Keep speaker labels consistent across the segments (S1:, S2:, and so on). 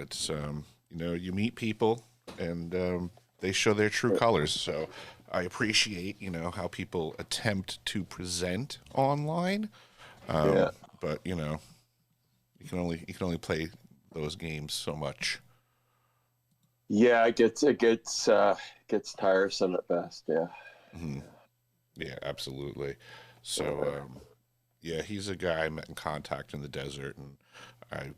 S1: it's you meet people and they show their true colors. So I appreciate how people attempt to present online,
S2: Yeah.
S1: but you can only play those games so much.
S2: Yeah, it gets tiresome at best. Yeah.
S1: Hmm. Yeah, absolutely. So yeah, he's a guy I met in Contact in the desert, and I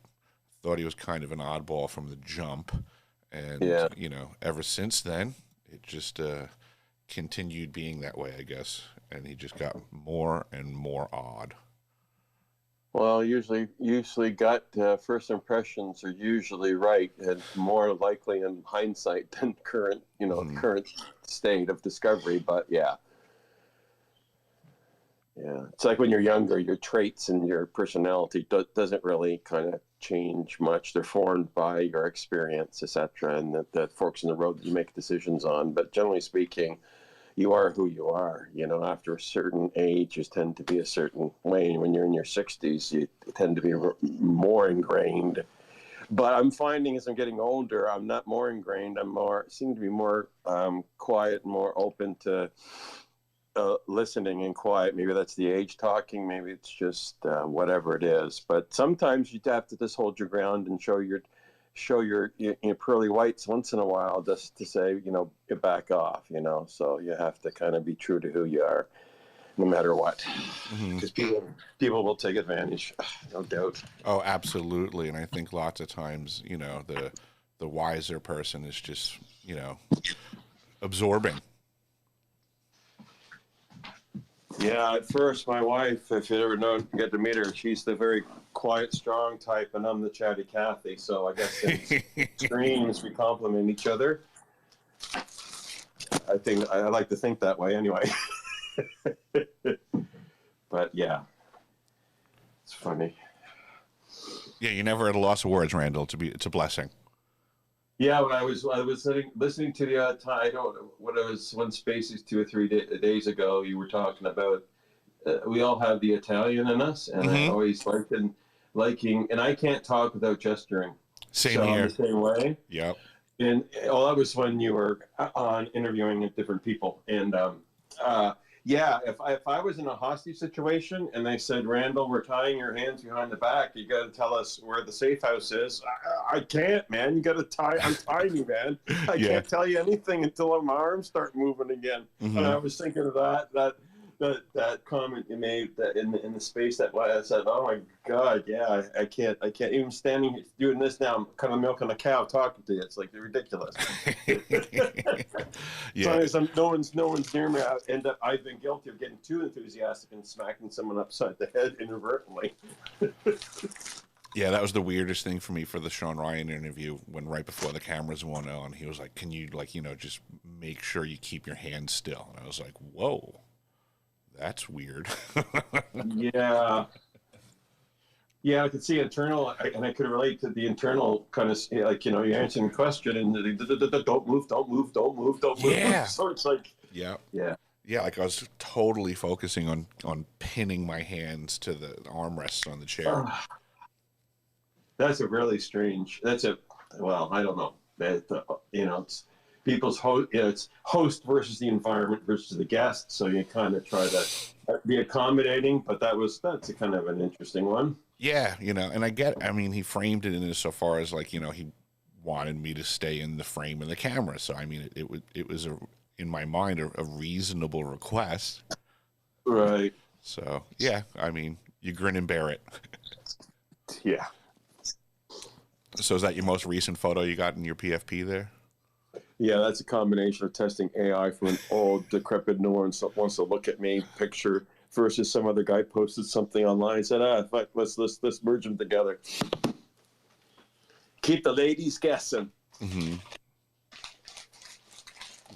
S1: thought he was kind of an oddball from the jump, and
S2: Yeah.
S1: ever since then it just continued being that way, I guess, and he just got more and more odd.
S2: Well, usually gut first impressions are usually right and more likely in hindsight than
S1: Hmm.
S2: current state of discovery. But yeah, yeah, it's like when you're younger, your traits and your personality doesn't really kind of change much. They're formed by your experience, etc., and the forks in the road that you make decisions on. But generally speaking, you are who you are. After a certain age, you tend to be a certain way. When you're in your 60s, you tend to be more ingrained. But I'm finding as I'm getting older, I'm not more ingrained. Seem to be more quiet, more open to listening and quiet. Maybe that's the age talking. Maybe it's just whatever it is. But sometimes you have to just hold your ground and show your pearly whites once in a while, just to say, you back off. So you have to kind of be true to who you are, no matter what,
S1: Hmm.
S2: because people will take advantage, no doubt.
S1: Oh, absolutely. And I think lots of times, the wiser person is just, absorbing.
S2: Yeah, at first, my wife, if you ever get to meet her, she's the very quiet, strong type, and I'm the chatty Cathy. So I guess in extremes we complement each other. I like to think that way anyway. But yeah, it's funny.
S1: Yeah, you never at a loss of words, Randall. It's a blessing.
S2: Yeah, when I was listening to the I don't know what it was, one Spaces 2 or 3 days ago. You were talking about we all have the Italian in us, and I
S1: Hmm.
S2: always liking, and I can't talk without gesturing.
S1: Same
S2: So I'm the
S1: here.
S2: same way.
S1: Yep.
S2: And that was when you were on interviewing different people. And yeah, if I was in a hostage situation and they said, Randall, we're tying your hands behind the back, you got to tell us where the safe house is. I can't, man. You got to untie me, man. I
S1: Yeah.
S2: can't tell you anything until my arms start moving again. And
S1: Hmm.
S2: I was thinking of that comment you made that in the space that I said, oh my God, yeah, I can't even standing doing this now. I'm kind of milking a cow talking to you. It's like ridiculous.
S1: Yeah.
S2: So no one's near me. I've been guilty of getting too enthusiastic and smacking someone upside the head inadvertently.
S1: Yeah, that was the weirdest thing for me for the Sean Ryan interview when right before the cameras went on, he was like, can you just make sure you keep your hands still? And I was like, whoa, that's weird.
S2: Yeah. Yeah, I could see internal, and I could relate to the internal kind of like you're answering a question and don't move, don't move, don't move, don't move.
S1: Yeah.
S2: So it's like,
S1: Yeah.
S2: yeah,
S1: Yeah, like I was totally focusing on pinning my hands to the armrests on the chair.
S2: That's a really strange. Well, I don't know. It's people's host. It's host versus the environment versus the guest. So you kind of try to be accommodating, but that's a kind of an interesting one.
S1: Yeah, and I mean, he framed it in as so far as like, he wanted me to stay in the frame of the camera. So, I mean, it was in my mind, a reasonable request.
S2: Right.
S1: So, yeah, I mean, you grin and bear it.
S2: Yeah.
S1: So is that your most recent photo you got in your PFP there?
S2: Yeah, that's a combination of testing AI from an old, decrepit, no one wants to look at me picture versus some other guy posted something online and said, fuck, let's merge them together. Keep the ladies guessing.
S1: Mm-hmm.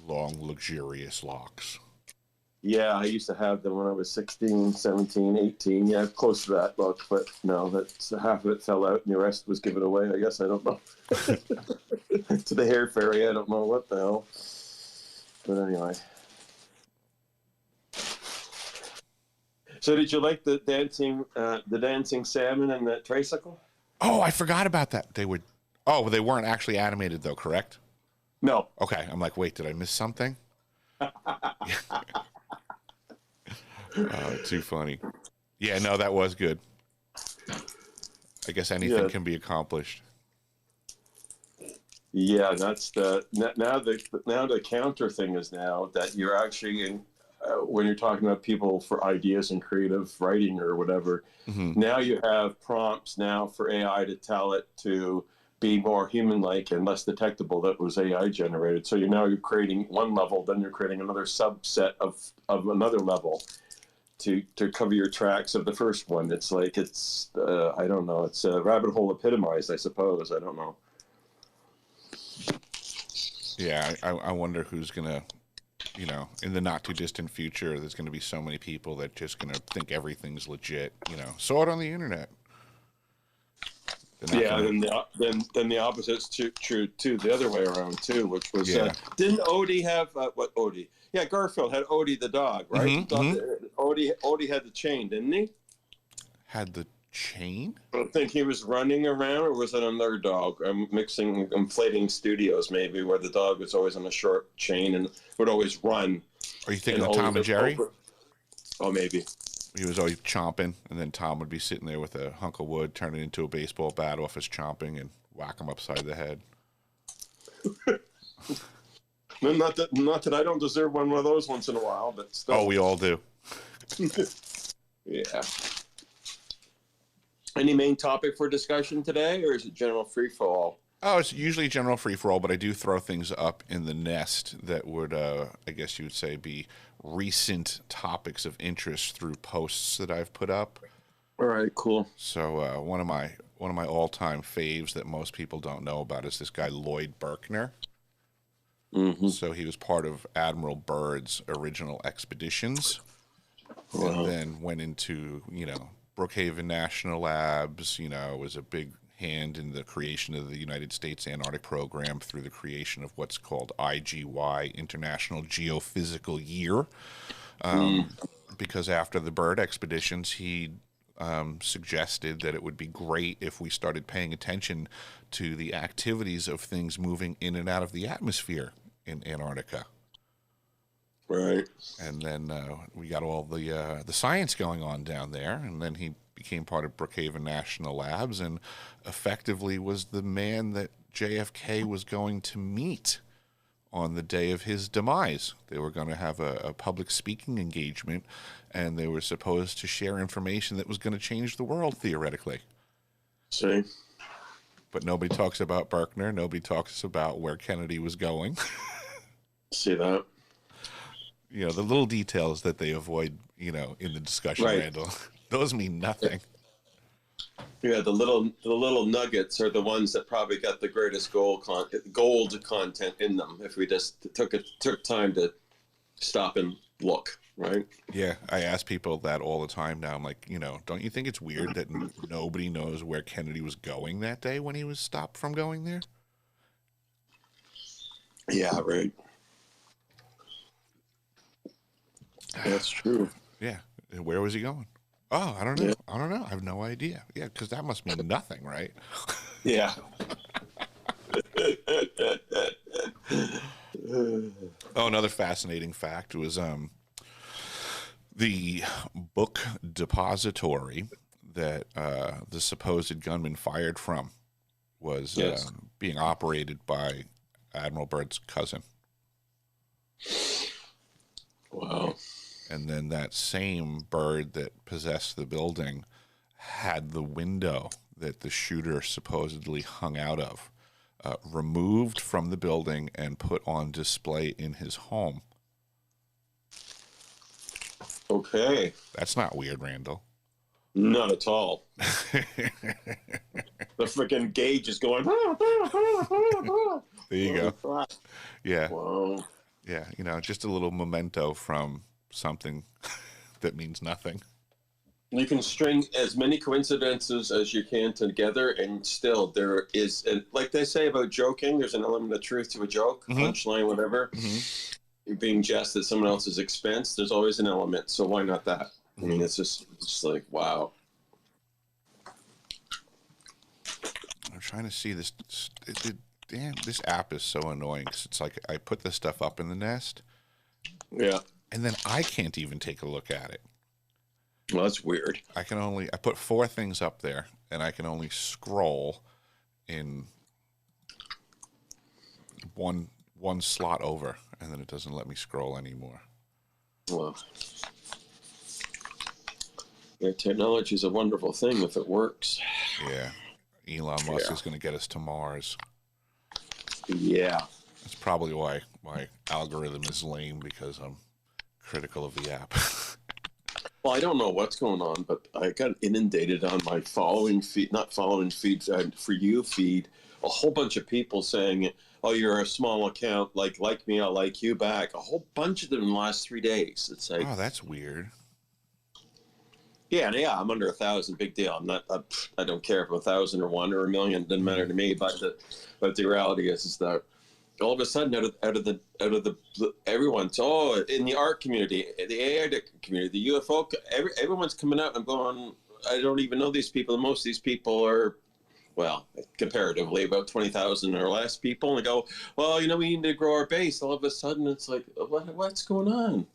S1: Long, luxurious locks.
S2: Yeah, I used to have them when I was 16, 17, 18. Yeah, close to that look, but no, that's half of it fell out and the rest was given away. I guess I don't know. To the hair fairy, I don't know what the hell. But anyway. So did you like the dancing salmon and the tricycle?
S1: Oh, I forgot about that. They were Oh, they weren't actually animated though, correct?
S2: No.
S1: Okay, I'm like, wait, did I miss something? Too funny. Yeah, no, that was good. I guess anything can be accomplished.
S2: Yeah, that's now the counter thing is now that you're actually in, when you're talking about people for ideas and creative writing or whatever. Now you have prompts now for AI to tell it to be more human-like and less detectable that was AI generated. So you're creating one level, then you're creating another subset of another level to cover your tracks of the first one. It's like I don't know. It's a rabbit hole epitomized, I suppose. I don't know.
S1: Yeah, I wonder who's gonna, in the not too distant future, there's gonna be so many people that just gonna think everything's legit. Saw it on the internet.
S2: Yeah, then the opposite's true too. The other way around too, which was didn't Odie have what Odie? Yeah, Garfield had Odie the dog, right? Odie had the chain, didn't he?
S1: Had the chain?
S2: I don't think he was running around, or was it another dog? I'm inflating studios maybe, where the dog was always on a short chain and would always run.
S1: Are you thinking of Tom and Jerry?
S2: Oh, maybe.
S1: He was always chomping, and then Tom would be sitting there with a hunk of wood, turn it into a baseball bat off his chomping, and whack him upside the head.
S2: Not that I don't deserve one of those once in a while, but still.
S1: Oh, we all do.
S2: Yeah. Any main topic for discussion today, or is it general free-for-all?
S1: Oh, it's usually general free-for-all, but I do throw things up in the nest that would, I guess you would say, be recent topics of interest through posts that I've put up.
S2: All right, cool.
S1: So one of my all-time faves that most people don't know about is this guy Lloyd Berkner. So he was part of Admiral Byrd's original expeditions, and then went into Brookhaven National Labs. Was a big hand in the creation of the United States Antarctic Program through the creation of what's called IGY, International Geophysical Year. Because after the Byrd expeditions, he suggested that it would be great if we started paying attention to the activities of things moving in and out of the atmosphere in Antarctica.
S2: Right.
S1: And then we got all the science going on down there, and then he became part of Brookhaven National Labs and effectively was the man that JFK was going to meet on the day of his demise. They were going to have a public speaking engagement, and they were supposed to share information that was going to change the world, theoretically.
S2: See?
S1: But nobody talks about Berkner. Nobody talks about where Kennedy was going.
S2: See that?
S1: The little details that they avoid, in the discussion, right. Randall, those mean nothing.
S2: Yeah, the little nuggets are the ones that probably got the greatest gold content in them. If we just took time to stop and look, right?
S1: Yeah, I ask people that all the time now. I'm like, don't you think it's weird that nobody knows where Kennedy was going that day when he was stopped from going there?
S2: Yeah, right. That's true.
S1: Yeah. Where was he going? Oh, I don't know. Yeah. I don't know. I have no idea. Yeah, because that must mean nothing, right?
S2: Yeah.
S1: Oh, another fascinating fact was the book depository that the supposed gunman fired from was being operated by Admiral Byrd's cousin.
S2: Wow.
S1: And then that same Byrd that possessed the building had the window that the shooter supposedly hung out of removed from the building and put on display in his home.
S2: Okay.
S1: That's not weird, Randall.
S2: Not at all. The freaking gauge is going.
S1: There you go. Yeah.
S2: Wow.
S1: Yeah, just a little memento from something that means nothing.
S2: You can string as many coincidences as you can together, and still there is, like they say about joking, there's an element of truth to a joke, punchline, whatever. You're being jest at someone else's expense. There's always an element, so why not that? I mean, it's just like, wow.
S1: trying to see this. Damn, this app is so annoying because it's like I put this stuff up in the Nest.
S2: Yeah.
S1: And then I can't even take a look at it.
S2: Well, that's weird.
S1: I put 4 things up there, and I can only scroll in one slot over, and then it doesn't let me scroll anymore.
S2: Well, yeah, technology is a wonderful thing if it works.
S1: Yeah. Elon Musk is going to get us to Mars.
S2: Yeah.
S1: That's probably why my algorithm is lame, because I'm critical of the app.
S2: Well, I don't know what's going on, but I got inundated on my following feed, not following feed, for you feed, a whole bunch of people saying, oh, you're a small account, like me, I'll like you back. A whole bunch of them in the last 3 days. It's like,
S1: Oh, that's weird.
S2: Yeah, I'm under 1,000. Big deal. I'm not. I don't care if 1,000 or 1 or 1,000,000. Doesn't matter to me. But the reality is that all of a sudden, out of the everyone's in the art community, the AI community, the UFO, everyone's coming out. I'm going, I don't even know these people. Most of these people are, well, comparatively about 20,000 or less people, and they go, well, we need to grow our base. All of a sudden, it's like, what's going on?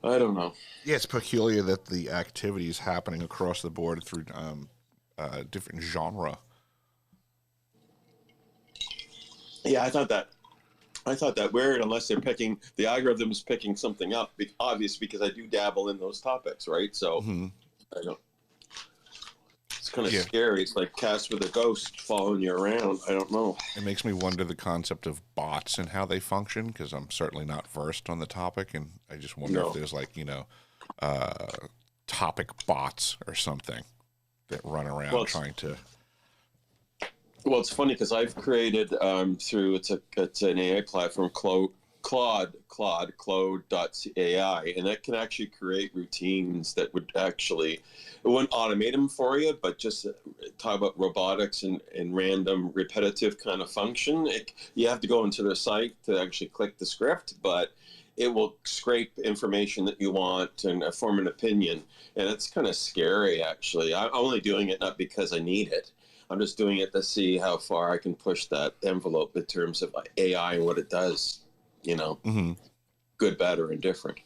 S2: I don't know.
S1: Yeah, it's peculiar that the activity is happening across the board through different genre.
S2: Yeah, I thought that weird, unless they're picking, the algorithm is picking something up, obvious, because I do dabble in those topics, right? So I don't. It's kind of scary. It's like cast with a ghost following you around. I don't know.
S1: It makes me wonder the concept of bots and how they function, because I'm certainly not versed on the topic, and I just wonder if there's like topic bots or something that run around trying to.
S2: Well, it's funny because I've created through it's an AI platform, Claude.ai, and that can actually create routines that would actually, it wouldn't automate them for you, but just talk about robotics and random repetitive kind of function. You have to go into their site to actually click the script, but it will scrape information that you want and form an opinion. And it's kind of scary, actually. I'm only doing it not because I need it. I'm just doing it to see how far I can push that envelope in terms of AI and what it does, good, bad, or indifferent.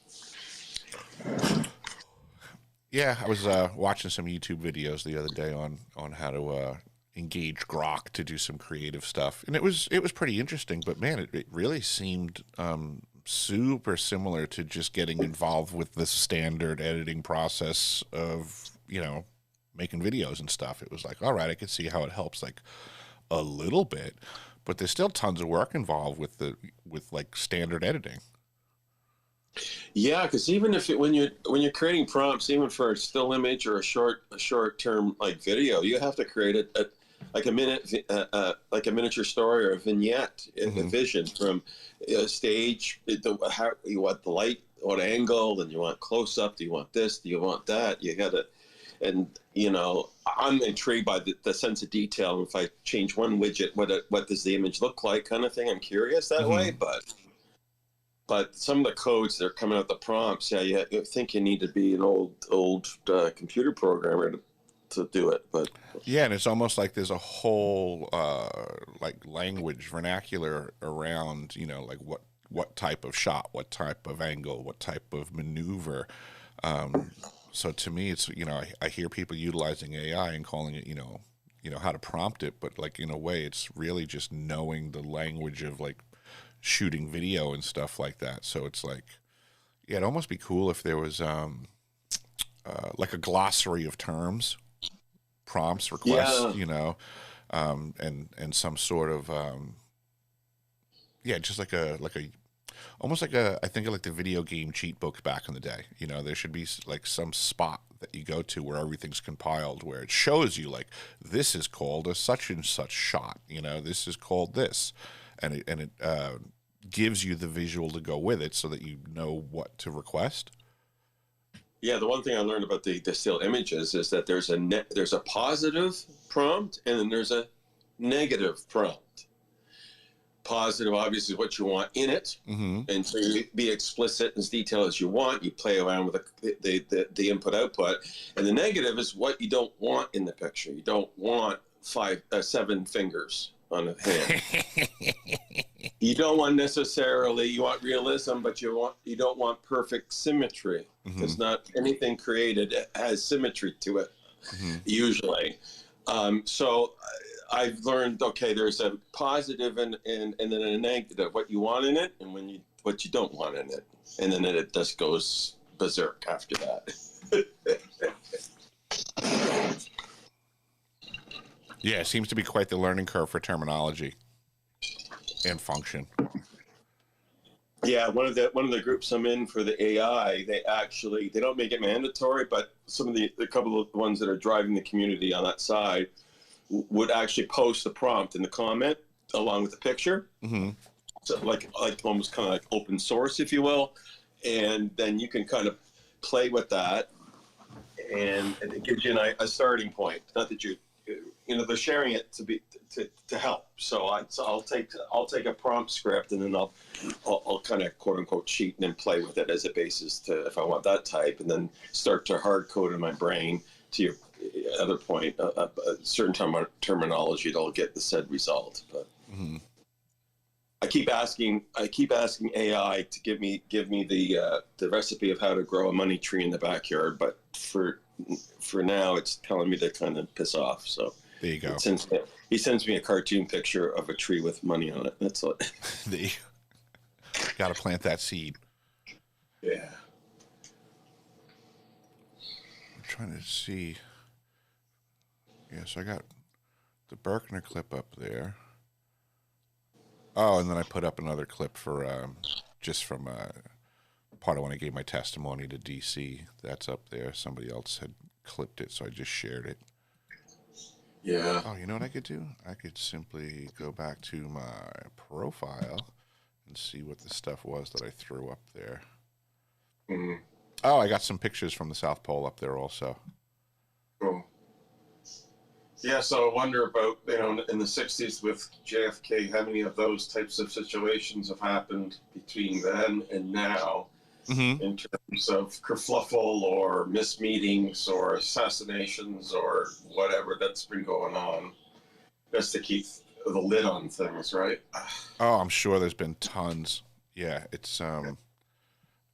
S1: Yeah, I was watching some YouTube videos the other day on how to engage Grok to do some creative stuff, and it was pretty interesting. But man, it really seemed super similar to just getting involved with the standard editing process of making videos and stuff. It was like, all right, I could see how it helps like a little bit, but there's still tons of work involved with like standard editing.
S2: Yeah, because even if when you're creating prompts, even for a still image or a short term like video, you have to create like a miniature story or a vignette, a vision from a stage. How you want the light, what angle, and you want close up. Do you want this? Do you want that? You got to. And I'm intrigued by the sense of detail. If I change one widget, what does the image look like, kind of thing. I'm curious that way. But some of the codes that are coming out the prompts, you think you need to be an old computer programmer to do it. But
S1: yeah, and it's almost like there's a whole like language vernacular around like what type of shot, what type of angle, what type of maneuver. So to me, it's I hear people utilizing AI and calling it how to prompt it, but like in a way, it's really just knowing the language of like shooting video and stuff like that. So it's like, it'd almost be cool if there was like a glossary of terms, prompts, requests, and some sort of just like a almost like I think of like the video game cheat books back in the day. There should be like some spot that you go to where everything's compiled, where it shows you like, this is called a such and such shot. This is called this, and it gives you the visual to go with it, so that you know what to request.
S2: Yeah, the one thing I learned about the still images is that there's a positive prompt and then there's a negative prompt. Positive, obviously, is what you want in it, and so you be explicit as detailed as you want. You play around with the input output, and the negative is what you don't want in the picture. You don't want seven fingers on a hand. You don't want necessarily, you want realism, but you don't want perfect symmetry, because not anything created has symmetry to it usually. So I've learned, okay, there's a positive and then a negative, what you want in it and what you don't want in it, and then it just goes berserk after that.
S1: Yeah, it seems to be quite the learning curve for terminology and function.
S2: Yeah, one of the groups I'm in for the AI, they don't make it mandatory, but some of the couple of ones that are driving the community on that side would actually post the prompt in the comment along with the picture. So like almost kind of like open source, if you will, and then you can kind of play with that, and it gives you a starting point. Not that they're sharing it to help. So I'll take a prompt script, and then I'll kind of quote unquote cheat and then play with it as a basis to, if I want that type, and then start to hard code in my brain, to your other point, a certain terminology that'll get the said result. But I keep asking AI to give me the recipe of how to grow a money tree in the backyard, but for now it's telling me to kind of piss off. So
S1: there you go.
S2: He sends me a cartoon picture of a tree with money on it. That's what.
S1: Got to plant that seed.
S2: Yeah.
S1: I'm trying to see. Yes, I got the Berkner clip up there. Oh, and then I put up another clip for just from part of when I gave my testimony to DC. That's up there. Somebody else had clipped it, so I just shared it.
S2: Yeah.
S1: Oh, you know what I could do? I could simply go back to my profile and see what the stuff was that I threw up there. Oh, I got some pictures from the South Pole up there also.
S2: Cool. Yeah, so I wonder about, in the 60s with JFK, how many of those types of situations have happened between then and now, in terms of kerfluffle or mismeetings or assassinations or whatever that's been going on, just to keep the lid on things, right?
S1: Oh, I'm sure there's been tons. Yeah, it's, oh,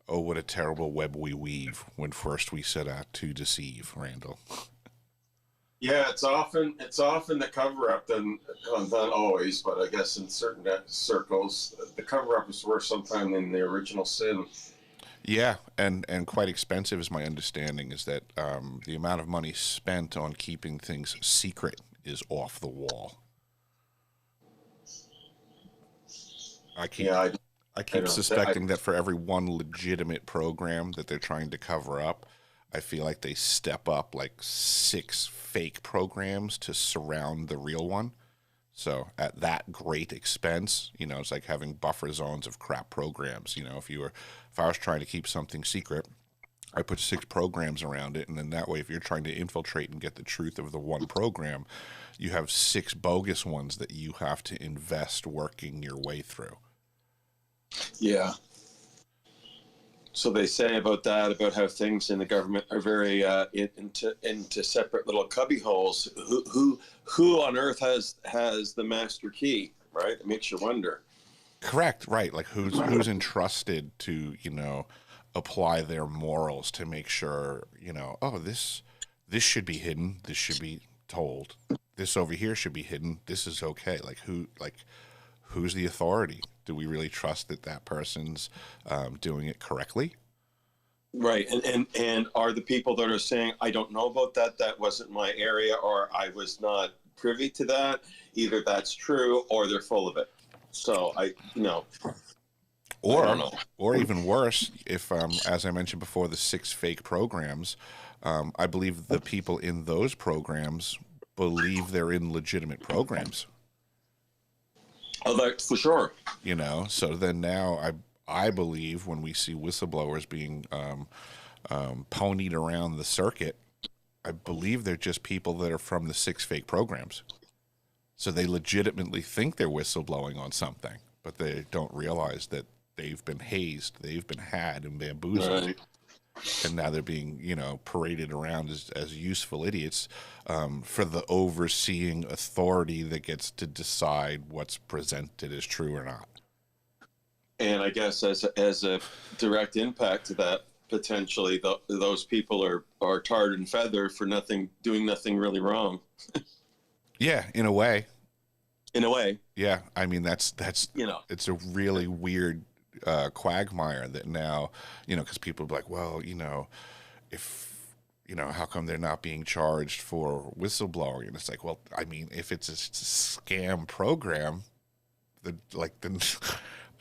S1: what a terrible web we weave when first we set out to deceive, Randall.
S2: Yeah, it's often the cover-up, not always, but I guess in certain circles, the cover-up is worse sometimes than the original sin.
S1: Yeah, and quite expensive is my understanding, is that the amount of money spent on keeping things secret is off the wall. I keep suspecting that for every one legitimate program that they're trying to cover up, I feel like they step up like 6 fake programs to surround the real one. So at that great expense, it's like having buffer zones of crap programs. If I was trying to keep something secret, I put 6 programs around it, and then that way, if you're trying to infiltrate and get the truth of the one program, you have 6 bogus ones that you have to invest working your way through. Yeah.
S2: So they say about how things in the government are very into separate little cubby holes. Who on earth has the master key, right? It makes you wonder.
S1: Correct, right. Like who's entrusted to, apply their morals to make sure, oh, this should be hidden, this should be told. This over here should be hidden. This is okay. Who's the authority? Do we really trust that person's doing it correctly?
S2: Right, and are the people that are saying, I don't know about that, that wasn't my area, or I was not privy to that, either that's true or they're full of it. So
S1: Or even worse, if as I mentioned before, the 6 fake programs, I believe the people in those programs believe they're in legitimate programs.
S2: Oh, that's for sure.
S1: So then now I believe when we see whistleblowers being ponied around the circuit, I believe they're just people that are from the 6 fake programs. So they legitimately think they're whistleblowing on something, but they don't realize that they've been hazed, they've been had and bamboozled.
S2: Right.
S1: and now they're being, paraded around as useful idiots for the overseeing authority that gets to decide what's presented as true or not.
S2: And I guess as a direct impact to that, potentially those people are tarred and feathered for doing nothing really wrong.
S1: Yeah, in a way.
S2: In a way.
S1: Yeah, I mean that's it's a really weird quagmire that now, because people are like, well, if how come they're not being charged for whistleblowing? And it's like, well, I mean, if it's a scam program, then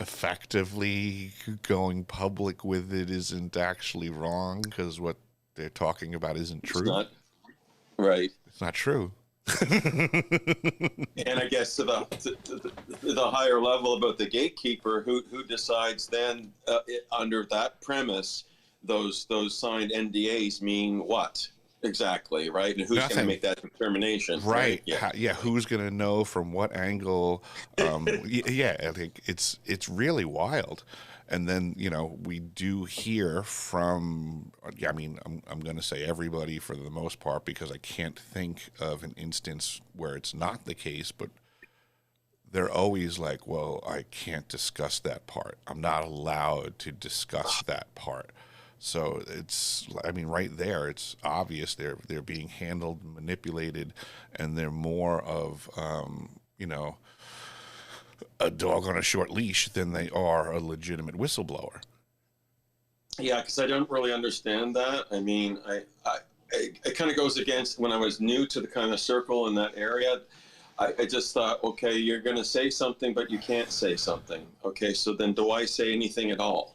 S1: effectively going public with it isn't actually wrong because what they're talking about isn't true.
S2: It's not right.
S1: It's not true.
S2: And I guess to the higher level about the gatekeeper, who decides then under that premise, those signed NDAs mean what exactly, right? And who's going to make that determination?
S1: Right.
S2: Yeah.
S1: Who's going to know from what angle? Yeah. I think it's really wild. And then, we do hear from, I mean, I'm going to say everybody for the most part, because I can't think of an instance where it's not the case, but they're always like, well, I can't discuss that part. I'm not allowed to discuss that part. So it's, I mean, right there, it's obvious they're being handled, manipulated, and they're more of, a dog on a short leash than they are a legitimate whistleblower.
S2: Yeah, because I don't really understand that. I mean, it kind of goes against when I was new to the kind of circle in that area. I just thought, okay, you're going to say something, but you can't say something. Okay, so then do I say anything at all?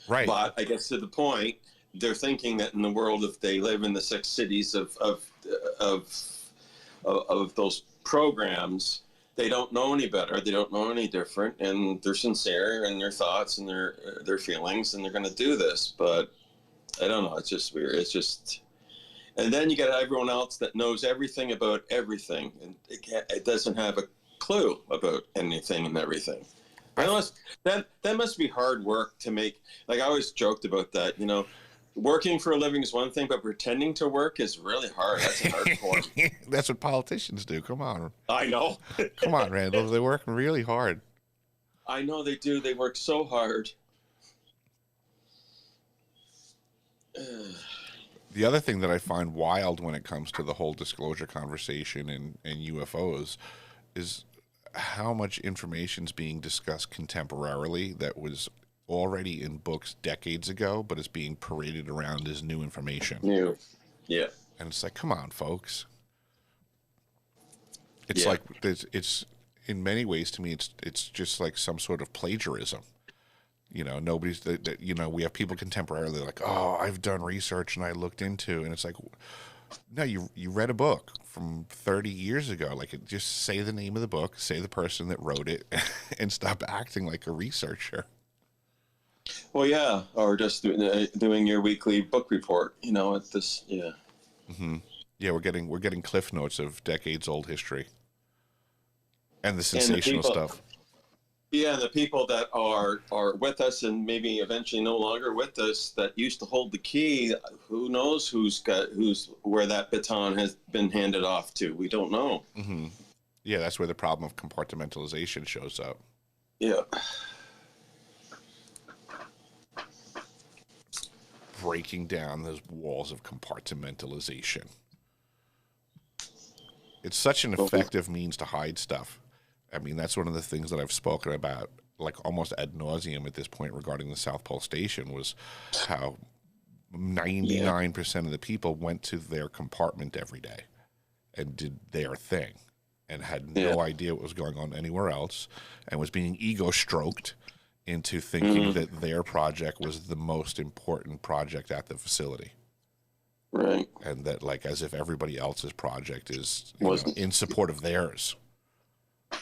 S1: Right.
S2: But I guess to the point, they're thinking that in the world, if they live in the 6 cities of those programs, they don't know any better. They don't know any different, and they're sincere in their thoughts and their feelings, and they're going to do this. But I don't know. It's just weird. It's just, and then you get everyone else that knows everything about everything, and it doesn't have a clue about anything and everything. That must be hard work to make. Like I always joked about that. Working for a living is one thing, but pretending to work is really hard. That's an art form.
S1: That's what politicians do. Come on.
S2: I know.
S1: Come on, Randall. They're working really hard.
S2: I know they do. They work so hard.
S1: The other thing that I find wild when it comes to the whole disclosure conversation and UFOs is how much information is being discussed contemporarily that was already in books decades ago, but is being paraded around as new information.
S2: Yeah. And
S1: it's like, come on, folks. It's like it's in many ways to me, it's just like some sort of plagiarism. Nobody's we have people contemporarily like, oh, I've done research and I looked into, and it's like, no, you read a book from 30 years ago. Like, just say the name of the book, say the person that wrote it, and stop acting like a researcher.
S2: Well, yeah, or just doing your weekly book report. At this, yeah.
S1: Mm-hmm. Yeah, we're getting cliff notes of decades old history, and the sensational stuff.
S2: Yeah, the people that are with us and maybe eventually no longer with us that used to hold the key. Who knows where that baton has been handed off to? We don't know.
S1: Mm-hmm. Yeah, that's where the problem of compartmentalization shows up.
S2: Yeah.
S1: Breaking down those walls of compartmentalization. It's such an effective means to hide stuff. I mean, that's one of the things that I've spoken about, like almost ad nauseum at this point regarding the South Pole Station, was how 99% of the people went to their compartment every day and did their thing and had no idea what was going on anywhere else, and was being ego stroked into thinking that their project was the most important project at the facility.
S2: Right.
S1: And that, like, as if everybody else's project is in support of theirs.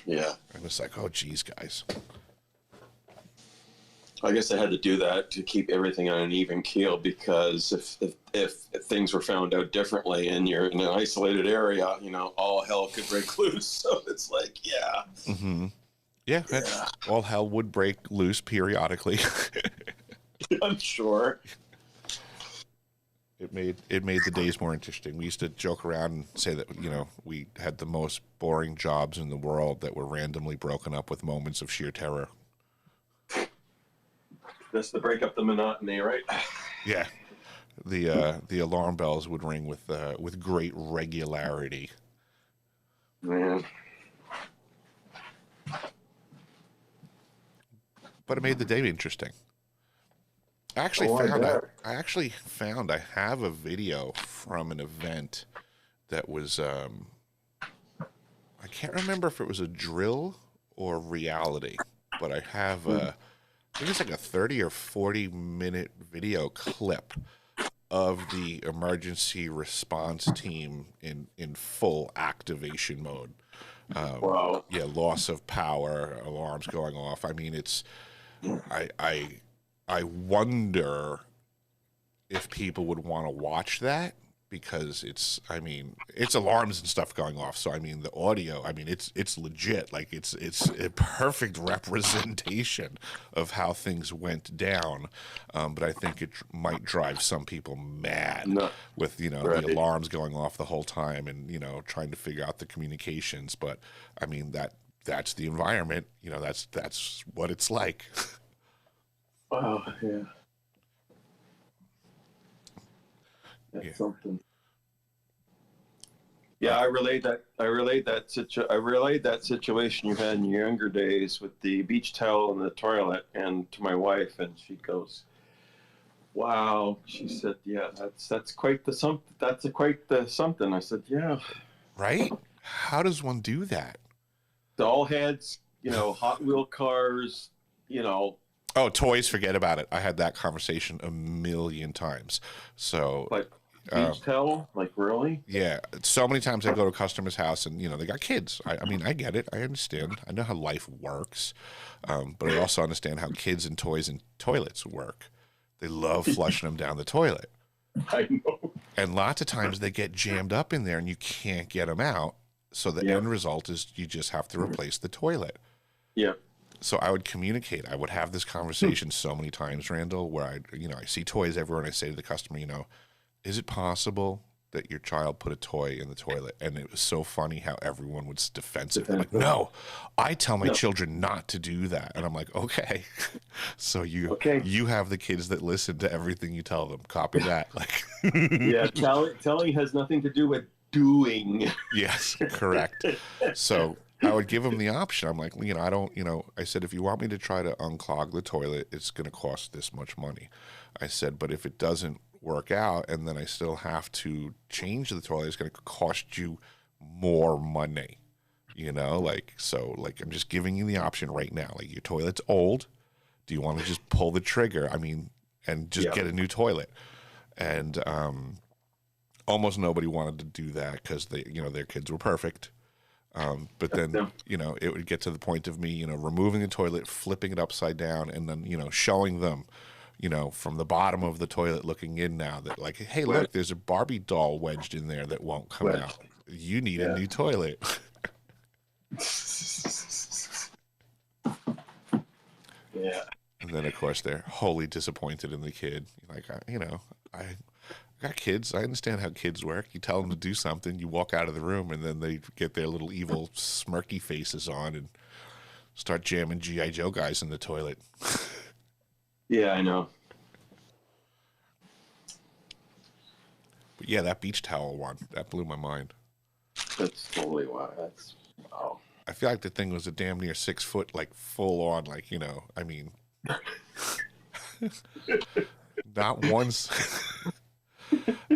S2: Yeah.
S1: And it's like, oh, geez, guys.
S2: I guess they had to do that to keep everything on an even keel, because if things were found out differently and you're in an isolated area, all hell could break loose. So it's like, yeah.
S1: Mm-hmm. Yeah, all hell would break loose periodically.
S2: I'm sure.
S1: it made the days more interesting. We used to joke around and say that, you know, we had the most boring jobs in the world that were randomly broken up with moments of sheer terror.
S2: That's to break up the monotony, right?
S1: Yeah, the alarm bells would ring with great regularity.
S2: Man.
S1: But it made the day interesting. I actually found I have a video from an event that was I can't remember if it was a drill or reality, but I have I think it's like a 30 or 40-minute video clip of the emergency response team in full activation mode.
S2: Wow.
S1: Yeah, loss of power, alarms going off. I mean, it's I wonder if people would want to watch that, because it's alarms and stuff going off. So I mean, the audio, I mean, it's legit. Like it's a perfect representation of how things went down. But I think it might drive some people mad with, you know,
S2: right.
S1: the alarms going off the whole time and, you know, trying to figure out the communications. But I mean, that's the environment. You know, that's what it's like.
S2: Wow. Yeah. That's
S1: Yeah.
S2: something. Yeah, I relayed that situation you had in your younger days with the beach towel in the toilet, and to my wife, and she goes, "Wow," she said, "Yeah, that's quite the something. That's quite the something." I said, "Yeah."
S1: Right? How does one do that?
S2: They all had, you know, Hot Wheel cars, you know.
S1: Oh, toys, forget about it. I had that conversation a million times. So,
S2: Like beach towel, like really?
S1: yeah, so many times I go to a customer's house and, you know, they got kids. I mean, I get it. I understand. I know how life works. But I also understand how kids and toys and toilets work. They love flushing them down the toilet.
S2: I know.
S1: And lots of times they get jammed up in there and you can't get them out. So the end result is you just have to replace the toilet.
S2: Yeah.
S1: So I would communicate. I would have this conversation so many times, Randall, where I see toys everywhere, and I say to the customer, you know, is it possible that your child put a toy in the toilet? And it was so funny how everyone was defensive. They're like, no, I tell my children not to do that. And I'm like, okay. So you have the kids that listen to everything you tell them. Copy that. Like,
S2: yeah, telling has nothing to do with doing.
S1: Yes, correct. So I would give them the option. I'm like, you know, I said, if you want me to try to unclog the toilet, it's going to cost this much money. I said, but if it doesn't work out and then I still have to change the toilet, it's going to cost you more money, you know, like, so like, I'm just giving you the option right now. Like, your toilet's old. Do you want to just pull the trigger? I mean, and just get a new toilet. And, almost nobody wanted to do that because they, you know, their kids were perfect. But then, you know, it would get to the point of me, you know, removing the toilet, flipping it upside down, and then, you know, showing them, you know, from the bottom of the toilet looking in now that, like, hey, look, there's a Barbie doll wedged in there that won't come out. You need a new toilet.
S2: Yeah.
S1: And then, of course, they're wholly disappointed in the kid. Like, you know, I got kids. I understand how kids work. You tell them to do something, you walk out of the room, and then they get their little evil smirky faces on and start jamming G.I. Joe guys in the toilet.
S2: Yeah, I know.
S1: But yeah, that beach towel one, that blew my mind.
S2: That's totally wow. That's wow.
S1: I feel like the thing was a damn near 6 foot, like full on, like, you know, I mean, not once.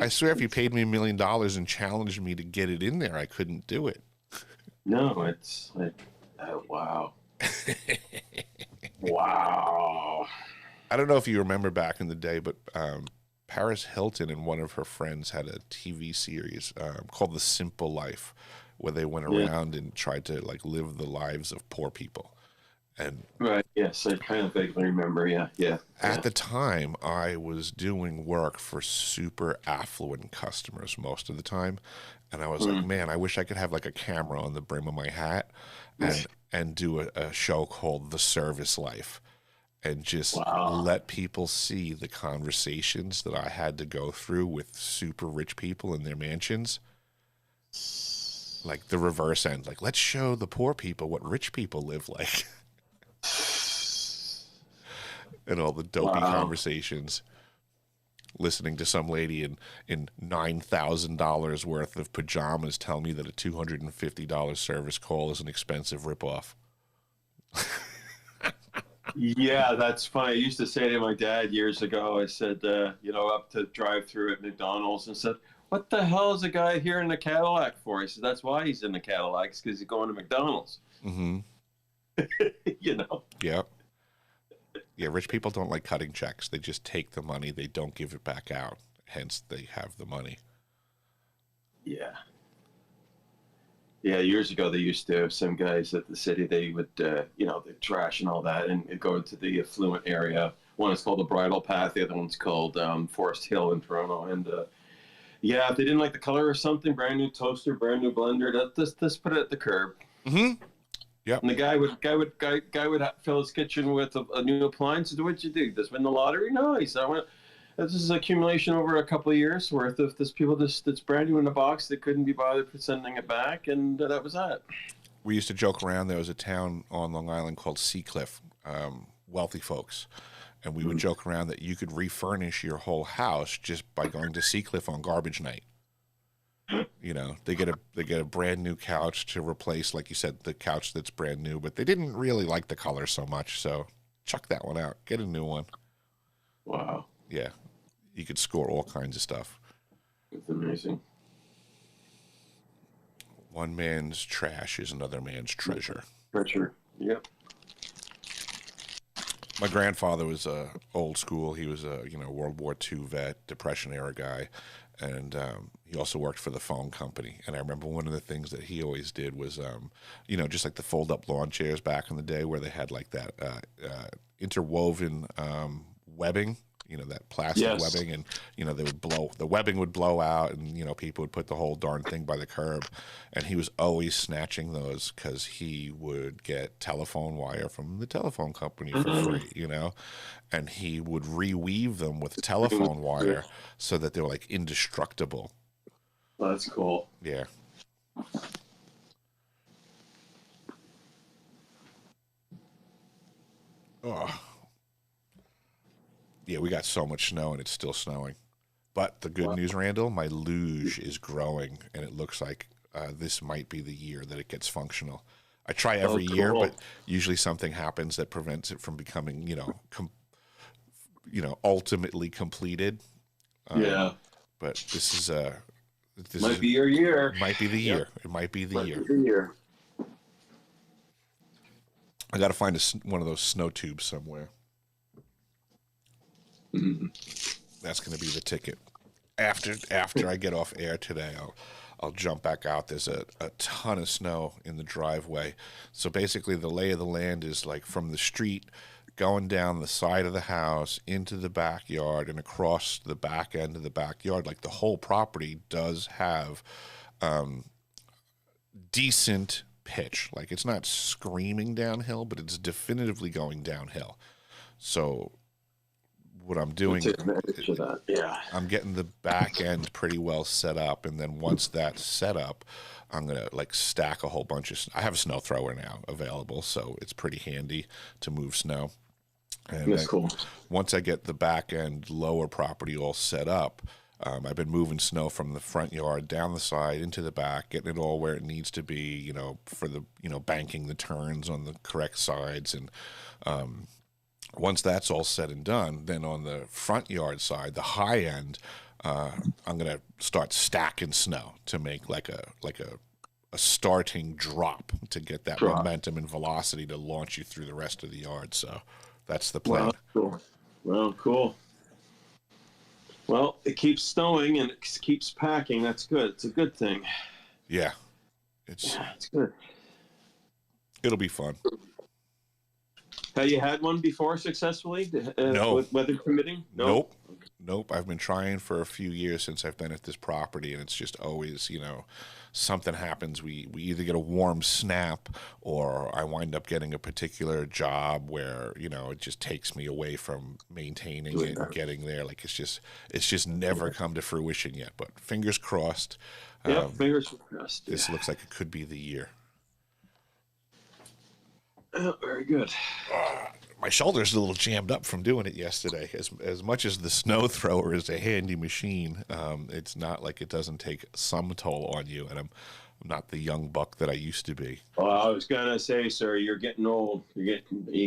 S1: I swear if you paid me $1 million and challenged me to get it in there, I couldn't do it.
S2: No, it's like, wow. Wow.
S1: I don't know if you remember back in the day, but Paris Hilton and one of her friends had a TV series called The Simple Life, where they went around and tried to, like, live the lives of poor people. And
S2: right, yes, I kind of vaguely remember, yeah.
S1: At the time, I was doing work for super affluent customers most of the time, and I was like, man, I wish I could have, like, a camera on the brim of my hat and do a show called The Service Life. and just
S2: Wow.
S1: let people see the conversations that I had to go through with super rich people in their mansions. Like the reverse end. Like, let's show the poor people what rich people live like. And all the dopey
S2: Wow.
S1: conversations. Listening to some lady in $9,000 worth of pajamas tell me that a $250 service call is an expensive ripoff.
S2: Yeah, that's funny. I used to say to my dad years ago, I said, up to drive through at McDonald's and said, what the hell is a guy here in a Cadillac for? He said, that's why he's in the Cadillac, because he's going to McDonald's.
S1: Mm-hmm. Yep. Yeah, rich people don't like cutting checks. They just take the money. They don't give it back out. Hence, they have the money.
S2: Yeah. Yeah, years ago, they used to have some guys at the city, they would, the trash and all that, and go to the affluent area. One is called the Bridle Path. The other one's called Forest Hill in Toronto. And if they didn't like the color or something, brand new toaster, brand new blender, just put it at the curb.
S1: Mm-hmm. Yep.
S2: And the guy would fill his kitchen with a new appliance. Said, what'd you do? Just win the lottery? No, he said, this is accumulation over a couple of years worth of this people that's brand new in a box that couldn't be bothered for sending it back, and that was that.
S1: We used to joke around. There was a town on Long Island called Seacliff, wealthy folks, and we would joke around that you could refurnish your whole house just by going to Seacliff on garbage night. They get a brand new couch to replace, like you said, the couch that's brand new, but they didn't really like the color so much, so chuck that one out. Get a new one.
S2: Wow.
S1: Yeah. You could score all kinds of stuff.
S2: It's amazing.
S1: One man's trash is another man's treasure.
S2: Treasure. Yep.
S1: My grandfather was old school. He was a World War II vet, Depression era guy, and he also worked for the phone company. And I remember one of the things that he always did was, just like the fold-up lawn chairs back in the day, where they had like that interwoven webbing. That plastic webbing, and the webbing would blow out, and people would put the whole darn thing by the curb, and he was always snatching those because he would get telephone wire from the telephone company for free, and he would reweave them with telephone wire so that they were like indestructible.
S2: Well, that's cool.
S1: Yeah. Oh. Yeah, we got so much snow, and it's still snowing. But the good news, Randall, my luge is growing, and it looks like this might be the year that it gets functional. I try every year, but usually something happens that prevents it from becoming, ultimately completed. But this
S2: might be your year.
S1: Might be the year. It might be the year. I got to find one of those snow tubes somewhere. That's going to be the ticket. After I get off air today, I'll jump back out. There's a ton of snow in the driveway. So basically the lay of the land is like from the street going down the side of the house into the backyard and across the back end of the backyard. Like the whole property does have decent pitch. Like it's not screaming downhill, but it's definitively going downhill. So what I'm doing, I'm getting the back end pretty well set up, and then once that's set up, I'm gonna like stack a whole bunch of. I have a snow thrower now available, so it's pretty handy to move snow. And
S2: that's cool.
S1: Once I get the back end lower property all set up, I've been moving snow from the front yard down the side into the back, getting it all where it needs to be, for the banking the turns on the correct sides, and once that's all said and done, then on the front yard side, the high end, I'm gonna start stacking snow to make like a starting drop to get that momentum and velocity to launch you through the rest of the yard. So that's the plan.
S2: Cool. Well, it keeps snowing and it keeps packing. That's good. It's a good thing.
S1: Yeah, it's
S2: good.
S1: It'll be fun.
S2: Have you had one before successfully?
S1: No.
S2: Weather permitting?
S1: Nope. Nope. I've been trying for a few years since I've been at this property, and it's just always, something happens. We either get a warm snap, or I wind up getting a particular job where, it just takes me away from maintaining it and getting there. Like it's just never come to fruition yet, but fingers crossed.
S2: Yeah, fingers crossed.
S1: This looks like it could be the year.
S2: Oh, very good.
S1: My shoulder's a little jammed up from doing it yesterday. As much as the snow thrower is a handy machine, it's not like it doesn't take some toll on you. And I'm not the young buck that I used to be.
S2: Well, I was gonna say, sir, you're getting old. You're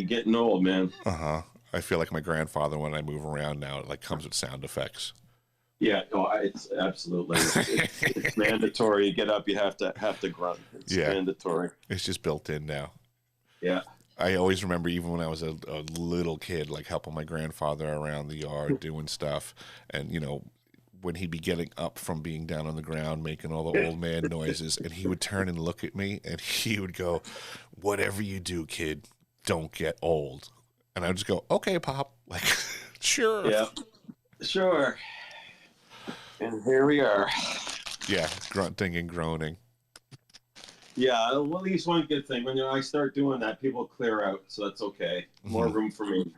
S2: getting old, man.
S1: I feel like my grandfather when I move around now. It comes with sound effects.
S2: Yeah, it's absolutely. It's mandatory. You get up, you have to grunt. It's mandatory.
S1: It's just built in now.
S2: Yeah.
S1: I always remember even when I was a little kid, helping my grandfather around the yard doing stuff. And, when he'd be getting up from being down on the ground, making all the old man noises, and he would turn and look at me and he would go, "Whatever you do, kid, don't get old." And I would just go, "Okay, Pop." Sure.
S2: Yeah, sure. And here we are.
S1: Yeah, grunting and groaning.
S2: Yeah, well, at least one good thing. When I start doing that, people clear out, so that's okay. More room for me.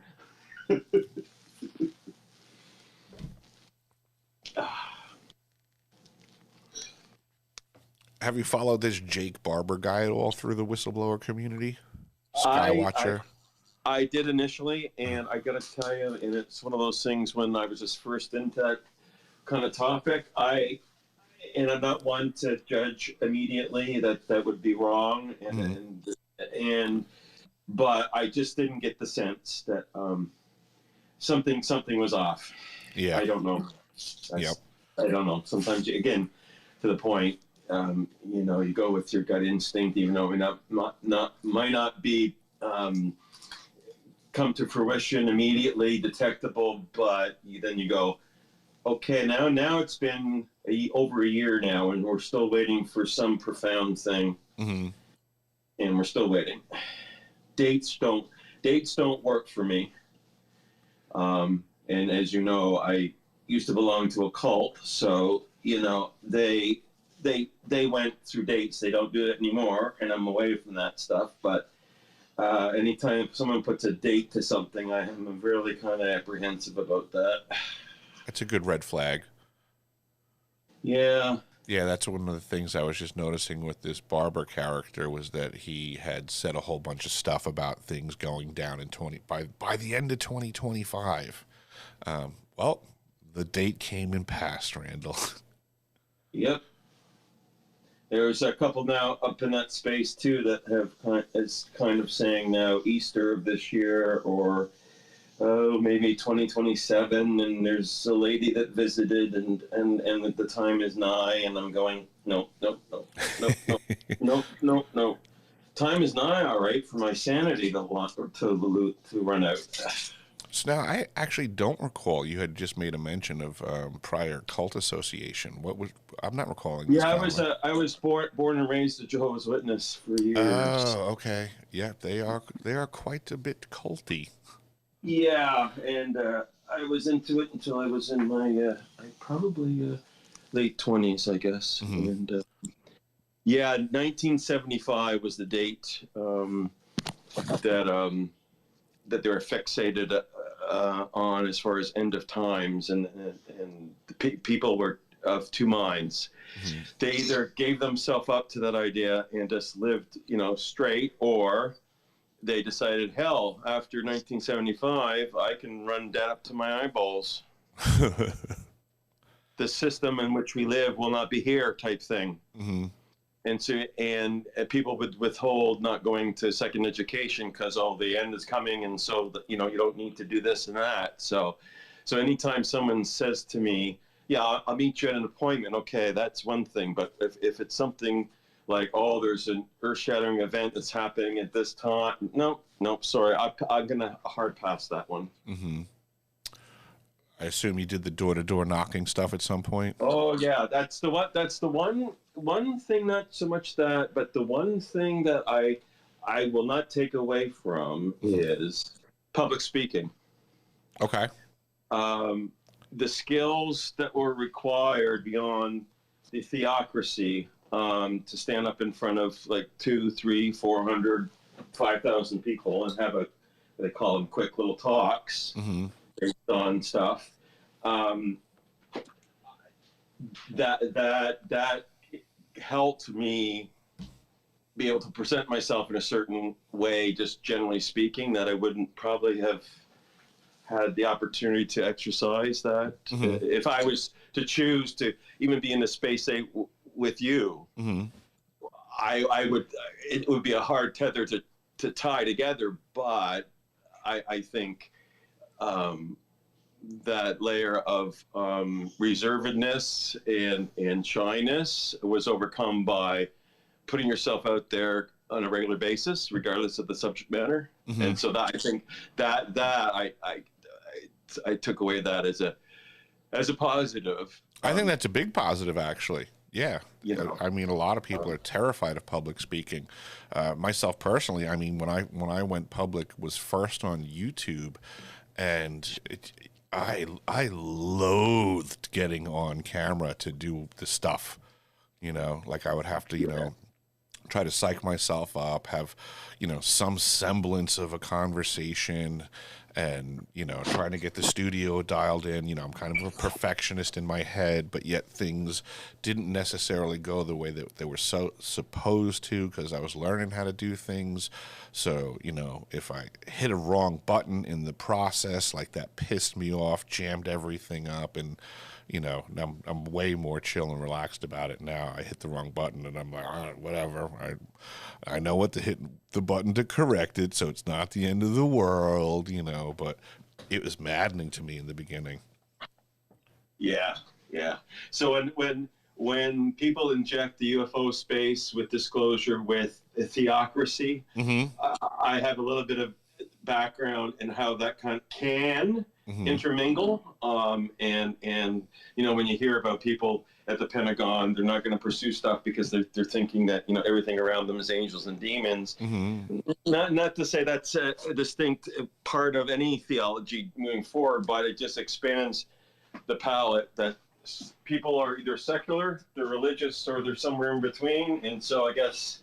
S1: Have you followed this Jake Barber guy at all through the whistleblower community? Skywatcher?
S2: I did initially, and I got to tell you, and it's one of those things when I was just first into that kind of topic, and I'm not one to judge immediately, that would be wrong, but I just didn't get the sense that something was off.
S1: Yeah,
S2: I don't know.
S1: Yep.
S2: I don't know. Sometimes, again, to the point, you go with your gut instinct, even though it might not be come to fruition immediately, detectable, but then you go, okay, now it's been over a year now, and we're still waiting for some profound thing, and we're still waiting. Dates don't work for me, and as you know, I used to belong to a cult, so they went through dates. They don't do it anymore, and I'm away from that stuff. But anytime someone puts a date to something, I am really kind of apprehensive about that.
S1: That's a good red flag.
S2: Yeah.
S1: Yeah, that's one of the things I was just noticing with this Barber character was that he had said a whole bunch of stuff about things going down in by the end of 2025. Well, the date came and passed, Randall.
S2: Yep. There's a couple now up in that space too that have kind of saying now Easter of this year or maybe 2027, and there's a lady that visited and the time is nigh, and I'm going no. Time is nigh, all right, for my sanity to run out.
S1: So now I actually don't recall. You had just made a mention of prior cult association. I'm not recalling.
S2: Yeah, I was born and raised a Jehovah's Witness for years.
S1: Oh, okay. Yeah, they are quite a bit culty.
S2: Yeah, and I was into it until I was in my probably late 20s, I guess. Mm-hmm. And 1975 was the date that they were fixated on as far as end of times, and the people were of two minds. Mm-hmm. They either gave themselves up to that idea and just lived, straight, or they decided, hell, after 1975, I can run debt up to my eyeballs. The system in which we live will not be here, type thing. Mm-hmm. And so, and people would withhold not going to second education because the end is coming, and so you don't need to do this and that. So anytime someone says to me, "Yeah, I'll meet you at an appointment," okay, that's one thing. But if it's something like, there's an earth-shattering event that's happening at this time. Nope, sorry. I'm going to hard pass that one.
S1: Mm-hmm. I assume you did the door-to-door knocking stuff at some point?
S2: Oh, yeah. That's the one thing, not so much that, but the one thing that I will not take away from is public speaking.
S1: Okay.
S2: the skills that were required beyond the theocracy to stand up in front of like 200, 300, 400, 5,000 people and have they call them quick little talks based on stuff. That helped me be able to present myself in a certain way, just generally speaking, that I wouldn't probably have had the opportunity to exercise that. If I was to choose to even be in the space, say, with you, I would, it would be a hard tether to tie together, but I think that layer of reservedness and shyness was overcome by putting yourself out there on a regular basis, regardless of the subject matter. And so that, I think that I took away that as a positive.
S1: I think that's a big positive, actually. Yeah.
S2: You know,
S1: I mean, a lot of people are terrified of public speaking. Myself personally, I mean, when I went public was first on YouTube, and I loathed getting on camera to do the stuff, you know, like I would have to, you know, try to psych myself up, have, you know, some semblance of a conversation, and, you know, trying to get the studio dialed in. You know, I'm kind of a perfectionist in my head, but yet things didn't necessarily go the way that they were supposed to, because I was learning how to do things. So, you know, if I hit a wrong button in the process, like that pissed me off, jammed everything up, and, you know, I'm way more chill and relaxed about it now. I hit the wrong button and I'm like, all right, whatever. I know what to hit the button to correct it, so it's not the end of the world, you know, but it was maddening to me in the beginning.
S2: Yeah. So when people inject the UFO space with disclosure with a theocracy, I have a little bit of background in how that kind of can intermingle. And you know, when you hear about people at the Pentagon, they're not going to pursue stuff because they're thinking that, you know, everything around them is angels and demons. Not to say that's a distinct part of any theology moving forward, but it just expands the palette that people are either secular, they're religious, or they're somewhere in between. And so I guess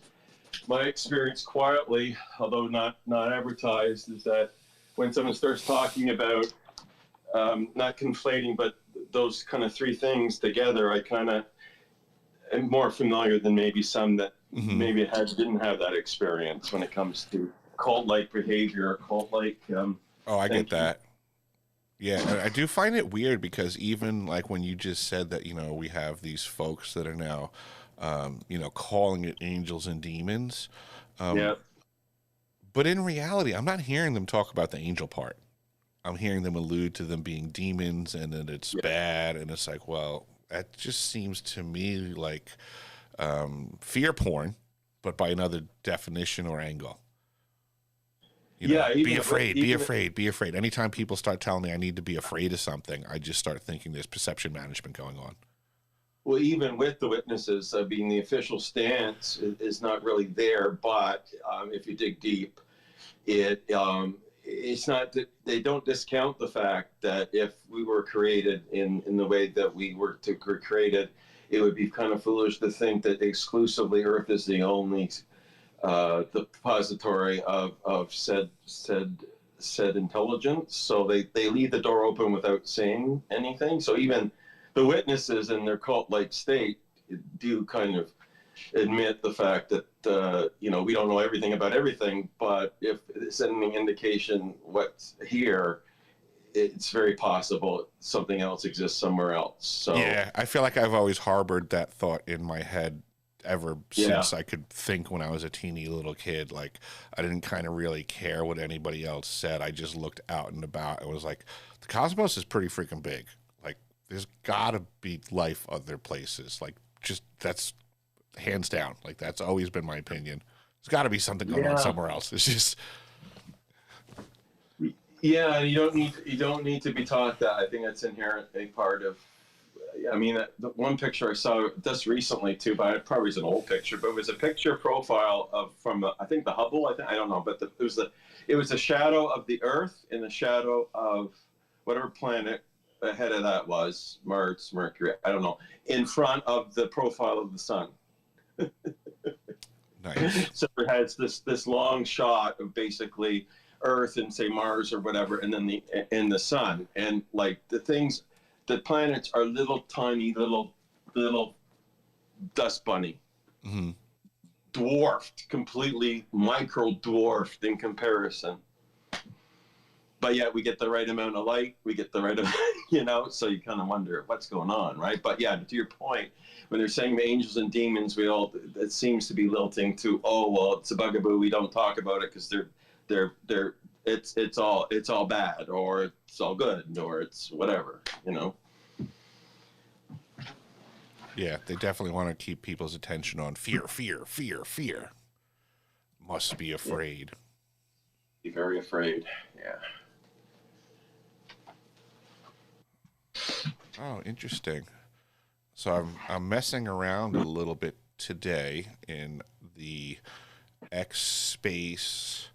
S2: my experience quietly, although not advertised, is that when someone starts talking about not conflating, but those kind of three things together, I kind of am more familiar than maybe some that maybe didn't have that experience when it comes to cult-like behavior, cult-like.
S1: Oh, I get that. Yeah, I do find it weird because even like when you just said that, you know, we have these folks that are now, you know, calling it angels and demons. But in reality, I'm not hearing them talk about the angel part. I'm hearing them allude to them being demons and that it's bad. And it's like, well, that just seems to me like fear porn, but by another definition or angle. You know, be afraid. Anytime people start telling me I need to be afraid of something, I just start thinking there's perception management going on.
S2: Well, even with the witnesses, being the official stance is not really there. But if you dig deep, it's not that they don't discount the fact that if we were created in the way that we were created, it would be kind of foolish to think that exclusively Earth is the only the depository of said intelligence. So they leave the door open without saying anything. So even the witnesses in their cult-like state do kind of admit the fact that you know, we don't know everything about everything, but if it's any indication what's here, it's very possible something else exists somewhere else. So
S1: yeah, I feel like I've always harbored that thought in my head ever since I could think when I was a teeny little kid. Like, I didn't kind of really care what anybody else said. I just looked out and about and was like, the cosmos is pretty freaking big. Like, there's gotta be life other places. Like, just that's hands down. Like, that's always been my opinion. There's got to be something going on somewhere else. It's just
S2: you don't need to be taught that. I think that's inherently part of. I mean, the one picture I saw just recently too, but it probably is an old picture, but it was a picture profile from I think the Hubble. I don't know, but it was a shadow of the Earth and the shadow of whatever planet ahead of that was Mars, Mercury, I don't know, in front of the profile of the sun.
S1: Nice.
S2: So it has this long shot of basically Earth and say Mars or whatever, and then the sun, and like the planets are little tiny little dust bunny,
S1: Mm-hmm.
S2: dwarfed, completely micro dwarfed in comparison. But yet we get the right amount of light, we get the right amount, so you kind of wonder what's going on, right? But yeah, to your point, when they're saying the angels and demons, it seems to be lilting to, oh well, it's a bugaboo, we don't talk about it because it's all bad, or it's all good, or it's whatever.
S1: Yeah, they definitely want to keep people's attention on fear, fear, fear, fear. Must be afraid.
S2: Be very afraid. Yeah.
S1: Oh, interesting. So I'm messing around a little bit today in the X space,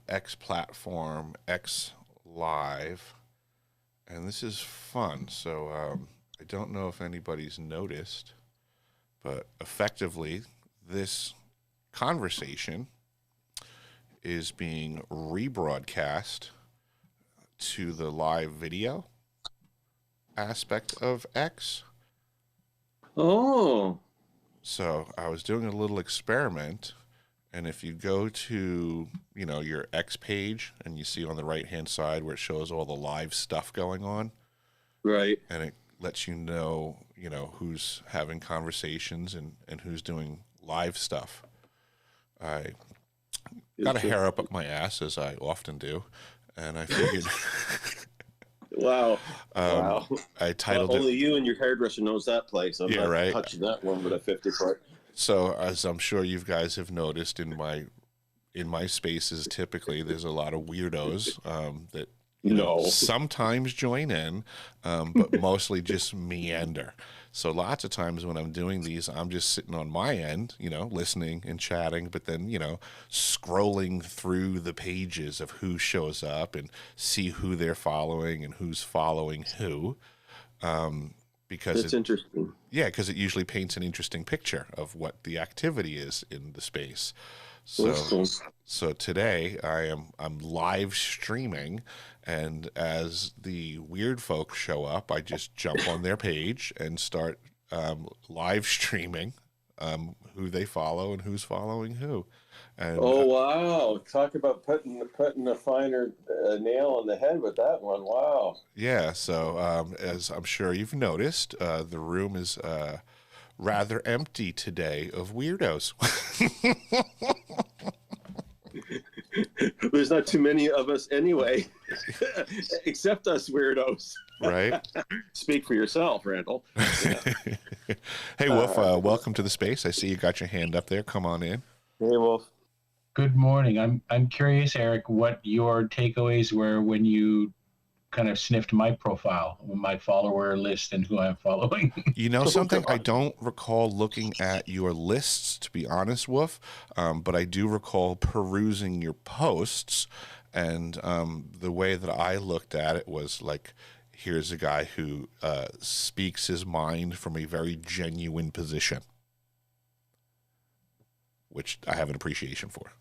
S1: X platform, X live, and this is fun. So I don't know if anybody's noticed, but effectively this conversation is being rebroadcast to the live video aspect of X.
S2: Oh.
S1: So I was doing a little experiment, and if you go to, your X page and you see on the right-hand side where it shows all the live stuff going on.
S2: Right.
S1: And it lets you know, who's having conversations and who's doing live stuff. I got a hair up my ass, as I often do, and I figured...
S2: Wow. Wow.
S1: I titled it...
S2: Only you and your hairdresser knows that place. I'm not
S1: right.
S2: touching that one with a 50-foot.
S1: So, as I'm sure you guys have noticed in my spaces, typically there's a lot of weirdos that sometimes join in, but mostly just meander. So lots of times when I'm doing these, I'm just sitting on my end, listening and chatting, but then, scrolling through the pages of who shows up and see who they're following and who's following who. Because
S2: it's interesting.
S1: Yeah, because it usually paints an interesting picture of what the activity is in the space. So today I'm live streaming, and as the weird folks show up, I just jump on their page and start live streaming who they follow and who's following who. And,
S2: wow! Talk about putting a finer nail on the head with that one. Wow.
S1: Yeah. So as I'm sure you've noticed, the room is rather empty today of weirdos.
S2: There's not too many of us anyway, except us weirdos.
S1: Right.
S2: Speak for yourself, Randall. Yeah.
S1: Hey, Wolf, welcome to the space. I see you got your hand up there. Come on in.
S2: Hey, Wolf.
S3: Good morning. I'm curious, Eric, what your takeaways were when you kind of sniffed my profile, my follower list, and who I'm following.
S1: Something, I don't recall looking at your lists, to be honest, Wolf, but I do recall perusing your posts, and the way that I looked at it was like, here's a guy who speaks his mind from a very genuine position, which I have an appreciation for.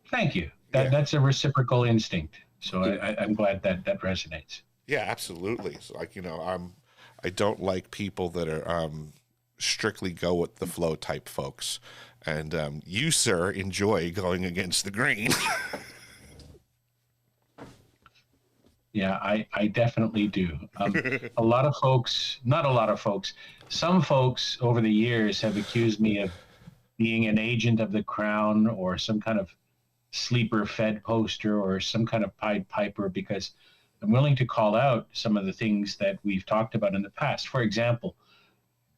S3: Thank you. That's a reciprocal instinct. So I'm glad that resonates.
S1: Yeah, absolutely. So I don't like people that are strictly go with the flow type folks. And you, sir, enjoy going against the grain.
S3: Yeah, I definitely do. A lot of folks, not a lot of folks, some folks over the years have accused me of being an agent of the crown or some kind of sleeper fed poster or some kind of Pied Piper, because I'm willing to call out some of the things that we've talked about in the past. For example,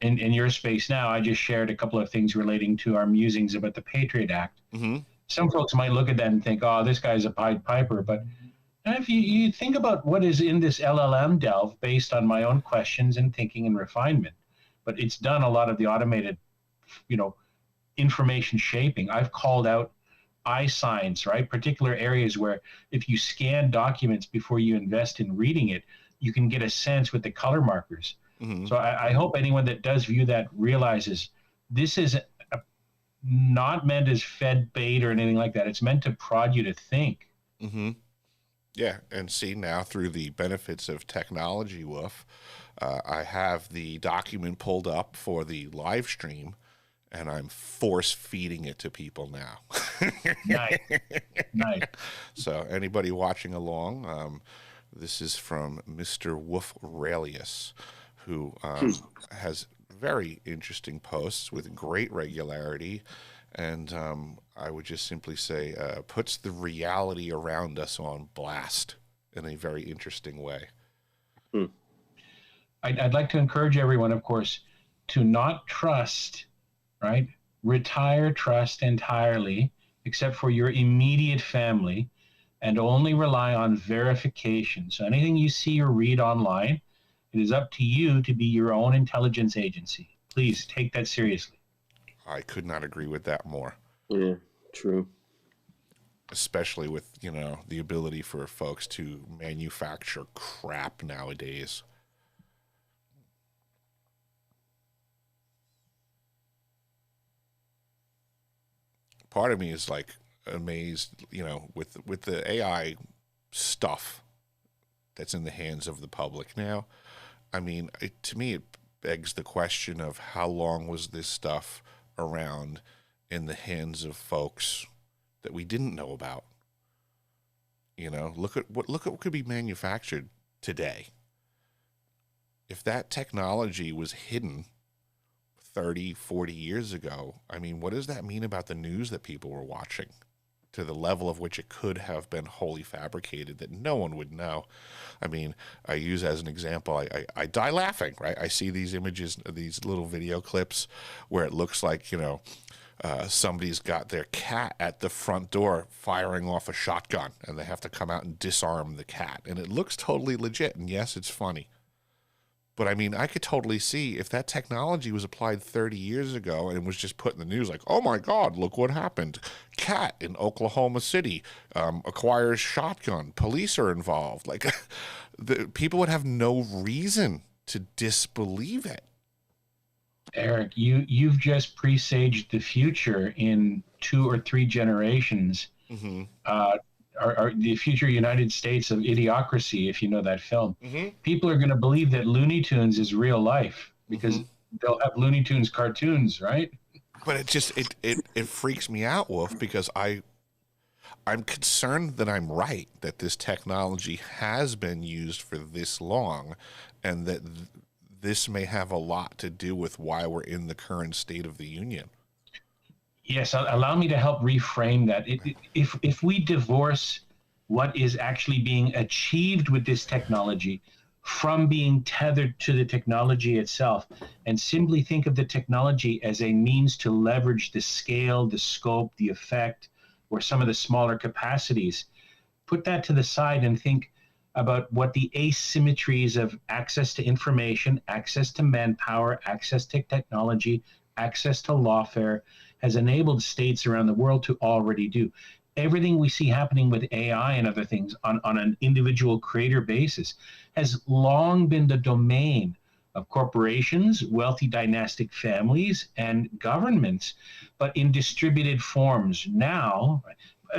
S3: in your space now, I just shared a couple of things relating to our musings about the Patriot Act.
S1: Mm-hmm.
S3: Some folks might look at that and think, oh, this guy's a Pied Piper. But if you think about what is in this LLM delve based on my own questions and thinking and refinement, but it's done a lot of the automated, information shaping. I've called out eye signs, right? Particular areas where if you scan documents before you invest in reading it, you can get a sense with the color markers.
S1: Mm-hmm.
S3: So I hope anyone that does view that realizes this is not meant as fed bait or anything like that. It's meant to prod you to think.
S1: Mm-hmm. Yeah, and see, now through the benefits of technology, Wolf, I have the document pulled up for the live stream, and I'm force feeding it to people now.
S3: Nice. Nice.
S1: So anybody watching along, this is from Mr. Wolf Aurelius, who has very interesting posts with great regularity, and I would just simply say puts the reality around us on blast in a very interesting way.
S3: I'd like to encourage everyone, of course, to not trust, right? Retire trust entirely, except for your immediate family, and only rely on verification. So anything you see or read online, it is up to you to be your own intelligence agency. Please take that seriously.
S1: I could not agree with that more.
S2: Yeah, true.
S1: Especially with, the ability for folks to manufacture crap nowadays. Part of me is like amazed, with the AI stuff that's in the hands of the public now. I mean, to me, it begs the question of how long was this stuff around in the hands of folks that we didn't know about? Look at what could be manufactured today. If that technology was hidden 30, 40 years ago, I mean, what does that mean about the news that people were watching, to the level of which it could have been wholly fabricated that no one would know? I mean, I use as an example, I die laughing, right? I see these images, these little video clips where it looks like, somebody's got their cat at the front door firing off a shotgun, and they have to come out and disarm the cat. And it looks totally legit, and yes, it's funny. But I mean, I could totally see if that technology was applied 30 years ago and was just put in the news like, oh my God, look what happened. Cat in Oklahoma City acquires shotgun. Police are involved. Like, people would have no reason to disbelieve it.
S3: Eric, you've just presaged the future in 2 or 3 generations.
S1: Mm-hmm.
S3: Are the future United States of Idiocracy, if you know that film.
S1: Mm-hmm.
S3: People are going to believe that Looney Tunes is real life because they'll have Looney Tunes cartoons, right?
S1: But it just it freaks me out, Wolf, because I'm concerned that I'm right, that this technology has been used for this long, and that this may have a lot to do with why we're in the current state of the union.
S3: Yes, allow me to help reframe that. If we divorce what is actually being achieved with this technology from being tethered to the technology itself, and simply think of the technology as a means to leverage the scale, the scope, the effect, or some of the smaller capacities, put that to the side and think about what the asymmetries of access to information, access to manpower, access to technology, access to lawfare has enabled states around the world to already do. Everything we see happening with AI and other things on an individual creator basis has long been the domain of corporations, wealthy dynastic families, and governments, but in distributed forms. Now,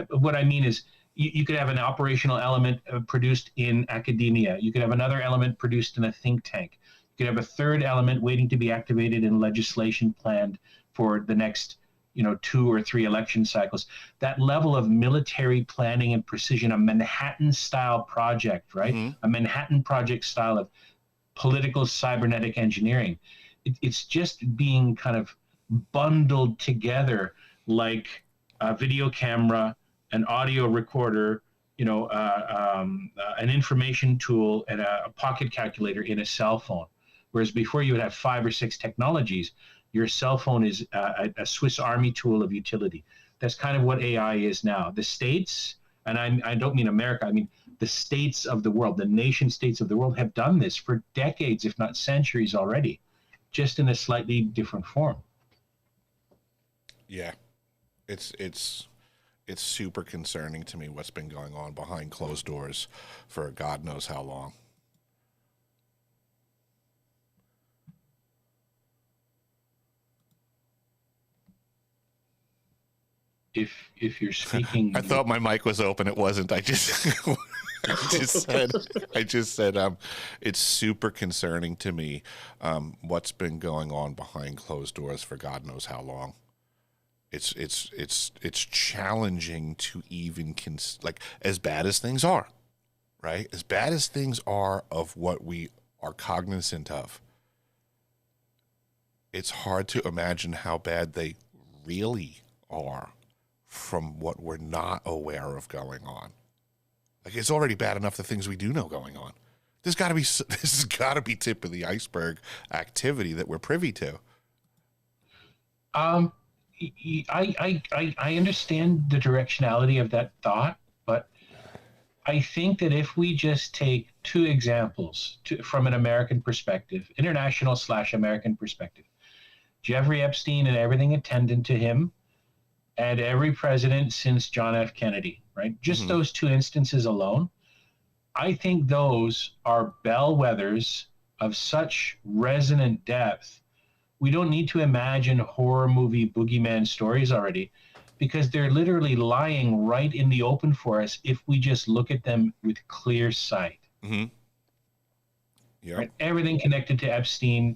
S3: what I mean is you could have an operational element produced in academia. You could have another element produced in a think tank. You could have a third element waiting to be activated in legislation planned for the next 2 or 3 election cycles. That level of military planning and precision, a Manhattan-style project, right? Mm-hmm. A Manhattan Project style of political cybernetic engineering. It's just being kind of bundled together like a video camera, an audio recorder, an information tool, and a pocket calculator in a cell phone. Whereas before you would have 5 or 6 technologies, your cell phone is a Swiss Army tool of utility. That's kind of what AI is now. The states, and I don't mean America, I mean the states of the world, the nation states of the world have done this for decades, if not centuries already, just in a slightly different form.
S1: Yeah, it's it's super concerning to me what's been going on behind closed doors for God knows how long.
S3: If you're speaking,
S1: I thought my mic was open. It wasn't. I just I just said it's super concerning to me what's been going on behind closed doors for God knows how long. It's challenging to even like, as bad as things are, right? As bad as things are of what we are cognizant of, it's hard to imagine how bad they really are from what we're not aware of going on. Like, it's already bad enough the things we do know going on. This has got to be tip of the iceberg activity that we're privy to.
S3: I understand the directionality of that thought, but I think that if we just take two examples from an American perspective, international/American perspective, Jeffrey Epstein and everything attendant to him, and every president since John F. Kennedy, right? Just those two instances alone, I think those are bellwethers of such resonant depth. We don't need to imagine horror movie boogeyman stories already, because they're literally lying right in the open for us if we just look at them with clear sight.
S1: Mm-hmm. Yeah.
S3: Right? Everything connected to Epstein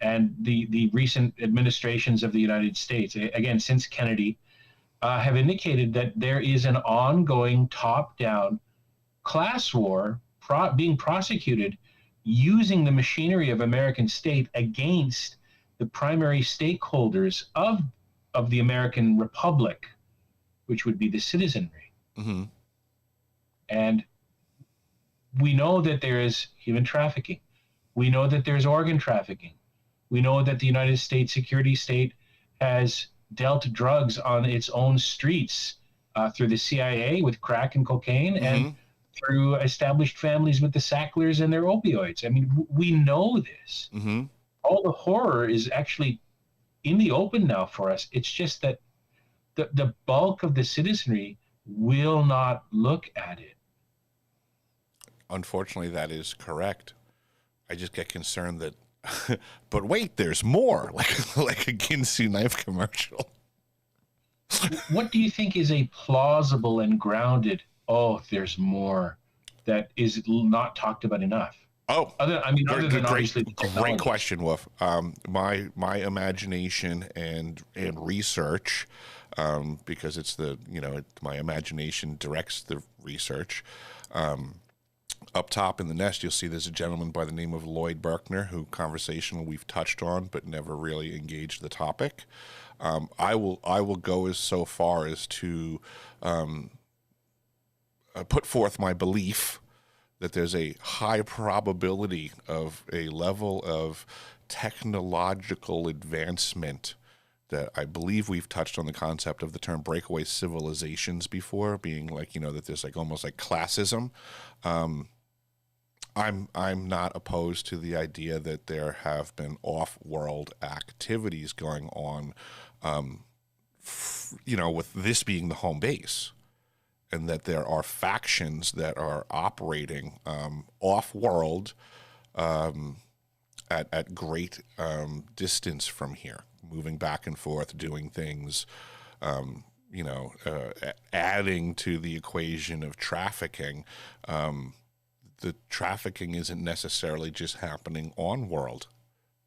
S3: and the recent administrations of the United States, again, since Kennedy, have indicated that there is an ongoing top-down class war being prosecuted using the machinery of American state against the primary stakeholders of the American Republic, which would be the citizenry.
S1: Mm-hmm.
S3: And we know that there is human trafficking. We know that there's organ trafficking. We know that the United States security state has dealt drugs on its own streets through the CIA with crack and cocaine, and through established families with the Sacklers and their opioids. I mean, we know this.
S1: Mm-hmm.
S3: All the horror is actually in the open now for us. It's just that the bulk of the citizenry will not look at it.
S1: Unfortunately, that is correct. I just get concerned that, but wait, there's more, like a Ginsu knife commercial.
S3: What do you think is a plausible and grounded, there's more, that is not talked about enough?
S1: Oh,
S3: other than obviously
S1: great question, Wolf. My imagination and research, because it's my imagination directs the research. Up top in the nest, you'll see there's a gentleman by the name of Lloyd Berkner, who conversational we've touched on, but never really engaged the topic. I will go so far as to put forth my belief that there's a high probability of a level of technological advancement that I believe we've touched on the concept of the term breakaway civilizations before, being like, that there's like almost like classism. I'm not opposed to the idea that there have been off-world activities going on, with this being the home base, and that there are factions that are operating off-world at great distance from here, moving back and forth, doing things, adding to the equation of trafficking. The trafficking isn't necessarily just happening on world,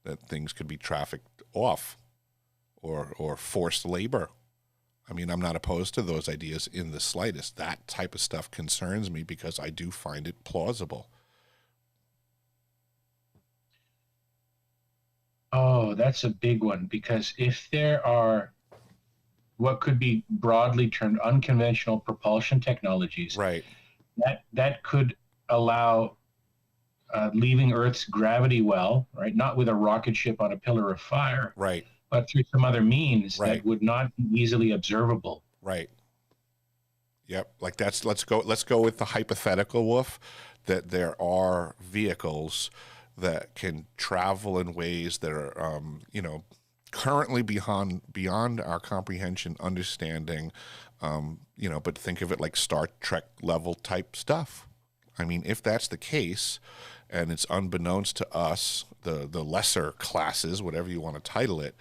S1: that things could be trafficked off or forced labor. I mean, I'm not opposed to those ideas in the slightest. That type of stuff concerns me because I do find it plausible.
S3: Oh, that's a big one, because if there are what could be broadly termed unconventional propulsion technologies,
S1: right,
S3: that could allow leaving Earth's gravity well, right? Not with a rocket ship on a pillar of fire,
S1: right,
S3: but through some other means
S1: right,
S3: that would not be easily observable.
S1: Right. Yep. Like let's go with the hypothetical, Wolf, that there are vehicles that can travel in ways that are, currently beyond our comprehension, understanding, But think of it like Star Trek level type stuff. I mean, if that's the case, and it's unbeknownst to us, the lesser classes, whatever you want to title it,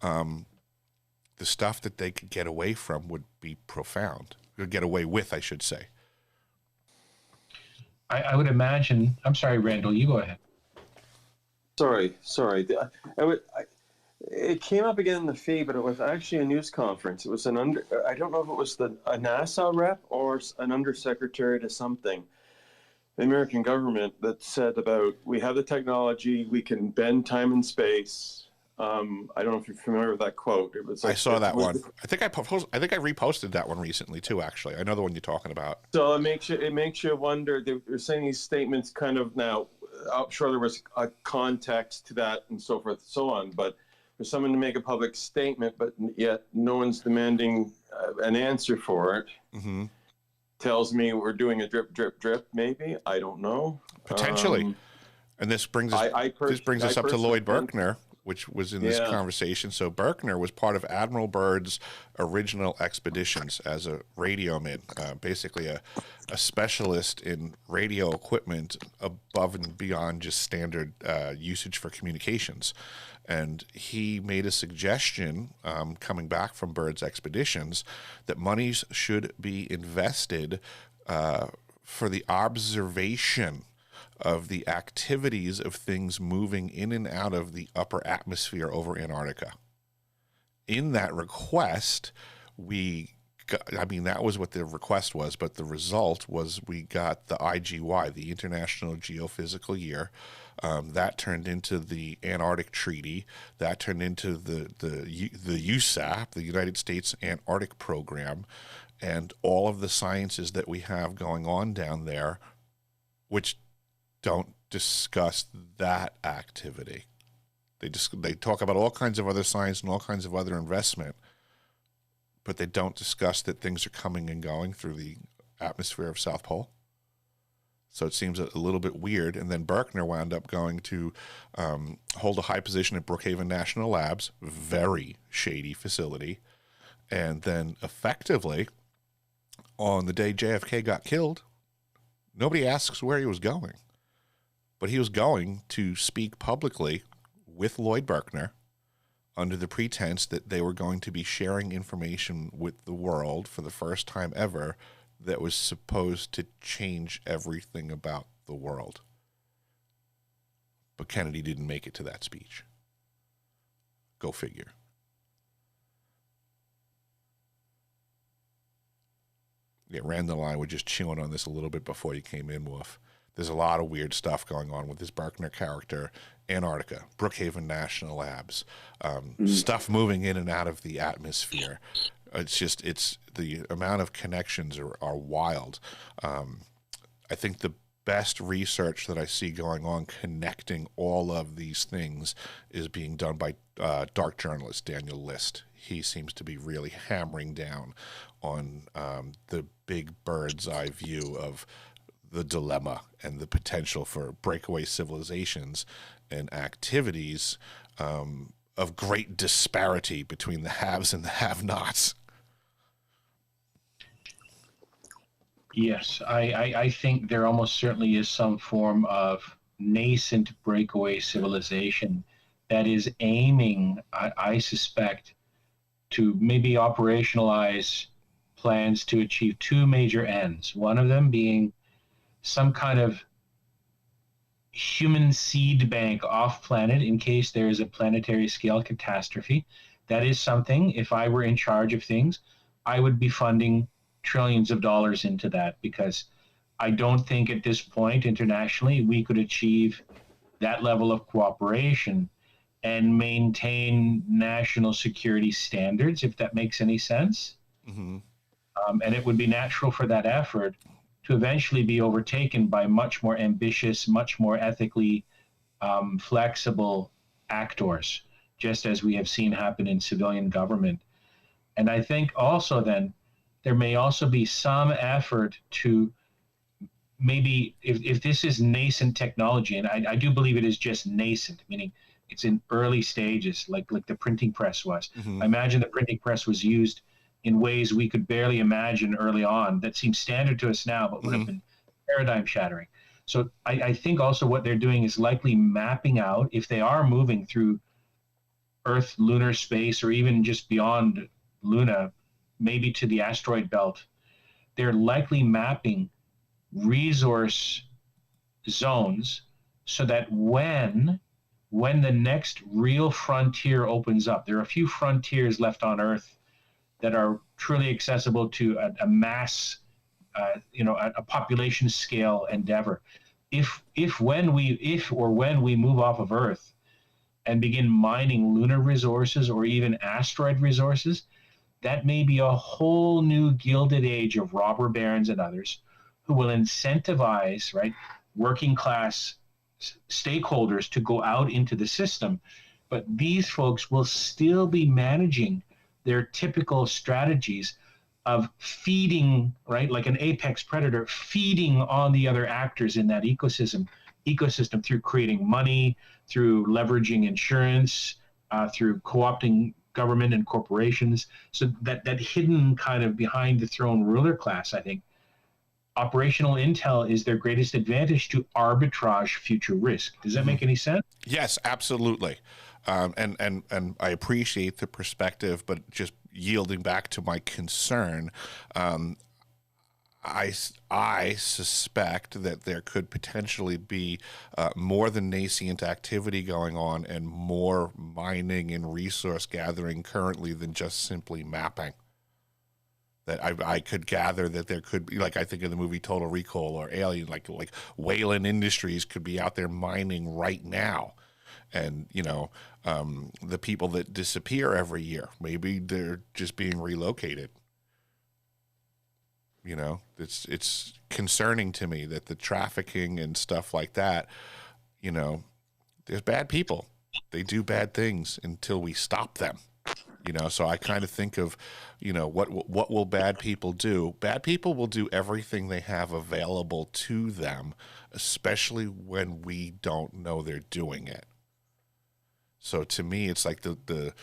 S1: the stuff that they could get away from would be profound. Or get away with, I should say.
S3: I would imagine. I'm sorry, Randall. You go ahead.
S2: Sorry. It came up again in the feed, but it was actually a news conference. It was I don't know if it was a NASA rep or an undersecretary to something, the American government, that said about, we have the technology, we can bend time and space. I don't know if you're familiar with that quote. It was like,
S1: I saw that one. I think I reposted that one recently too. Actually, I know the one you're talking about.
S2: So it makes you wonder. They're saying these statements kind of now. I'm sure there was a context to that and so forth and so on, but for someone to make a public statement, but yet no one's demanding an answer for it,
S1: mm-hmm.
S2: tells me we're doing a drip, drip, drip. Maybe, I don't know.
S1: Potentially. And this brings us up to Lloyd Berkner, which was in this conversation. So Berkner was part of Admiral Byrd's original expeditions as a radioman, basically a specialist in radio equipment above and beyond just standard usage for communications. And he made a suggestion coming back from Byrd's expeditions that monies should be invested for the observation of the activities of things moving in and out of the upper atmosphere over Antarctica. In that request, that was what the request was, but the result was we got the IGY, the International Geophysical Year. That turned into the Antarctic Treaty. That turned into the USAP, the United States Antarctic Program, and all of the sciences that we have going on down there, which don't discuss that activity. They talk about all kinds of other science and all kinds of other investment, but they don't discuss that things are coming and going through the atmosphere of South Pole. So it seems a little bit weird. And then Berkner wound up going to hold a high position at Brookhaven National Labs, very shady facility. And then effectively, on the day JFK got killed, nobody asks where he was going. But he was going to speak publicly with Lloyd Berkner under the pretense that they were going to be sharing information with the world for the first time ever that was supposed to change everything about the world. But Kennedy didn't make it to that speech. Go figure. Yeah, Randall and I were just chewing on this a little bit before you came in, Wolf. There's a lot of weird stuff going on with this Berkner character. Antarctica, Brookhaven National Labs, stuff moving in and out of the atmosphere. It's the amount of connections are wild. I think the best research that I see going on connecting all of these things is being done by dark journalist Daniel List. He seems to be really hammering down on the big bird's eye view of the dilemma and the potential for breakaway civilizations and activities of great disparity between the haves and the have-nots.
S3: Yes, I think there almost certainly is some form of nascent breakaway civilization that is aiming, I suspect, to maybe operationalize plans to achieve two major ends. One of them being some kind of human seed bank off planet in case there is a planetary scale catastrophe. That is something, if I were in charge of things, I would be funding trillions of dollars into that, because I don't think at this point internationally we could achieve that level of cooperation and maintain national security standards, if that makes any sense.
S1: Mm-hmm.
S3: And it would be natural for that effort to eventually be overtaken by much more ambitious, much more ethically flexible actors, just as we have seen happen in civilian government. And I think also then there may also be some effort to maybe, if this is nascent technology, and I do believe it is just nascent, meaning it's in early stages, like the printing press was.
S1: Mm-hmm.
S3: I imagine the printing press was used in ways we could barely imagine early on that seem standard to us now, but would have been paradigm shattering. So I think also what they're doing is likely mapping out, if they are moving through Earth, lunar space, or even just beyond Luna, maybe to the asteroid belt, they're likely mapping resource zones so that when the next real frontier opens up, there are a few frontiers left on Earth that are truly accessible to a mass, a population scale endeavor. If when we move off of Earth and begin mining lunar resources or even asteroid resources, that may be a whole new gilded age of robber barons and others who will incentivize, right, working class stakeholders to go out into the system. But these folks will still be managing their typical strategies of feeding, right, like an apex predator, feeding on the other actors in that ecosystem through creating money, through leveraging insurance, through co-opting government and corporations. So that hidden kind of behind the throne ruler class, I think, operational intel is their greatest advantage to arbitrage future risk. Does that make any sense?
S1: Yes, absolutely. And I appreciate the perspective, but just yielding back to my concern, I suspect that there could potentially be more than nascent activity going on and more mining and resource gathering currently than just simply mapping. That I could gather that there could be, like I think of the movie Total Recall or Alien, like Wayland Industries could be out there mining right now. And, the people that disappear every year, maybe they're just being relocated. It's concerning to me that the trafficking and stuff like that, there's bad people. They do bad things until we stop them. So I kind of think of, what will bad people do? Bad people will do everything they have available to them, especially when we don't know they're doing it. So to me, it's like the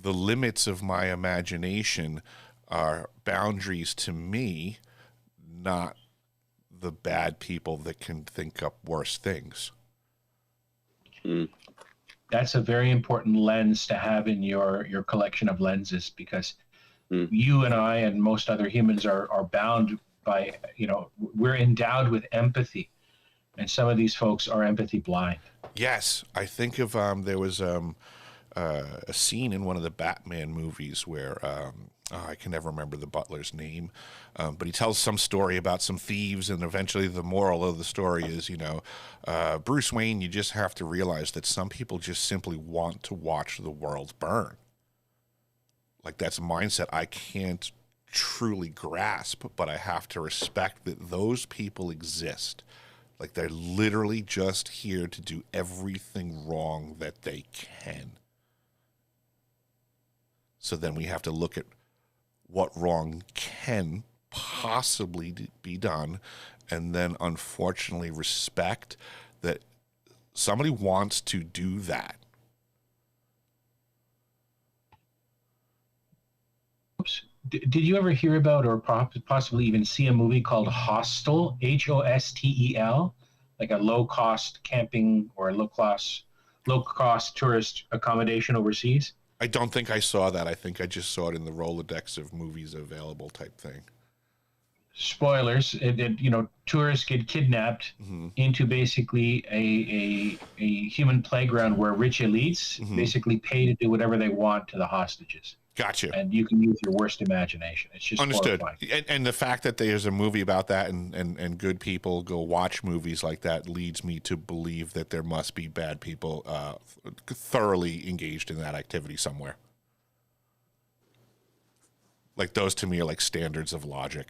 S1: limits of my imagination are boundaries to me, not the bad people that can think up worse things.
S3: That's a very important lens to have in your collection of lenses, because you and I and most other humans are bound by, we're endowed with empathy, and some of these folks are empathy blind.
S1: Yes, I think of there was a scene in one of the Batman movies where I can never remember the butler's name, but he tells some story about some thieves, and eventually the moral of the story is, Bruce Wayne, you just have to realize that some people just simply want to watch the world burn. Like, that's a mindset I can't truly grasp, but I have to respect that those people exist. Like, they're literally just here to do everything wrong that they can. So then we have to look at what wrong can possibly be done, and then unfortunately respect that somebody wants to do that.
S3: Oops. Did you ever hear about or possibly even see a movie called Hostel, Hostel, like a low-cost camping or low-cost tourist accommodation overseas?
S1: I don't think I saw that. I think I just saw it in the Rolodex of movies available type thing.
S3: Spoilers, tourists get kidnapped into basically a human playground where rich elites basically pay to do whatever they want to the hostages.
S1: Gotcha.
S3: And you can use your worst imagination. It's just
S1: understood.
S3: Horrifying.
S1: And the fact that there's a movie about that and good people go watch movies like that leads me to believe that there must be bad people thoroughly engaged in that activity somewhere. Like, those to me are like standards of logic.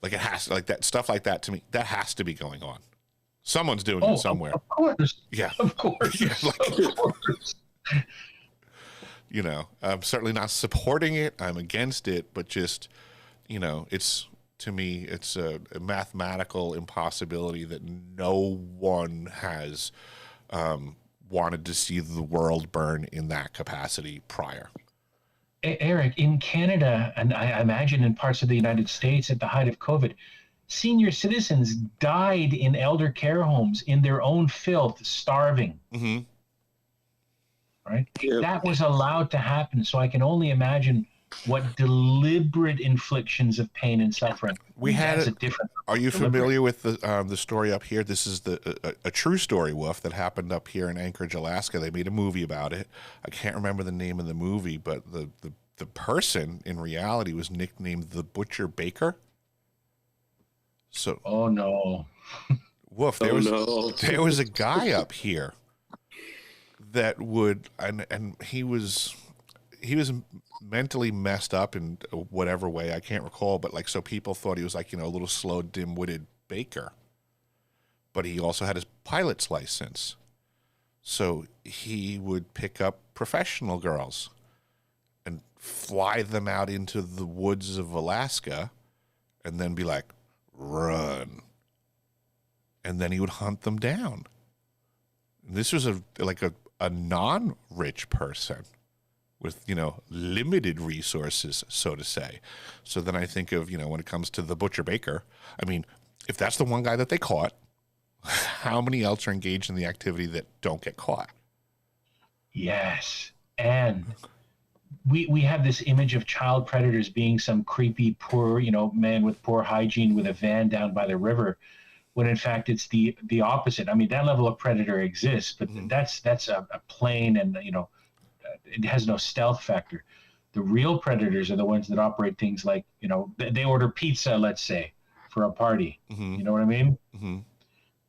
S1: Like, it has, like, that stuff like that to me, that has to be going on. Someone's doing it somewhere.
S3: Of course.
S1: Yeah.
S3: Of course.
S1: Yeah,
S3: Of course.
S1: I'm certainly not supporting it. I'm against it, but just, it's, to me, it's a mathematical impossibility that no one has wanted to see the world burn in that capacity prior.
S3: Eric, in Canada, and I imagine in parts of the United States at the height of COVID, senior citizens died in elder care homes in their own filth, starving.
S1: Mm-hmm.
S3: Right?
S2: Yeah.
S3: That was allowed to happen. So I can only imagine what deliberate inflictions of pain and suffering.
S1: We had
S3: That's
S1: it.
S3: a different.
S1: Are you
S3: deliberate.
S1: familiar with the story up here? This is a true story, Wolf, that happened up here in Anchorage, Alaska. They made a movie about it. I can't remember the name of the movie, but the person in reality was nicknamed the Butcher Baker. So,
S3: Oh no,
S1: Wolf, there was a guy up here that would, and he was mentally messed up in whatever way, I can't recall, but like, so people thought he was like, a little slow, dim-witted baker, but he also had his pilot's license. So he would pick up professional girls and fly them out into the woods of Alaska and then be like, run. And then he would hunt them down. And this was a non-rich person with, limited resources, so to say. So then I think of, when it comes to the Butcher Baker, I mean, if that's the one guy that they caught, how many else are engaged in the activity that don't get caught?
S3: yes, and we have this image of child predators being some creepy, poor, man with poor hygiene with a van down by the river, when in fact it's the opposite. I mean, that level of predator exists, but that's a plain and it has no stealth factor. The real predators are the ones that operate things like, they order pizza, let's say, for a party.
S1: Mm-hmm.
S3: You know what I mean?
S1: Mm-hmm.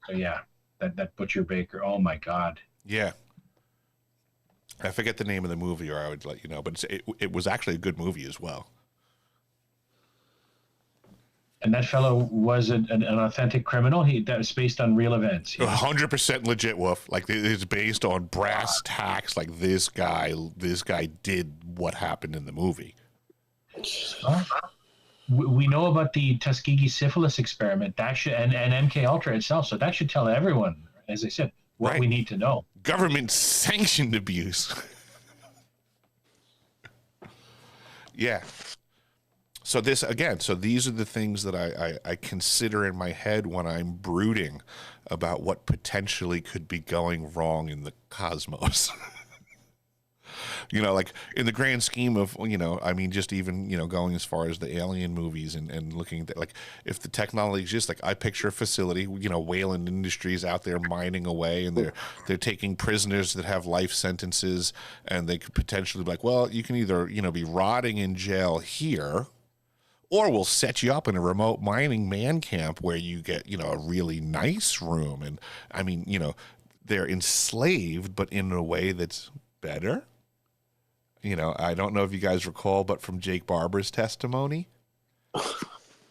S3: So yeah, that Butcher Baker. Oh my God.
S1: Yeah. I forget the name of the movie, or I would let you know, but it was actually a good movie as well.
S3: And that fellow was an authentic criminal. That was based on real events.
S1: 100% legit, Wolf. Like, it's based on brass tacks. Like, this guy did what happened in the movie.
S3: We know about the Tuskegee syphilis experiment. That should and MK Ultra itself. So that should tell everyone, as I said, what we need to know.
S1: Government sanctioned abuse. Yeah. So these are the things that I consider in my head when I'm brooding about what potentially could be going wrong in the cosmos. Like in the grand scheme of, I mean, just even, going as far as the alien movies and looking at, like, if the technology exists, like, I picture a facility, Wayland Industries out there mining away, and they're taking prisoners that have life sentences, and they could potentially be like, well, you can either, be rotting in jail here, or we'll set you up in a remote mining man camp where you get, a really nice room. And I mean, they're enslaved, but in a way that's better. I don't know if you guys recall, but from Jake Barber's testimony,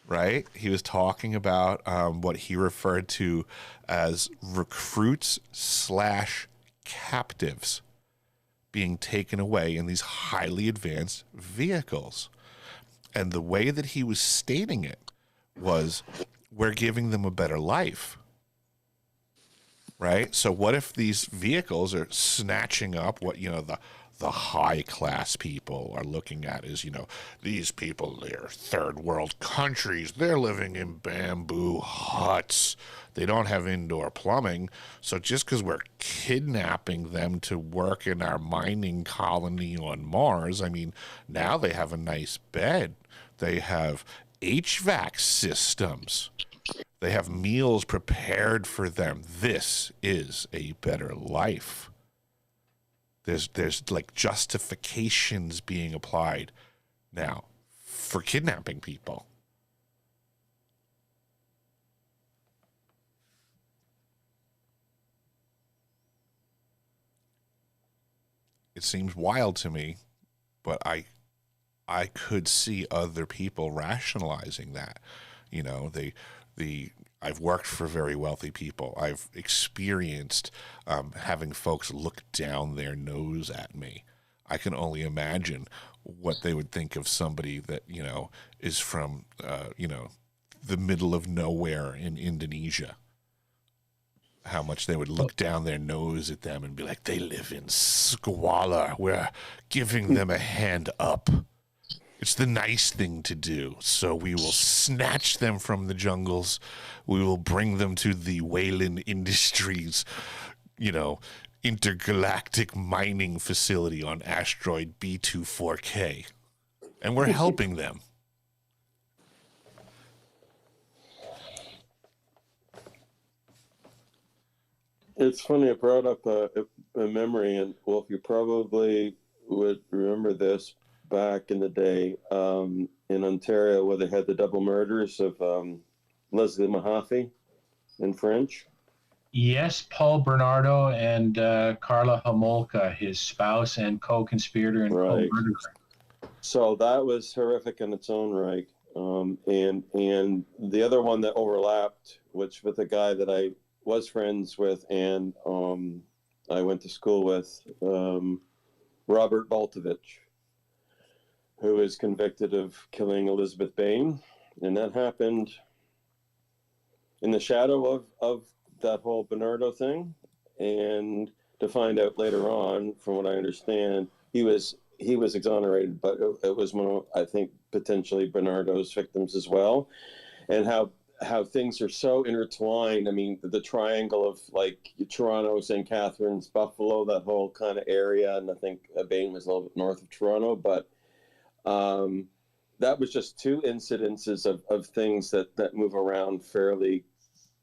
S1: right? He was talking about what he referred to as recruits / captives being taken away in these highly advanced vehicles. And the way that he was stating it was, we're giving them a better life. Right? So what if these vehicles are snatching up what, the high class people are looking at is, these people, they're third world countries. They're living in bamboo huts. They don't have indoor plumbing. So just because we're kidnapping them to work in our mining colony on Mars, I mean, now they have a nice bed. They have HVAC systems. They have meals prepared for them. This is a better life. There's like justifications being applied now for kidnapping people. It seems wild to me, but I could see other people rationalizing that. I've worked for very wealthy people. I've experienced having folks look down their nose at me. I can only imagine what they would think of somebody that, is from, the middle of nowhere in Indonesia. how much they would look down their nose at them and be like, they live in squalor. We're giving them a hand up. It's the nice thing to do. So we will snatch them from the jungles. We will bring them to the Wayland Industries, intergalactic mining facility on asteroid B24K. And we're helping them.
S2: It's funny, it brought up a memory, and Wolf, you probably would remember this back in the day in Ontario, where they had the double murders of Leslie Mahaffey in French.
S3: Yes, Paul Bernardo and Carla Homolka, his spouse and co-conspirator and co-murderer.
S2: So that was horrific in its own right. And the other one that overlapped, which with a guy that I was friends with and I went to school with, Robert Baltovich, who is convicted of killing Elizabeth Bain. And that happened in the shadow of that whole Bernardo thing. And to find out later on, from what I understand, he was exonerated, but it was one of, I think, potentially Bernardo's victims as well. And how things are so intertwined. I mean, the triangle of like Toronto, St. Catharines, Buffalo, that whole kind of area. And I think Bain was a little bit north of Toronto, but that was just two incidences of things that move around fairly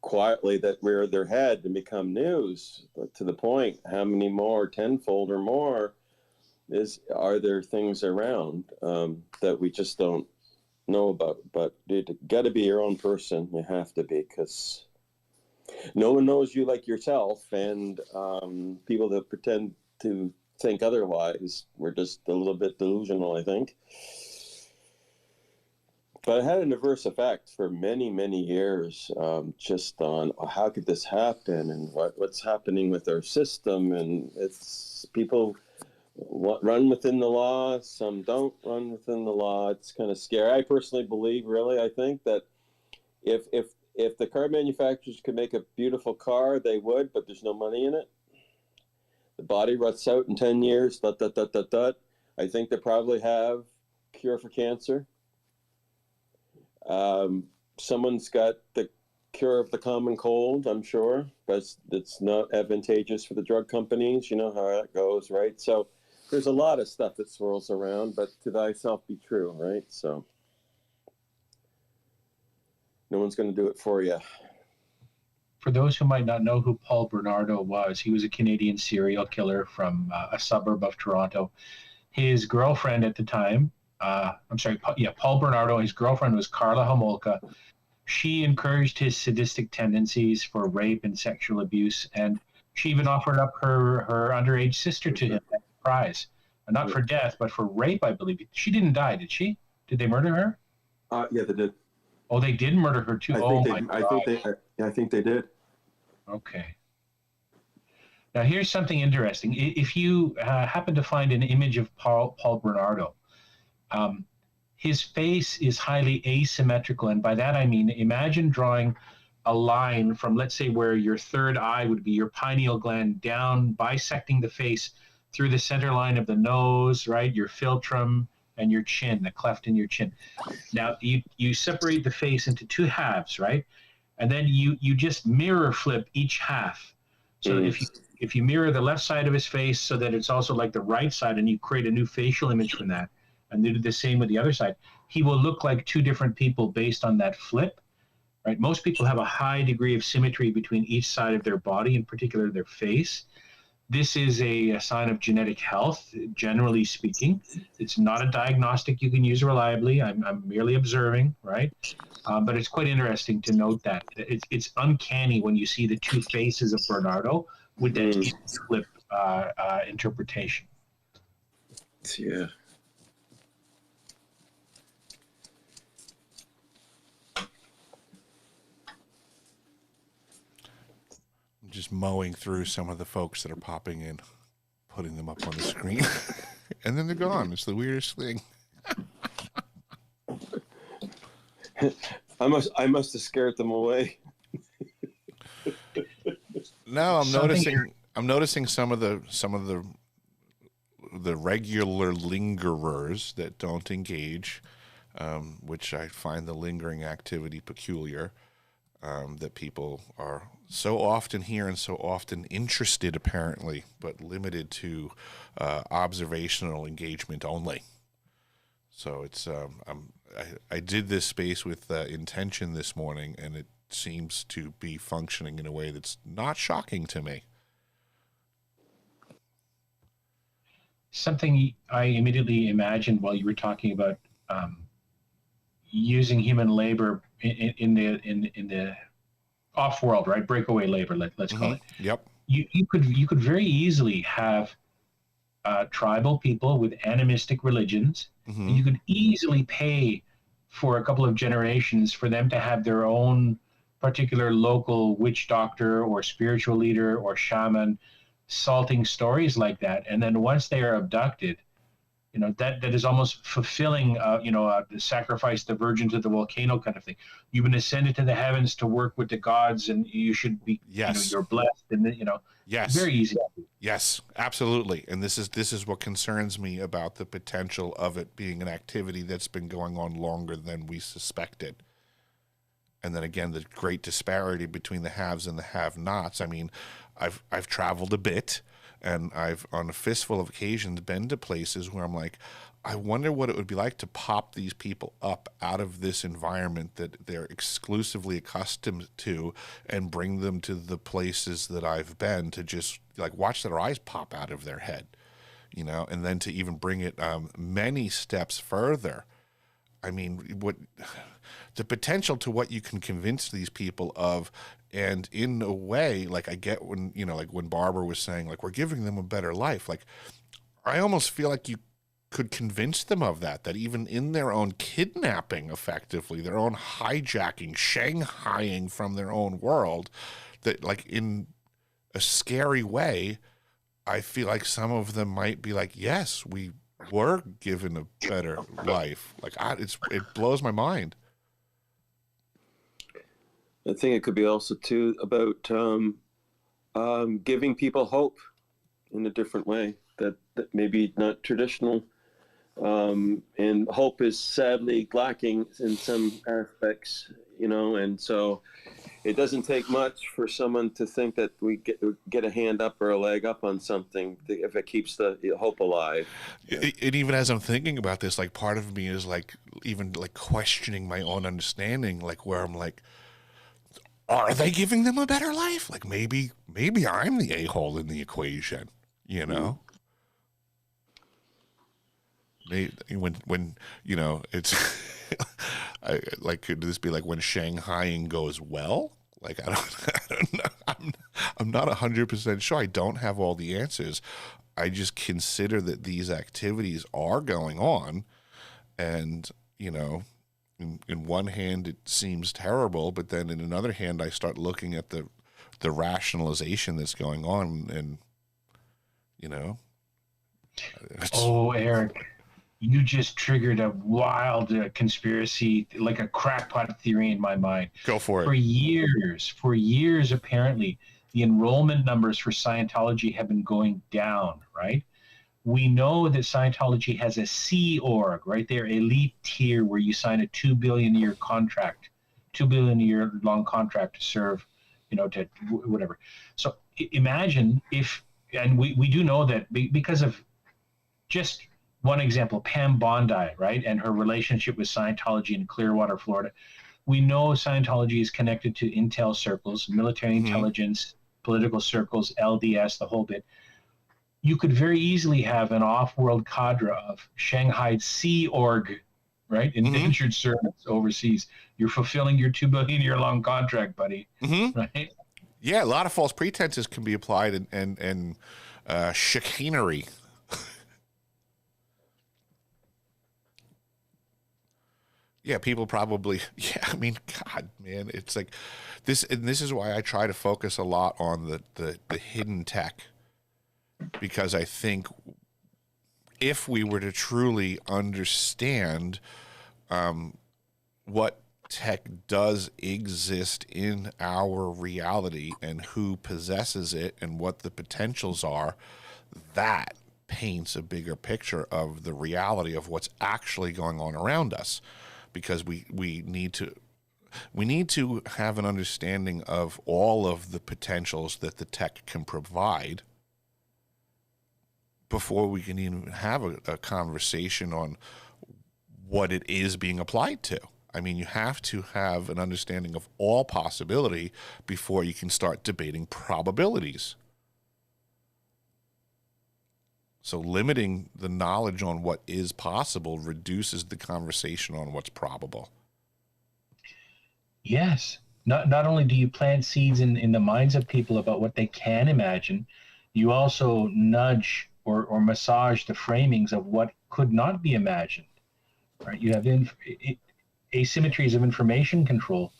S2: quietly that rear their head and become news. But to the point, how many more, tenfold or more, are there things around that we just don't know about? But you got to be your own person. You have to be, because no one knows you like yourself, and people that pretend to think otherwise, we're just a little bit delusional, I think. But it had an adverse effect for many, many years, just on how could this happen and what's happening with our system. And it's people run within the law, some don't run within the law. It's kind of scary. I personally believe, I think that if the car manufacturers could make a beautiful car, they would, but there's no money in it. The body rots out in 10 years, I think they probably have cure for cancer. Someone's got the cure of the common cold, I'm sure, but it's not advantageous for the drug companies. You know how that goes, right? So there's a lot of stuff that swirls around, but to thyself be true, right? So no one's going to do it for you.
S3: For those who might not know who Paul Bernardo was, he was a Canadian serial killer from a suburb of Toronto. His girlfriend at the time, Paul Bernardo, his girlfriend was Carla Homolka. She encouraged his sadistic tendencies for rape and sexual abuse, and she even offered up her underage sister to him as a prize. Not for death, but for rape, I believe. She didn't die, did she? Did they murder her?
S2: Yeah, they did.
S3: Oh, they did murder her too.
S2: I think they did.
S3: Okay. Now, here's something interesting. If you happen to find an image of Paul Bernardo, his face is highly asymmetrical. And by that, I mean, imagine drawing a line from, let's say, where your third eye would be, your pineal gland, down, bisecting the face through the center line of the nose, right? Your philtrum and your chin, the cleft in your chin. Now, you separate the face into two halves, right? And then you just mirror flip each half. So if you mirror the left side of his face so that it's also like the right side, and you create a new facial image from that, and they do the same with the other side, he will look like two different people based on that flip, right? Most people have a high degree of symmetry between each side of their body, in particular their face. This is a sign of genetic health, generally speaking. It's not a diagnostic you can use reliably. I'm merely observing, right? But it's quite interesting to note that. It's uncanny when you see the two faces of Bernardo with that flip interpretation.
S2: Yeah.
S1: I'm just mowing through some of the folks that are popping in, putting them up on the screen, and then they're gone. It's the weirdest thing.
S2: I must have scared them away.
S1: No,
S3: Something
S1: I'm noticing some of the regular lingerers that don't engage, which I find the lingering activity peculiar. That people are so often here and so often interested, apparently, but limited to observational engagement only. So it's I did this space with intention this morning, and it seems to be functioning in a way that's not shocking to me.
S3: something I immediately imagined while you were talking about using human labor in the off world, right? Breakaway labor, let's call it.
S1: Yep.
S3: You could very easily have tribal people with animistic religions, and you could easily pay for a couple of generations for them to have their own particular local witch doctor or spiritual leader or shaman salting stories like that. And then once they are abducted, that is almost fulfilling, the sacrifice the virgin to the volcano kind of thing. You've been ascended to the heavens to work with the gods, and you should be,
S1: Yes.
S3: you're blessed, and
S1: Yes.
S3: very easy.
S1: Yes, absolutely. And this is what concerns me about the potential of it being an activity that's been going on longer than we suspected. And then again, the great disparity between the haves and the have-nots. I mean, I've traveled a bit, and I've, on a fistful of occasions, been to places where I'm like, I wonder what it would be like to pop these people up out of this environment that they're exclusively accustomed to and bring them to the places that I've been, to just like watch their eyes pop out of their head, and then to even bring it many steps further. I mean, what the potential to what you can convince these people of. And in a way, like I get when, like when Barbara was saying, like, we're giving them a better life. Like, I almost feel like you could convince them of that even in their own kidnapping, effectively, their own hijacking, shanghaiing from their own world, that like in a scary way, I feel like some of them might be like, yes, we were given a better life. Like, it blows my mind.
S2: I think it could be also too about giving people hope in a different way that maybe not traditional. And hope is sadly lacking in some aspects, and so it doesn't take much for someone to think that we get a hand up or a leg up on something if it keeps the hope alive.
S1: And even as I'm thinking about this, like part of me is like even like questioning my own understanding, like where I'm like, are they giving them a better life? Like maybe I'm the a-hole in the equation, When it's like, could this be like when Shanghaiing goes well? Like I don't know. I'm not 100% sure. I don't have all the answers. I just consider that these activities are going on, and in one hand it seems terrible, but then in another hand I start looking at the rationalization that's going on, and
S3: Oh, Eric, you just triggered a wild conspiracy, like a crackpot theory in my mind.
S1: Go for it.
S3: For years, apparently, the enrollment numbers for Scientology have been going down, right? We know that Scientology has a Sea Org, right? Their elite tier where you sign a $2 billion a year contract, $2 billion a year long contract to serve, to whatever. So imagine if, and we do know that because of just one example, Pam Bondi, right? And her relationship with Scientology in Clearwater, Florida. We know Scientology is connected to intel circles, military intelligence, political circles, LDS, the whole bit. You could very easily have an off-world cadre of Shanghai Sea Org, right? Indentured servants overseas. You're fulfilling your $2 billion year-long contract, buddy. Right?
S1: Yeah, a lot of false pretenses can be applied, and chicanery. Yeah, people probably. Yeah, I mean, God, man, it's like this, and this is why I try to focus a lot on the hidden tech, because I think if we were to truly understand what tech does exist in our reality and who possesses it and what the potentials are, that paints a bigger picture of the reality of what's actually going on around us, because we need to have an understanding of all of the potentials that the tech can provide before we can even have a conversation on what it is being applied to. I mean, you have to have an understanding of all possibility before you can start debating probabilities. So limiting the knowledge on what is possible reduces the conversation on what's probable.
S3: Yes. Not only do you plant seeds in the minds of people about what they can imagine, you also nudge or massage the framings of what could not be imagined. Right? You have asymmetries of information control.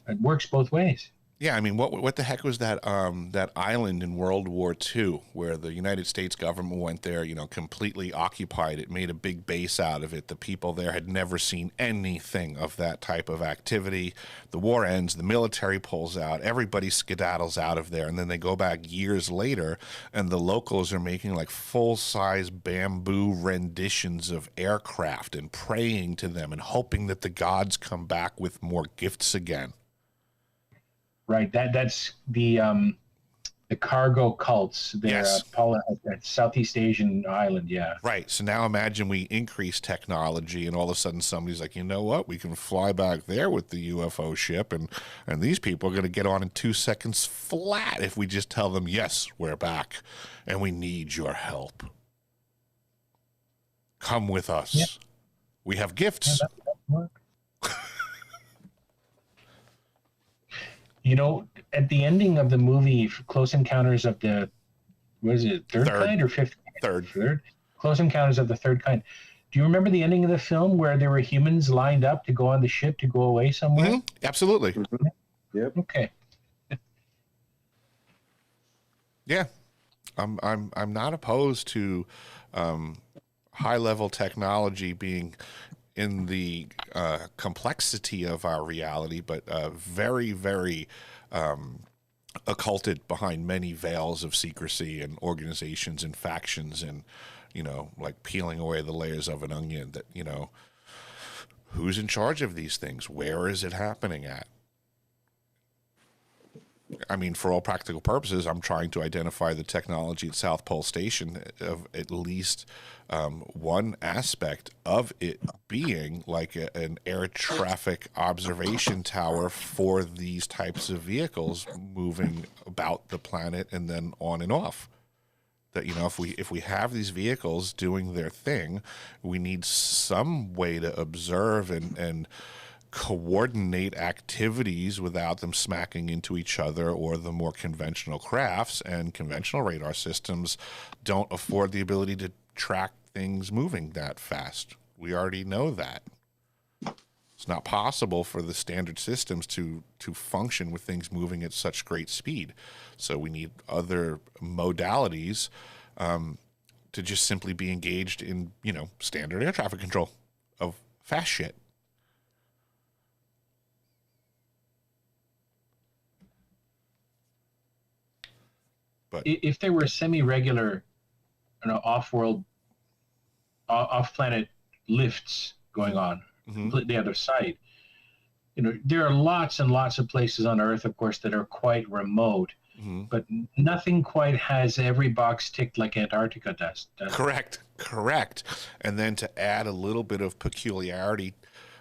S3: It works both ways.
S1: Yeah, I mean, what the heck was that that island in World War II where the United States government went there, completely occupied it, made a big base out of it. The people there had never seen anything of that type of activity. The war ends, the military pulls out, everybody skedaddles out of there, and then they go back years later, and the locals are making like full-size bamboo renditions of aircraft and praying to them and hoping that the gods come back with more gifts again.
S3: Right. That's the cargo cults there.
S1: Yes.
S3: That Southeast Asian island. Yeah.
S1: Right. So now imagine we increase technology and all of a sudden somebody's like, you know what? We can fly back there with the UFO ship and these people are going to get on in 2 seconds flat if we just tell them, yes, we're back and we need your help. Come with us. Yeah. We have gifts.
S3: Yeah, that work. At the ending of the movie, Close Encounters of the, what is it, third kind or fifth?
S1: Third.
S3: Close Encounters of the Third Kind. Do you remember the ending of the film where there were humans lined up to go on the ship to go away somewhere?
S1: Mm-hmm. Absolutely.
S2: Mm-hmm. Yep.
S3: Okay.
S1: Yeah. I'm not opposed to high level technology being in the complexity of our reality, but very, very occulted behind many veils of secrecy and organizations and factions and, like peeling away the layers of an onion that, who's in charge of these things? Where is it happening at? I mean, for all practical purposes, I'm trying to identify the technology at South Pole Station of at least one aspect of it being like an air traffic observation tower for these types of vehicles moving about the planet and then on and off. That, if we have these vehicles doing their thing, we need some way to observe and coordinate activities without them smacking into each other or the more conventional crafts, and conventional radar systems don't afford the ability to track things moving that fast. We already know that. It's not possible for the standard systems to function with things moving at such great speed. So we need other modalities to just simply be engaged in, standard air traffic control of fast shit. But
S3: if there were semi-regular, off-world, off-planet lifts going on, completely out of sight, there are lots and lots of places on Earth, of course, that are quite remote, but nothing quite has every box ticked like Antarctica does.
S1: Correct. And then to add a little bit of peculiarity,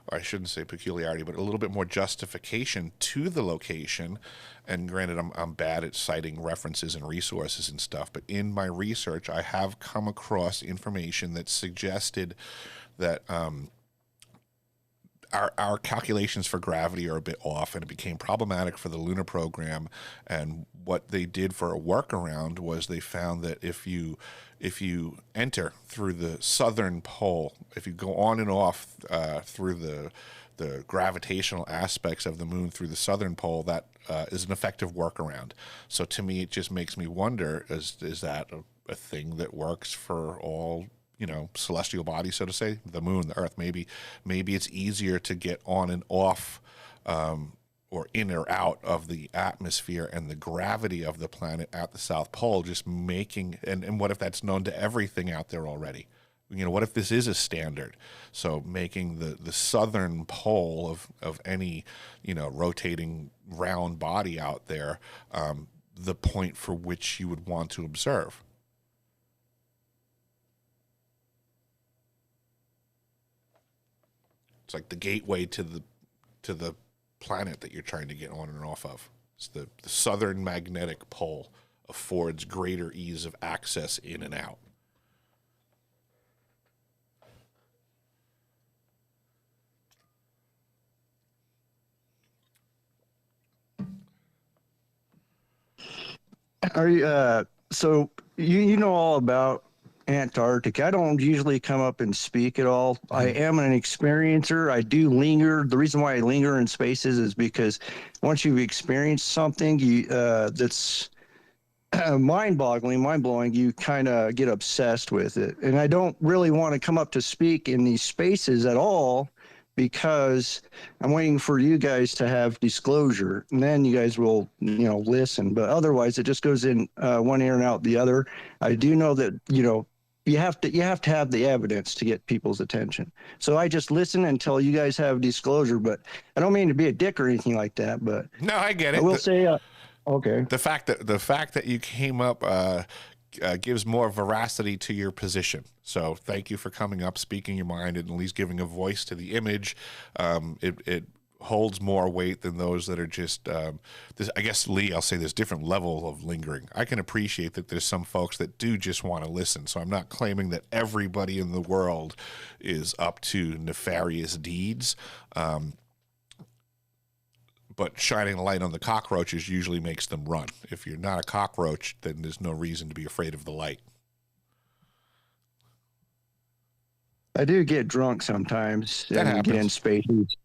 S1: or I shouldn't say peculiarity, but a little bit more justification to the location. And granted, I'm bad at citing references and resources and stuff, but in my research, I have come across information that suggested that our calculations for gravity are a bit off, and it became problematic for the lunar program. And what they did for a workaround was they found that if you enter through the southern pole, if you go on and off through the gravitational aspects of the moon through the southern pole, that is an effective workaround. So to me, it just makes me wonder: is that a thing that works for all celestial body, so to say, the moon, the earth. Maybe it's easier to get on and off, or in or out of the atmosphere and the gravity of the planet at the South Pole, just making, and what if that's known to everything out there already? What if this is a standard? So making the southern pole of any, rotating round body out there, the point for which you would want to observe. It's like the gateway to the planet that you're trying to get on and off of. It's the southern magnetic pole affords greater ease of access in and out.
S4: Are you so you know all about Antarctica? I don't usually come up and speak at all. I am an experiencer. I do linger. The reason why I linger in spaces is because once you've experienced something, that's mind-blowing, you kind of get obsessed with it. And I don't really want to come up to speak in these spaces at all because I'm waiting for you guys to have disclosure, and then you guys will, listen. But otherwise, it just goes in one ear and out the other. I do know that, you have to have the evidence to get people's attention. So I just listen until you guys have disclosure. But I don't mean to be a dick or anything like that. But
S1: no, I get it.
S4: I will say, okay.
S1: The fact that you came up gives more veracity to your position. So thank you for coming up, speaking your mind, and at least giving a voice to the image. It holds more weight than those that are just this. I guess, Lee, I'll say there's different level of lingering. I can appreciate that there's some folks that do just want to listen. So I'm not claiming that everybody in the world is up to nefarious deeds. But shining a light on the cockroaches usually makes them run. If you're not a cockroach, then there's no reason to be afraid of the light.
S4: I do get drunk sometimes
S1: That
S4: and
S1: happens.
S4: get in spaces.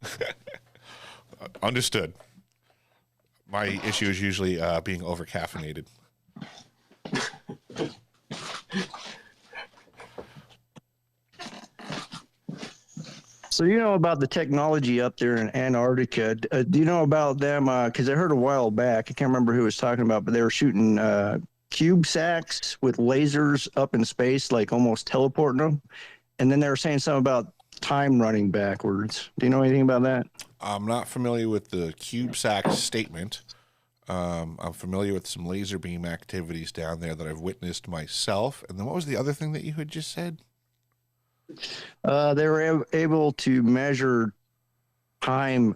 S1: Understood. My issue is usually being over-caffeinated.
S4: So you know about the technology up there in Antarctica. Do you know about them? Because I heard a while back, I can't remember who was talking about, but they were shooting cube sacks with lasers up in space, like almost teleporting them. And then they were saying something about time running backwards. Do you know anything about that?
S1: I'm not familiar with the CubeSat statement. I'm familiar with some laser beam activities down there that I've witnessed myself. And then what was the other thing that you had just said?
S4: They were able to measure time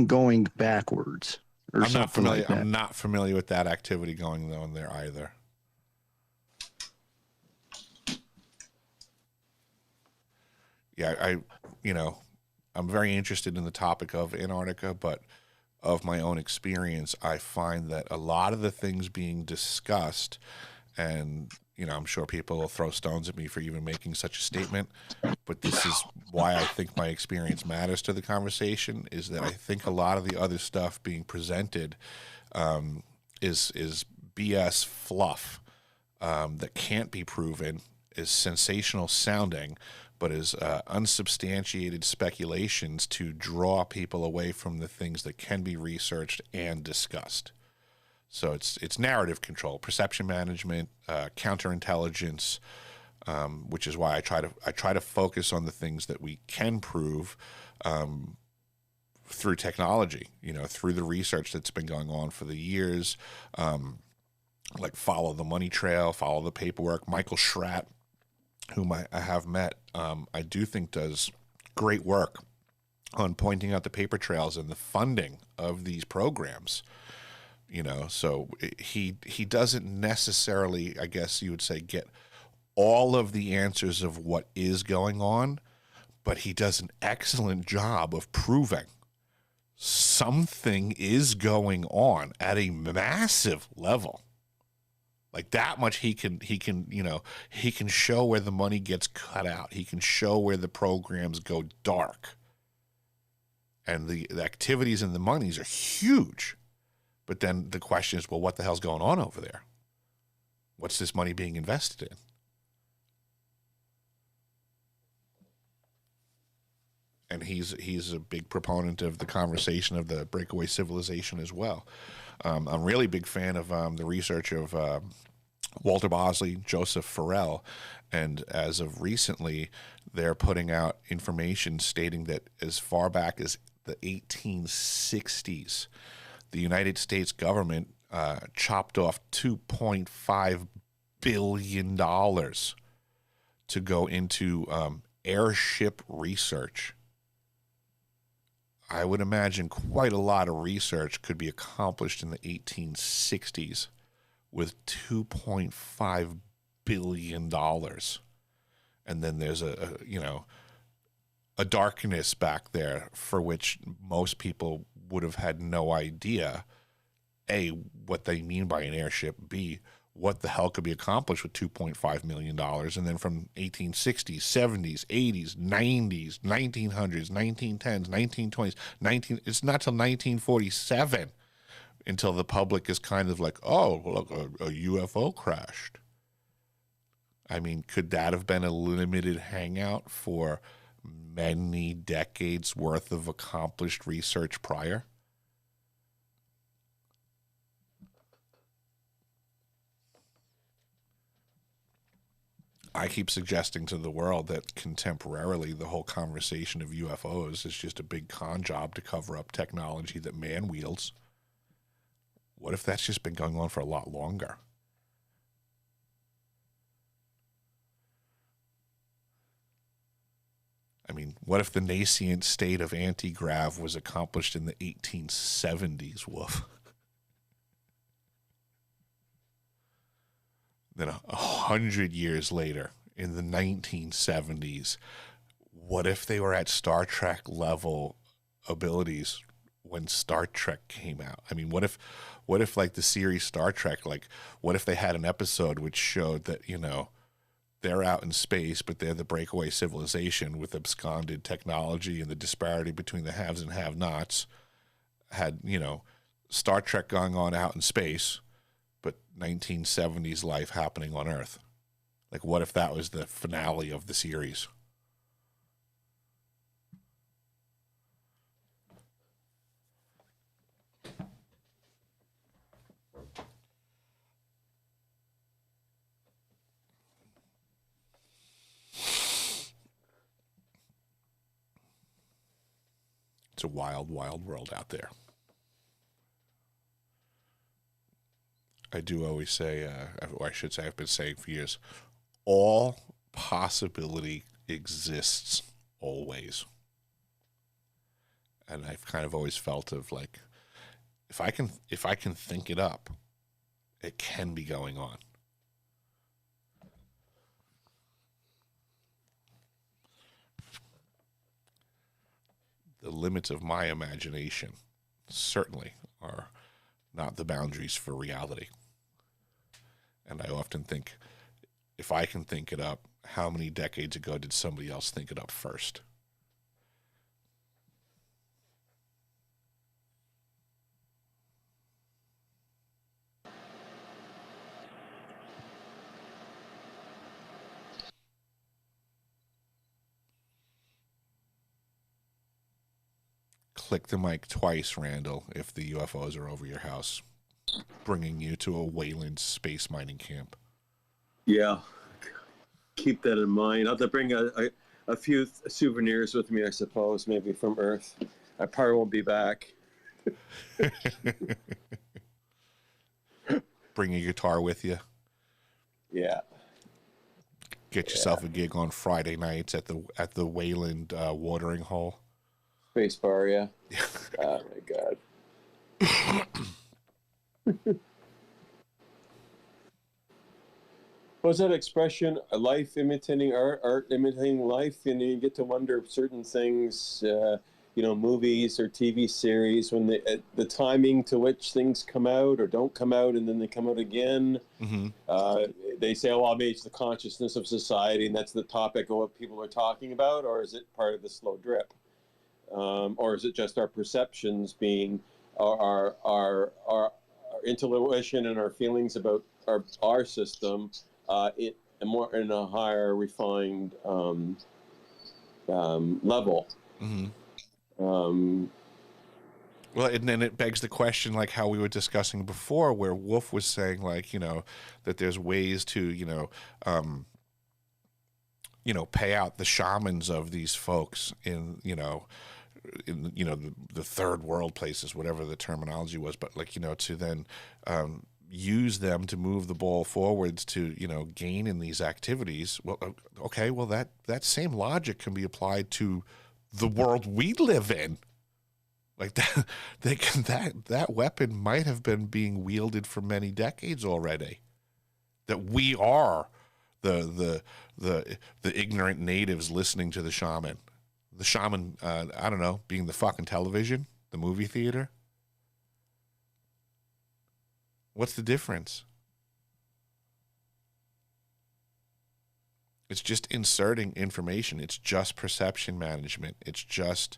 S4: going backwards. Or
S1: I'm not
S4: something
S1: familiar.
S4: like that.
S1: I'm not familiar with that activity going on there either. Yeah, I'm very interested in the topic of Antarctica, but of my own experience, I find that a lot of the things being discussed, and I'm sure people will throw stones at me for even making such a statement, but this is why I think my experience matters to the conversation, is that I think a lot of the other stuff being presented is BS fluff that can't be proven, is sensational sounding, but is unsubstantiated speculations to draw people away from the things that can be researched and discussed. So it's narrative control, perception management, counterintelligence, which is why I try to focus on the things that we can prove through technology, through the research that's been going on for the years, like follow the money trail, follow the paperwork. Michael Schratt, whom I have met, I do think does great work on pointing out the paper trails and the funding of these programs. So he doesn't necessarily, I guess you would say, get all of the answers of what is going on, but he does an excellent job of proving something is going on at a massive level. Like that much he can show where the money gets cut out. He can show where the programs go dark. And the activities and the monies are huge. But then the question is, well, what the hell's going on over there? What's this money being invested in? and he's a big proponent of the conversation of the breakaway civilization as well. I'm a really big fan of the research of Walter Bosley, Joseph Farrell, and as of recently, they're putting out information stating that as far back as the 1860s, the United States government chopped off $2.5 billion to go into airship research. I would imagine quite a lot of research could be accomplished in the 1860s with $2.5 billion. And then there's a darkness back there for which most people would have had no idea, A, what they mean by an airship, B, what the hell could be accomplished with $2.5 million. And then from 1860s, 70s, 80s, 90s, 1900s, 1910s, 1920s, it's not till 1947 until the public is kind of like, oh, look, a UFO crashed. I mean, could that have been a limited hangout for many decades worth of accomplished research prior? I keep suggesting to the world that contemporarily the whole conversation of UFOs is just a big con job to cover up technology that man wields. What if that's just been going on for a lot longer? I mean, what if the nascent state of anti-grav was accomplished in the 1870s, Wolf? Then 100 years later, in the 1970s, what if they were at Star Trek level abilities when Star Trek came out? I mean, what if like the series Star Trek, like what if they had an episode which showed that, they're out in space, but they're the breakaway civilization with absconded technology, and the disparity between the haves and have-nots had, Star Trek going on out in space, but 1970s life happening on Earth. Like, what if that was the finale of the series? It's a wild, wild world out there. I do always say, or I should say I've been saying for years, all possibility exists always. And I've kind of always felt of like, if I can think it up, it can be going on. The limits of my imagination certainly are not the boundaries for reality. And I often think, if I can think it up, how many decades ago did somebody else think it up first? Click the mic twice, Randall, if the UFOs are over your house, bringing you to a Wayland space mining camp.
S2: Yeah, keep that in mind. I'll have to bring a few souvenirs with me, I suppose, maybe from Earth. I probably won't be back.
S1: Bring a guitar with you.
S2: Yeah.
S1: Get yourself a gig on Friday nights at the Wayland watering hole.
S2: Space bar, yeah. Oh my God. What's that expression? A life imitating art, art imitating life, and you get to wonder if certain things, movies or TV series, when the timing to which things come out or don't come out, and then they come out again. Mm-hmm. They say, "Oh, well, maybe it's the consciousness of society, and that's the topic of what people are talking about," or is it part of the slow drip? Or is it just our perceptions being our intuition and our feelings about our system in a higher refined level?
S1: Well, and then it begs the question, like how we were discussing before, where Wolf was saying, like, that there's ways to, pay out the shamans of these folks in the third world places, whatever the terminology was, but like, to then use them to move the ball forwards to, gain in these activities. Well, okay, well, that same logic can be applied to the world we live in. Like that weapon might have been being wielded for many decades already. That we are the ignorant natives listening to the shaman. The shaman, I don't know, being the fucking television, the movie theater. What's the difference? It's just inserting information. It's just perception management. It's just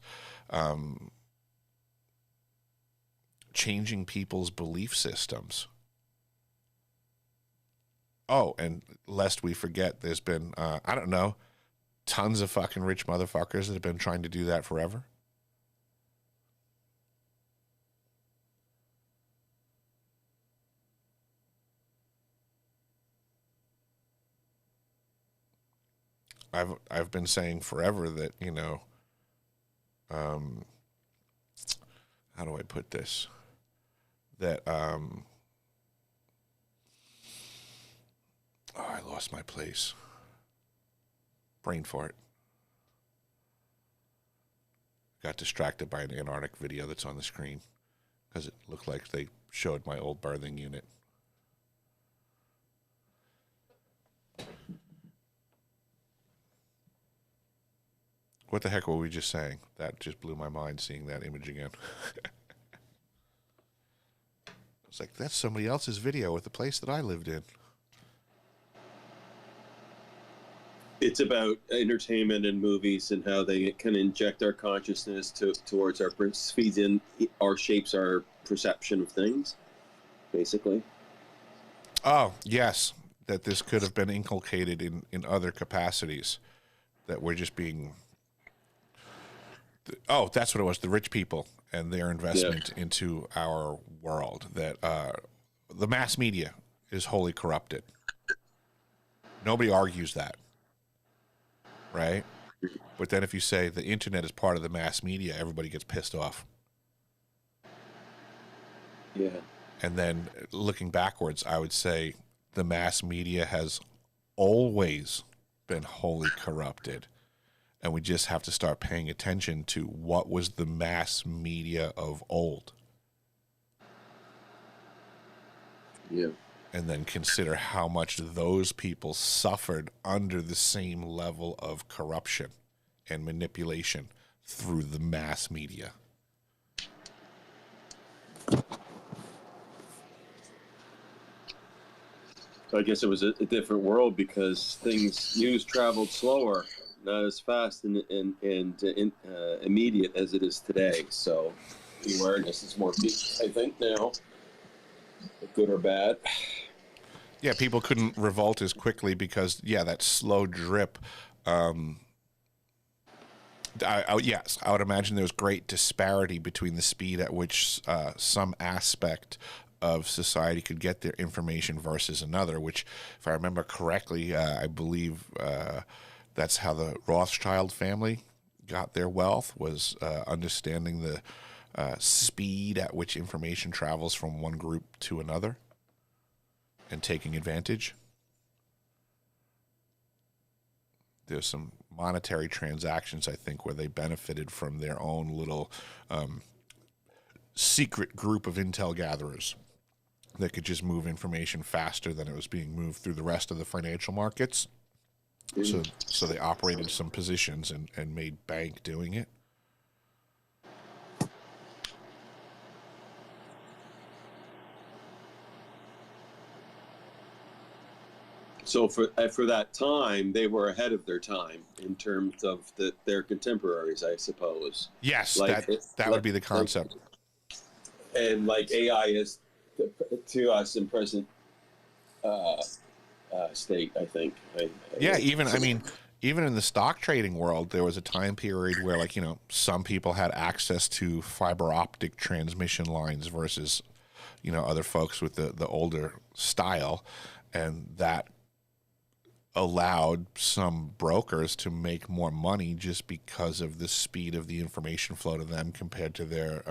S1: changing people's belief systems. Oh, and lest we forget, there's been, I don't know, tons of fucking rich motherfuckers that have been trying to do that forever. I've been saying forever that, how do I put this? That, oh, I lost my place. Brain fart. Got distracted by an Antarctic video that's on the screen because it looked like they showed my old birthing unit. What the heck were we just saying? That just blew my mind seeing that image again. It's like, that's somebody else's video with the place that I lived in.
S2: It's about entertainment and movies and how they can inject our consciousness towards our feeds in or shapes our perception of things, basically.
S1: Oh, yes. That this could have been inculcated in other capacities. That we're just being... Oh, that's what it was. The rich people and their investment into our world. That the mass media is wholly corrupted. Nobody argues that. Right? But then if you say the internet is part of the mass media, everybody gets pissed off.
S2: Yeah.
S1: And then looking backwards, I would say the mass media has always been wholly corrupted. And we just have to start paying attention to what was the mass media of old.
S2: Yeah.
S1: And then consider how much those people suffered under the same level of corruption and manipulation through the mass media.
S2: I guess it was a different world because news traveled slower, not as fast and immediate as it is today. So the awareness is more deep, I think, now, good or bad.
S1: Yeah, people couldn't revolt as quickly because, that slow drip. Yes, I would imagine there was great disparity between the speed at which some aspect of society could get their information versus another, which, if I remember correctly, I believe that's how the Rothschild family got their wealth, was understanding the speed at which information travels from one group to another and taking advantage. There's some monetary transactions, I think, where they benefited from their own little secret group of intel gatherers that could just move information faster than it was being moved through the rest of the financial markets. So they operated some positions and made bank doing it.
S2: So for that time, they were ahead of their time in terms of their contemporaries, I suppose.
S1: Yes, that would be the concept.
S2: And like AI is to us in present state, I think.
S1: even in the stock trading world, there was a time period where, like, you know, some people had access to fiber optic transmission lines versus, you know, other folks with the older style, and that allowed some brokers to make more money just because of the speed of the information flow to them compared to their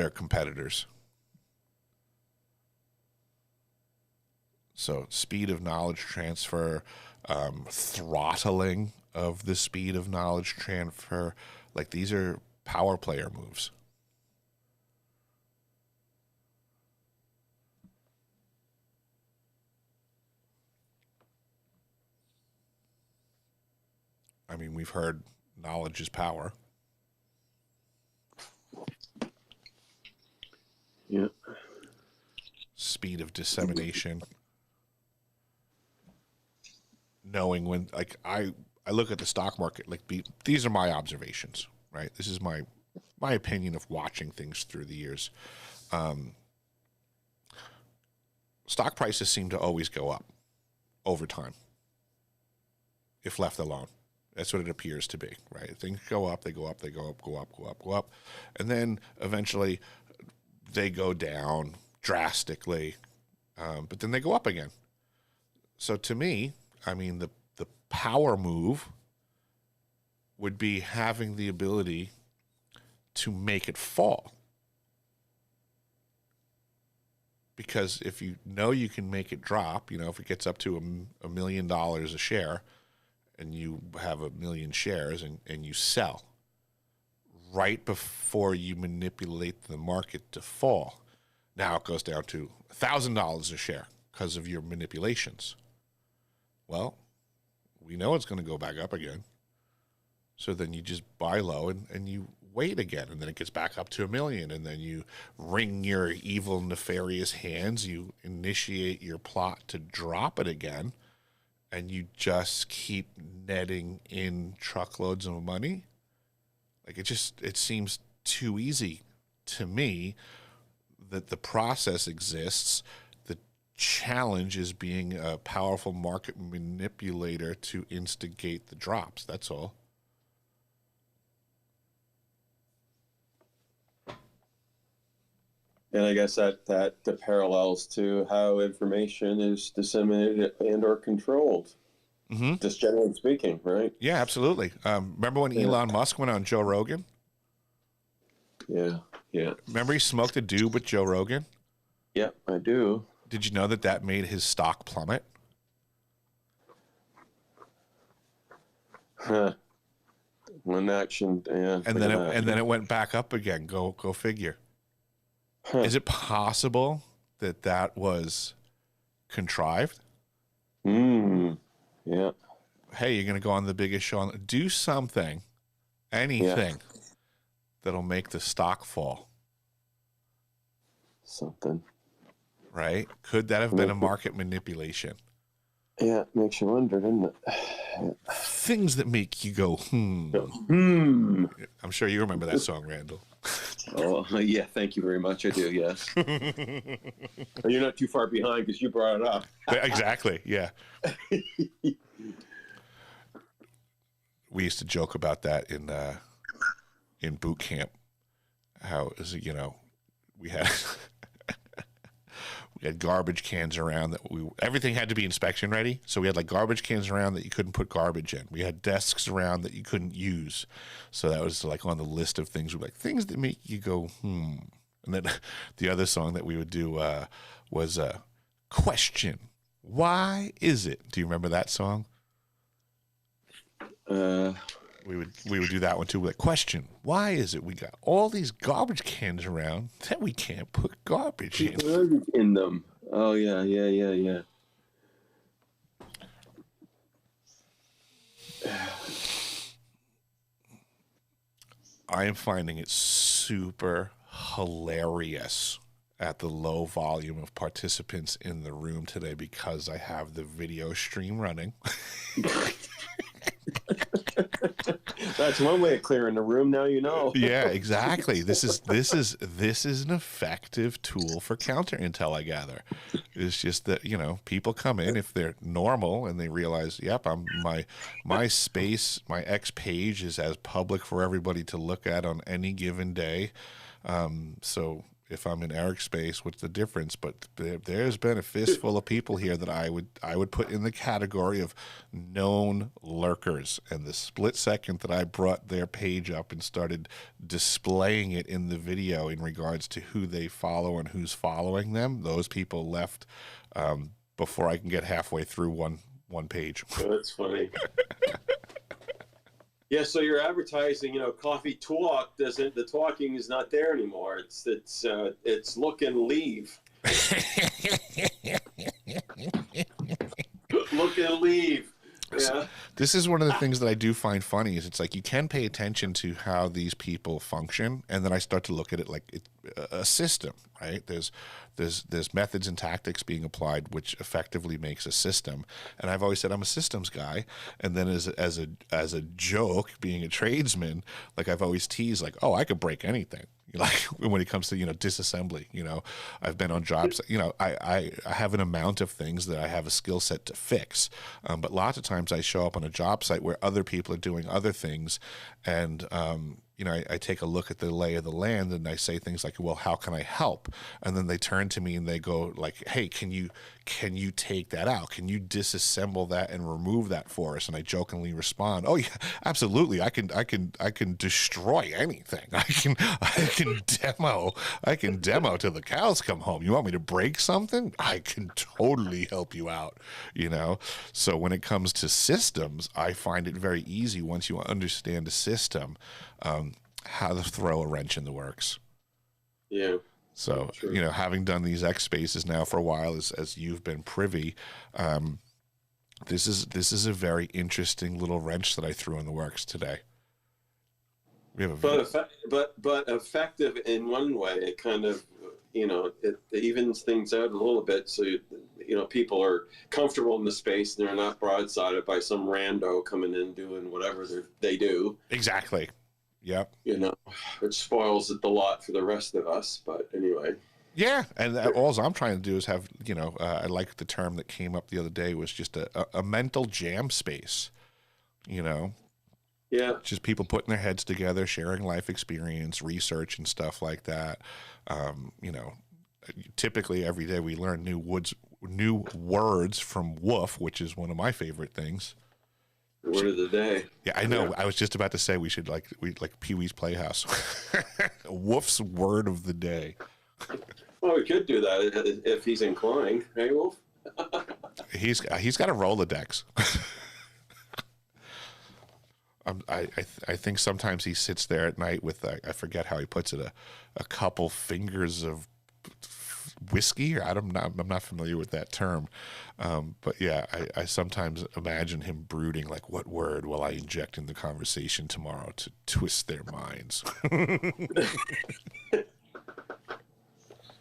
S1: competitors. So speed of knowledge transfer, throttling of the speed of knowledge transfer, like these are power player moves. I mean, we've heard knowledge is power.
S2: Yeah.
S1: Speed of dissemination. Knowing when, like, I look at the stock market, like, these are my observations, right? This is my opinion of watching things through the years. Stock prices seem to always go up over time if left alone. That's what it appears to be, right? Things go up, they go up, they go up, go up, go up, go up. And then eventually they go down drastically, but then they go up again. So to me, I mean, the power move would be having the ability to make it fall. Because if you know you can make it drop, you know, if it gets up to $1 million a share and you have 1 million shares and you sell right before you manipulate the market to fall, now it goes down to $1,000 a share because of your manipulations. Well, we know it's going to go back up again. So then you just buy low and you wait again, and then it gets back up to 1 million, and then you wring your evil, nefarious hands, you initiate your plot to drop it again, and you just keep netting in truckloads of money. Like, it seems too easy to me that the process exists. The challenge is being a powerful market manipulator to instigate the drops. That's all.
S2: And I guess that parallels to how information is disseminated and or controlled. Mm-hmm. Just generally speaking, right?
S1: Yeah, absolutely. Remember when Elon Musk went on Joe Rogan?
S2: Yeah.
S1: Remember he smoked a doob with Joe Rogan?
S2: Yep, I do.
S1: Did you know that made his stock plummet?
S2: Huh. One action, yeah.
S1: And then it went back up again. Go figure. Huh. Is it possible that was contrived?
S2: Yeah.
S1: Hey, you're going to go on the biggest show. Do something, anything, that'll make the stock fall.
S2: Something.
S1: Right? Could that have been a market manipulation?
S2: Yeah, it makes you wonder, doesn't it? Yeah.
S1: Things that make you go,
S2: I'm
S1: sure you remember that song, Randall.
S2: Oh, yeah, thank you very much. I do, yes. You're not too far behind because you brought it up.
S1: Exactly, yeah. We used to joke about that in boot camp. How is it, we had we had garbage cans around that everything had to be inspection ready. So we had like garbage cans around that you couldn't put garbage in. We had desks around that you couldn't use. So that was like on the list of things. We're like, things that make you go, And then the other song that we would do was Question. Why is it? Do you remember that song? We would do that one too. Like, question, why is it we got all these garbage cans around that we can't put garbage
S2: in them? Oh yeah.
S1: I am finding it super hilarious at the low volume of participants in the room today because I have the video stream running.
S2: That's one way of clearing the room. Now you know.
S1: Yeah, exactly. This is an effective tool for counter intel, I gather. It's just that, you know, people come in if they're normal and they realize, yep, my space, my X page is as public for everybody to look at on any given day. So if I'm in Eric's space, what's the difference? But there's been a fistful of people here that I would put in the category of known lurkers. And the split second that I brought their page up and started displaying it in the video in regards to who they follow and who's following them, those people left before I can get halfway through one page.
S2: Oh, that's funny. Yeah, so you're advertising, you know, Cawffee Tawk doesn't. The talking is not there anymore. It's look and leave. Look and leave. Yeah.
S1: This is one of the things that I do find funny is it's like you can pay attention to how these people function, and then I start to look at it like it's a system, right? There's methods and tactics being applied, which effectively makes a system. And I've always said I'm a systems guy. And then as a joke, being a tradesman, like I've always teased, like, oh, I could break anything. Like when it comes to, you know, disassembly, you know, I've been on jobs, you know, I have an amount of things that I have a skill set to fix. But lots of times I show up on a job site where other people are doing other things. And, you know, I take a look at the lay of the land and I say things like, well, how can I help? And then they turn to me and they go like, hey, can you take that out? Can you disassemble that and remove that for us? And I jokingly respond, oh yeah, absolutely. I can destroy anything. I can demo till the cows come home. You want me to break something? I can totally help you out, you know? So when it comes to systems, I find it very easy once you understand a system, how to throw a wrench in the works.
S2: Yeah.
S1: So, you know, having done these X spaces now for a while, as you've been privy, this is a very interesting little wrench that I threw in the works today. We have
S2: but effective in one way. It kind of, you know, it evens things out a little bit, so you know people are comfortable in the space and they're not broadsided by some rando coming in doing whatever they do.
S1: Exactly. Yep.
S2: You know, it spoils it a lot for the rest of us. But anyway.
S1: Yeah, and all I'm trying to do is have, you know, I like the term that came up the other day was just a mental jam space, you know.
S2: Yeah. Just
S1: people putting their heads together, sharing life experience, research, and stuff like that. You know, typically every day we learn new words from Woof, which is one of my favorite things.
S2: Word of the day.
S1: Yeah, I know. Yeah. I was just about to say we like Pee-wee's Playhouse. Woof's word of the day.
S2: Well, we could do that if he's inclined, hey, Wolf?
S1: He's got a Rolodex. I think sometimes he sits there at night with I forget how he puts it, a couple fingers of whiskey, or I'm not familiar with that term, but yeah, I sometimes imagine him brooding like, what word will I inject in the conversation tomorrow to twist their minds?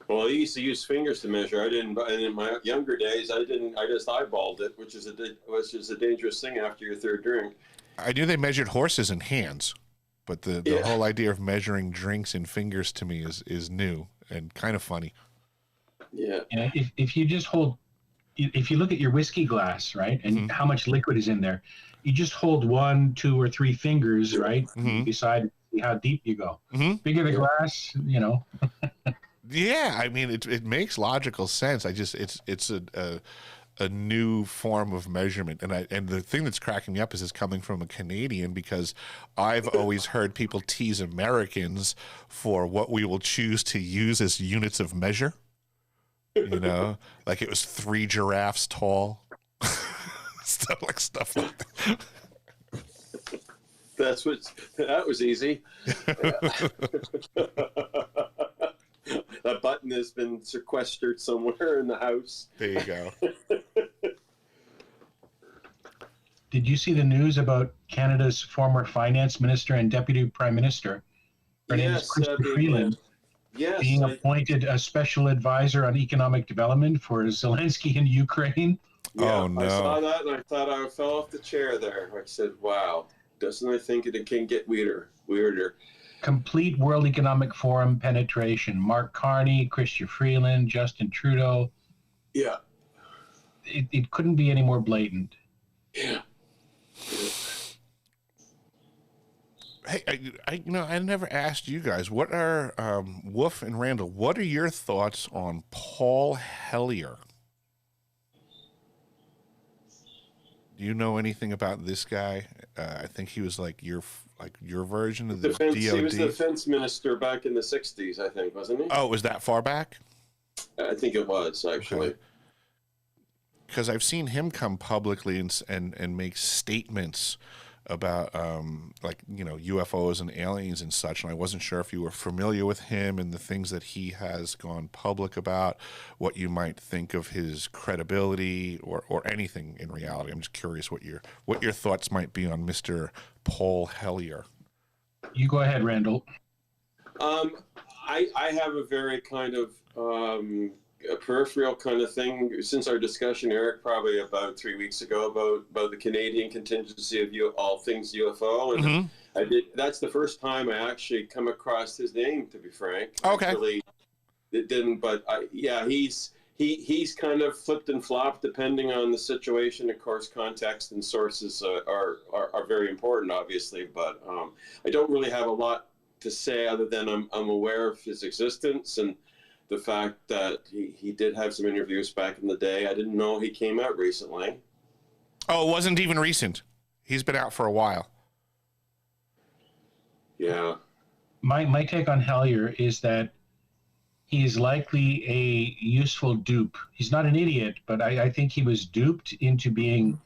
S2: Well, I used to use fingers to measure. I didn't, and in my younger days, I just eyeballed it, which is a dangerous thing after your third drink.
S1: I knew they measured horses in hands, but the whole idea of measuring drinks in fingers to me is new and kind of funny.
S2: Yeah.
S3: Yeah. If you just hold, if you look at your whiskey glass, right, and how much liquid is in there, you just hold 1, 2, or 3 fingers, right? You decide how deep you go. Bigger the glass, you know.
S1: Yeah, I mean, it makes logical sense. It's a new form of measurement, and the thing that's cracking me up is it's coming from a Canadian, because I've always heard people tease Americans for what we will choose to use as units of measure. You know, like it was 3 giraffes tall, stuff like that.
S2: That was easy. That button has been sequestered somewhere in the house.
S1: There you go.
S3: Did you see the news about Canada's former finance minister and deputy prime minister? Her name is Chrystia Freeland.
S2: Yes,
S3: being appointed a special advisor on economic development for Zelensky in Ukraine.
S2: Yeah,
S1: oh no!
S2: I saw that and I thought I fell off the chair there. I said, "Wow." doesn't I think it can get weirder.
S3: Complete World Economic Forum penetration. Mark Carney, Chrystia Freeland, Justin Trudeau.
S2: Yeah.
S3: It couldn't be any more blatant.
S2: Yeah.
S1: Hey, I never asked you guys. What are Wolf and Randall? What are your thoughts on Paul Hellyer? Do you know anything about this guy? I think he was like your version of the DOD.
S2: He was the defense minister back in the 60s, I think, wasn't he?
S1: Oh, was that far back?
S2: I think it was, actually.
S1: Because I've seen him come publicly and make statements about UFOs and aliens and such, and I wasn't sure if you were familiar with him and the things that he has gone public about, what you might think of his credibility or anything in reality. I'm just curious what your thoughts might be on Mr. Paul Hellyer.
S3: You go ahead, Randall.
S2: I have a very kind of a peripheral kind of thing since our discussion, Eric, probably about 3 weeks ago about the Canadian contingency of all things UFO, and I did. That's the first time I actually come across his name, to be frank.
S1: Okay.
S2: Actually, it didn't, but he's kind of flipped and flopped depending on the situation. Of course, context and sources are very important, obviously, but I don't really have a lot to say other than I'm aware of his existence and the fact that he did have some interviews back in the day. I didn't know he came out recently.
S1: Oh, it wasn't even recent. He's been out for a while.
S2: Yeah.
S3: My take on Hellyer is that he's likely a useful dupe. He's not an idiot, but I think he was duped into being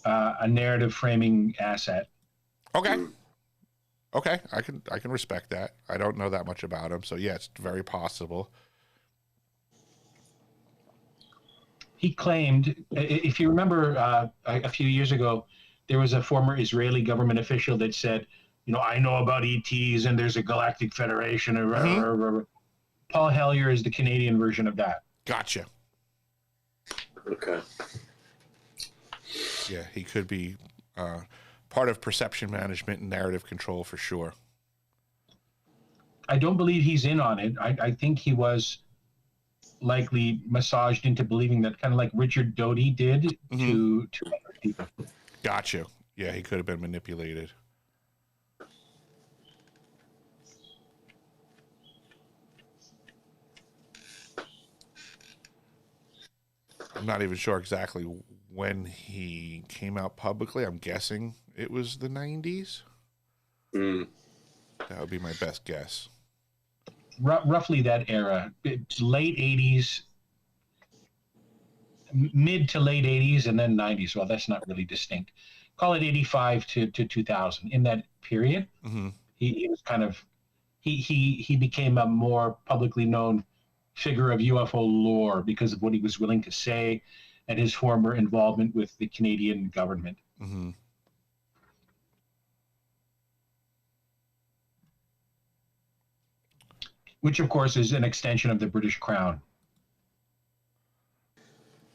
S3: a narrative framing asset.
S1: Okay. Okay, I can respect that. I don't know that much about him, so yeah, it's very possible.
S3: He claimed, if you remember, a few years ago, there was a former Israeli government official that said, I know about ETs and there's a galactic federation. Paul Hellyer is the Canadian version of that.
S1: Gotcha.
S2: Okay.
S1: Yeah, he could be part of perception management and narrative control for sure.
S3: I don't believe he's in on it. I think he was likely massaged into believing that, kind of like Richard Doty did to other people.
S1: Gotcha. Yeah, he could have been manipulated. I'm not even sure exactly when he came out publicly. I'm guessing it was the 90s. That would be my best guess.
S3: Roughly that era. It's late 80s, mid to late 80s, and then 90s. Well, that's not really distinct. Call it 85 to 2000. In that period, he was kind of, he became a more publicly known figure of UFO lore because of what he was willing to say and his former involvement with the Canadian government. Which, of course, is an extension of the British Crown.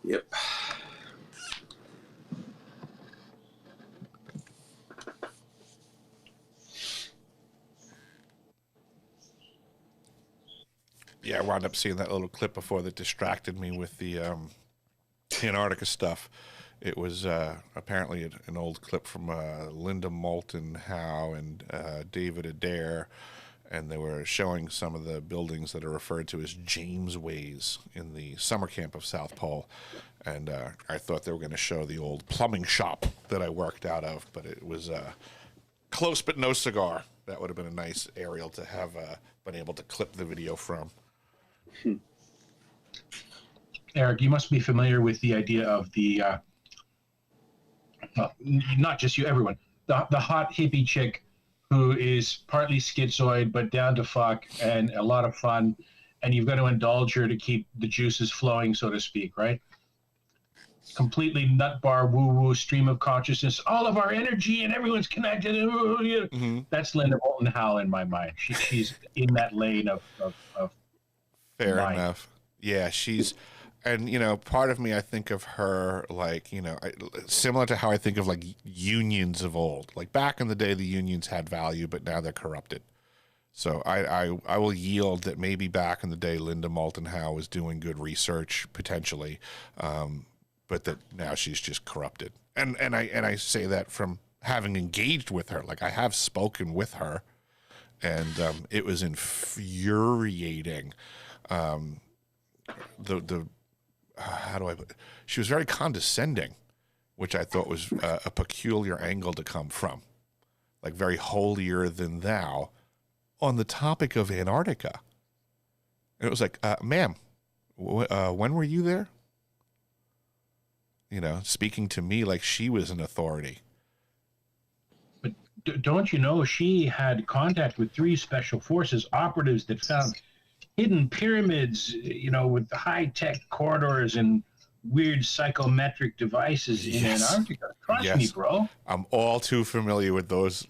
S2: Yep.
S1: Yeah, I wound up seeing that little clip before that distracted me with the Antarctica stuff. It was apparently an old clip from Linda Moulton Howe and David Adair, and they were showing some of the buildings that are referred to as James Ways in the summer camp of South Pole. And I thought they were going to show the old plumbing shop that I worked out of, but it was close but no cigar. That would have been a nice aerial to have been able to clip the video from.
S3: Eric, you must be familiar with the idea of the, well, not just you, everyone, the hot hippie chick who is partly schizoid but down to fuck and a lot of fun, and you've got to indulge her to keep the juices flowing, so to speak, right? Completely nut bar woo-woo stream of consciousness, all of our energy and everyone's connected. That's Linda Moulton Howe in my mind. She's in that lane of
S1: Fair
S3: mind.
S1: enough. Yeah, she's And, you know, part of me, I think of her like, you know, similar to how I think of like unions of old. Like back in the day, the unions had value, but now they're corrupted. So I will yield that maybe back in the day, Linda Moulton Howe was doing good research potentially, but that now she's just corrupted. And I say that from having engaged with her. Like I have spoken with her, and it was infuriating. How do I put it? She was very condescending, which I thought was a peculiar angle to come from, like very holier than thou on the topic of Antarctica. And it was like, ma'am, when were you there? You know, speaking to me like she was an authority.
S3: But don't you know she had contact with 3 special forces operatives that found hidden pyramids, you know, with high-tech corridors and weird psychometric devices in Antarctica. Trust me, bro.
S1: I'm all too familiar with those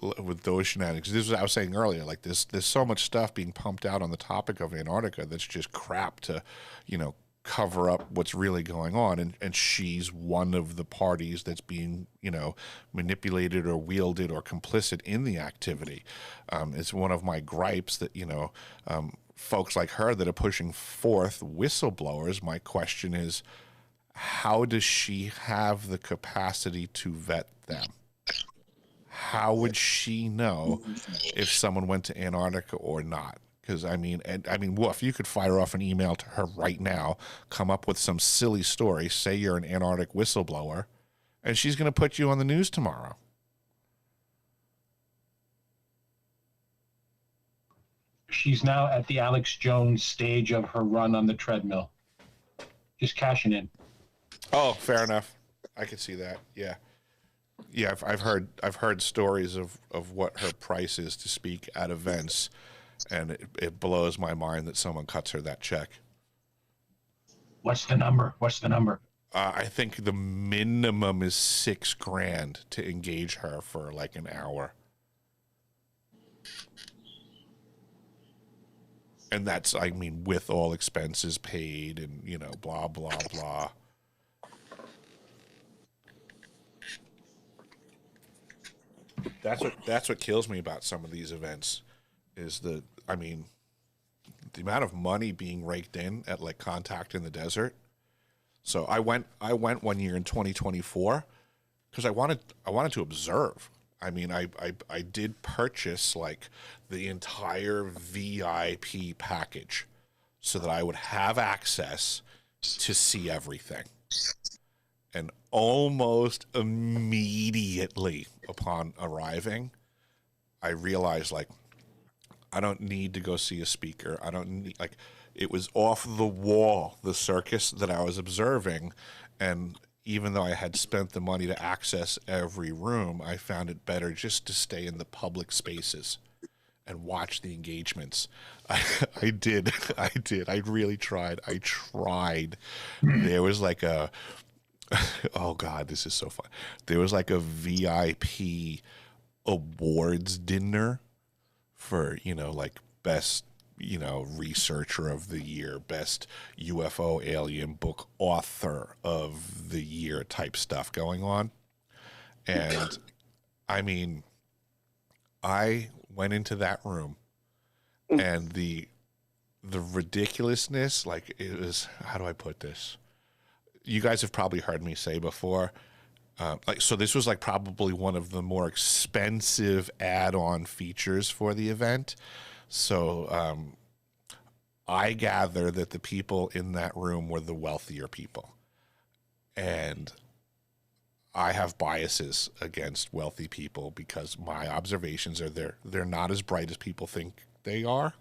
S1: shenanigans. This is what I was saying earlier. Like there's so much stuff being pumped out on the topic of Antarctica that's just crap to, you know, cover up what's really going on. And she's one of the parties that's being, you know, manipulated or wielded or complicit in the activity. It's one of my gripes that, you know, folks like her that are pushing forth whistleblowers. My question is, how does she have the capacity to vet them? How would she know if someone went to Antarctica or not? Because Woof, you could fire off an email to her right now, come up with some silly story, say you're an Antarctic whistleblower, and she's going to put you on the news tomorrow.
S3: She's now at the Alex Jones stage of her run on the treadmill, just cashing in.
S1: Oh, fair enough. I could see that. Yeah, yeah. I've heard stories of what her price is to speak at events, and it blows my mind that someone cuts her that check.
S3: What's the number?
S1: I think the minimum is $6,000 to engage her for like an hour. And that's, I mean, with all expenses paid and, you know, blah, blah, blah. That's what kills me about some of these events is the amount of money being raked in at like Contact in the Desert. So I went 1 year in 2024 because I wanted to observe. I mean, I did purchase like the entire VIP package so that I would have access to see everything. And almost immediately upon arriving, I realized like I don't need to go see a speaker. I don't need, like, it was off the wall, the circus that I was observing, and even though I had spent the money to access every room, I found it better just to stay in the public spaces and watch the engagements. I did. I really tried. I tried. There was like a, oh God, this is so fun. There was like a VIP awards dinner for, you know, like best, you know, researcher of the year, best UFO alien book author of the year type stuff going on. And I mean, I went into that room and the ridiculousness, like it was, how do I put this? You guys have probably heard me say before, so this was like probably one of the more expensive add-on features for the event. So I gather that the people in that room were the wealthier people. And I have biases against wealthy people because my observations are they're not as bright as people think they are.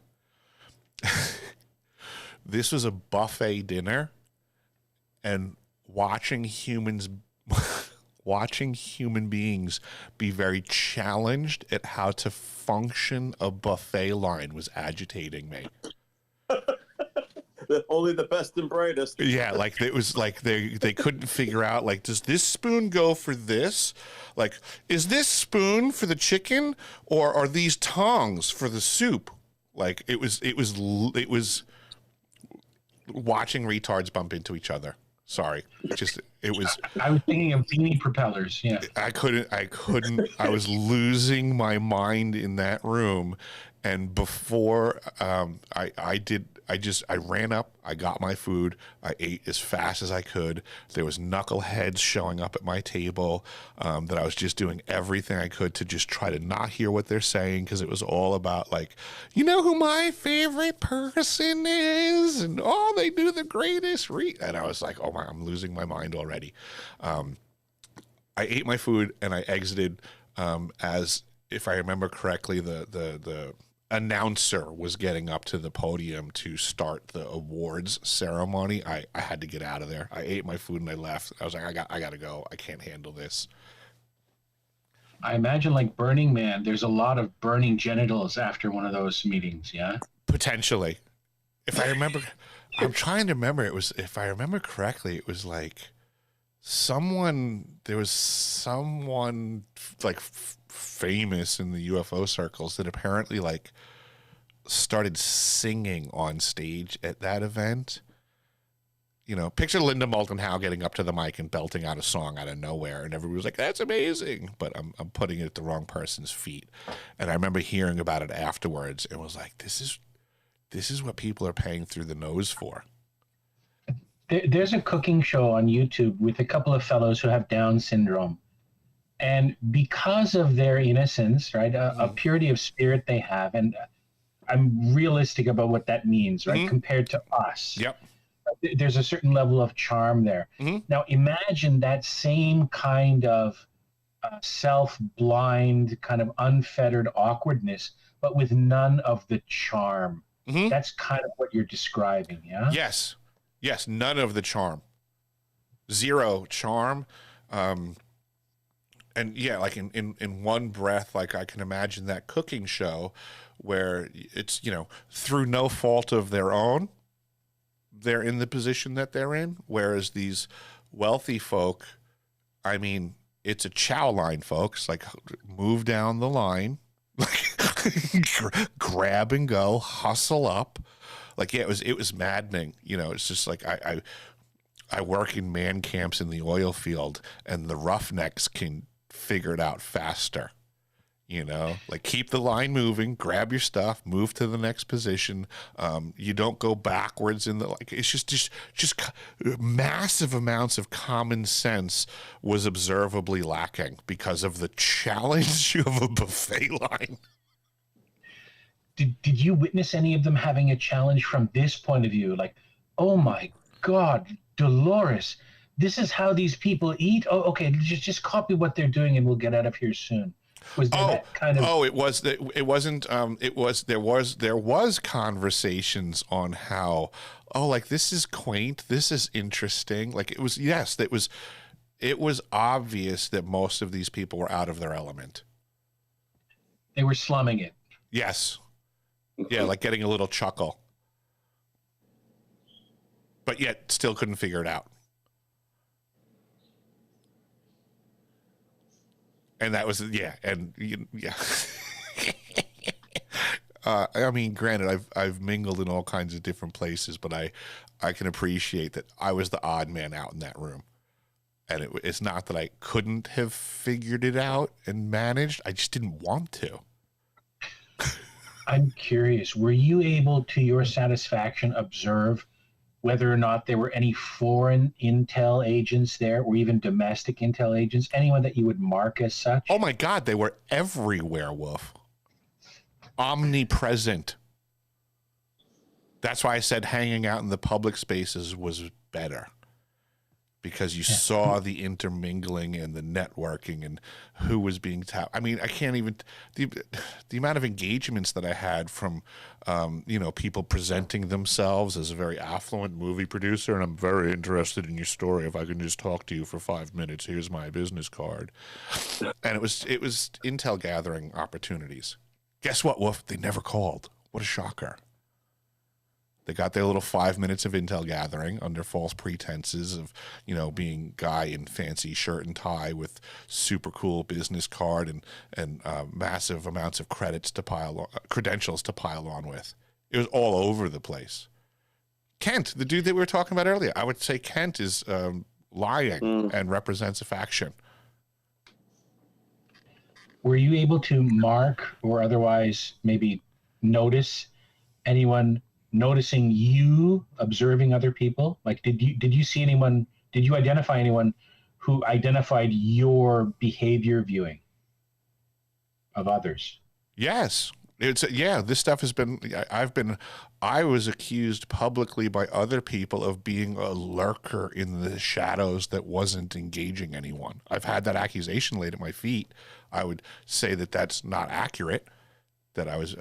S1: This was a buffet dinner, and watching human beings be very challenged at how to function a buffet line was agitating me.
S2: Only the best and brightest.
S1: Yeah, like it was like they couldn't figure out, like, does this spoon go for this? Like, is this spoon for the chicken or are these tongs for the soup? Like it was watching retards bump into each other. Sorry, it was.
S3: I was thinking of beanie propellers. Yeah,
S1: I couldn't. I was losing my mind in that room, and before I ran up. I got my food. I ate as fast as I could. There was knuckleheads showing up at my table. That I was just doing everything I could to just try to not hear what they're saying, because it was all about, like, you know who my favorite person is, and oh, they do the greatest and I was like, oh my, I'm losing my mind already. I ate my food and I exited, as, if I remember correctly, the announcer was getting up to the podium to start the awards ceremony. I had to get out of there. I ate my food and I left. I was like, I got to go. I can't handle this.
S3: I imagine, like Burning Man, there's a lot of burning genitals after one of those meetings. Yeah,
S1: potentially. If I remember, I'm trying to remember. It was, if I remember correctly, it was like there was someone like famous in the UFO circles that apparently like started singing on stage at that event. You know, picture Linda Moulton Howe getting up to the mic and belting out a song out of nowhere, and everybody was like, "That's amazing!" But I'm putting it at the wrong person's feet. And I remember hearing about it afterwards, and was like, "This is what people are paying through the nose for."
S3: There's a cooking show on YouTube with a couple of fellows who have Down syndrome, and because of their innocence, right, a purity of spirit they have, and I'm realistic about what that means, right, compared to us.
S1: Yep.
S3: There's a certain level of charm there. Now imagine that same kind of self-blind, kind of unfettered awkwardness, but with none of the charm. That's kind of what you're describing, yeah?
S1: Yes, none of the charm. Zero charm. And yeah, like in one breath, like I can imagine that cooking show where it's, you know, through no fault of their own, they're in the position that they're in, whereas these wealthy folk, I mean, it's a chow line, folks. Like, move down the line, like grab and go, hustle up. Like, yeah, it was maddening. You know, it's just like I work in man camps in the oil field, and the roughnecks can figure it out faster. You know, like, keep the line moving, grab your stuff, move to the next position. You don't go backwards in the, like, it's just massive amounts of common sense was observably lacking because of the challenge of a buffet line.
S3: Did you witness any of them having a challenge from this point of view? Like, oh my God, Dolores, this is how these people eat? Oh, okay, just copy what they're doing and we'll get out of here soon. Was there that kind of?
S1: Oh, it wasn't. There was conversations on how, oh, like, this is quaint, this is interesting. Like, it was, yes, it was obvious that most of these people were out of their element.
S3: They were slumming it.
S1: Yes. Yeah, like getting a little chuckle. But yet still couldn't figure it out. And that was, yeah, and yeah. I mean, granted, I've mingled in all kinds of different places, but I can appreciate that I was the odd man out in that room. And it's not that I couldn't have figured it out and managed. I just didn't want to.
S3: I'm curious, were you able, to your satisfaction, observe whether or not there were any foreign intel agents there, or even domestic intel agents, anyone that you would mark as such?
S1: Oh my God, they were everywhere, Wolf. Omnipresent. That's why I said hanging out in the public spaces was better. Because you saw the intermingling and the networking and who was being tapped. I mean, I can't even, the amount of engagements that I had from, people presenting themselves as a very affluent movie producer, and I'm very interested in your story. If I can just talk to you for 5 minutes, here's my business card. And it was intel gathering opportunities. Guess what, Wolf? They never called. What a shocker. They got their little 5 minutes of intel gathering under false pretenses of, being guy in fancy shirt and tie with super cool business card and massive amounts of credentials to pile on with. It was all over the place. Kent, the dude that we were talking about earlier. I would say Kent is lying and represents a faction.
S3: Were you able to mark or otherwise maybe notice anyone noticing you observing other people? Like, did you see anyone? Did you identify anyone who identified your behavior viewing of others?
S1: Yes. This stuff has been, I was accused publicly by other people of being a lurker in the shadows that wasn't engaging anyone. I've had that accusation laid at my feet. I would say that that's not accurate, that I was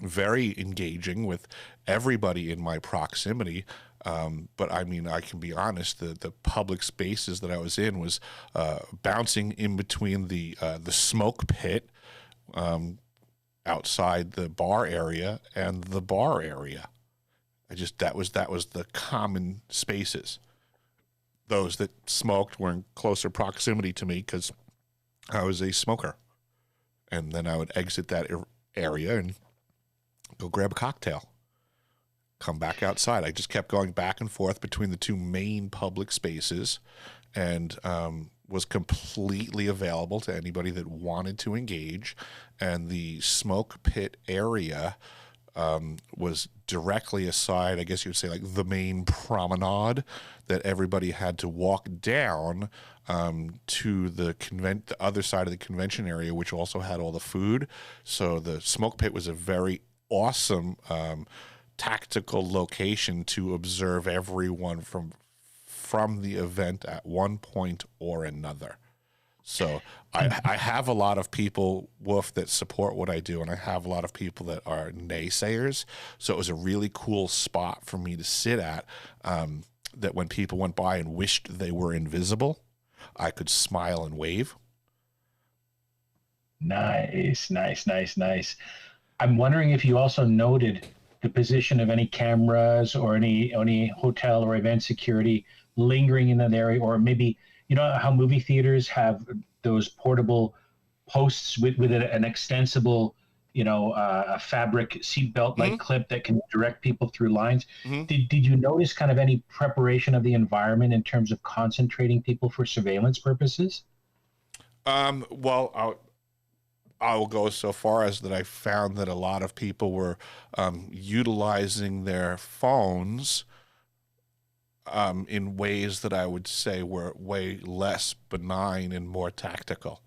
S1: very engaging with everybody in my proximity. But I mean, I can be honest, the public spaces that I was in was bouncing in between the smoke pit, outside the bar area and the bar area. That was the common spaces. Those that smoked were in closer proximity to me because I was a smoker. And then I would exit that area and go grab a cocktail, come back outside. I just kept going back and forth between the two main public spaces, and was completely available to anybody that wanted to engage. And the smoke pit area was directly aside, I guess you would say, like the main promenade that everybody had to walk down to the other side of the convention area, which also had all the food. So the smoke pit was a very awesome tactical location to observe everyone from the event at one point or another. So I have a lot of people, Wolf, that support what I do, and I have a lot of people that are naysayers. So it was a really cool spot for me to sit at, that when people went by and wished they were invisible, I could smile and wave.
S3: Nice. I'm wondering if you also noted the position of any cameras or any hotel or event security lingering in that area, or maybe, you know how movie theaters have those portable posts with an extensible, a fabric seatbelt like clip that can direct people through lines. Did you notice kind of any preparation of the environment in terms of concentrating people for surveillance purposes?
S1: Well, I will go so far as that I found that a lot of people were utilizing their phones in ways that I would say were way less benign and more tactical.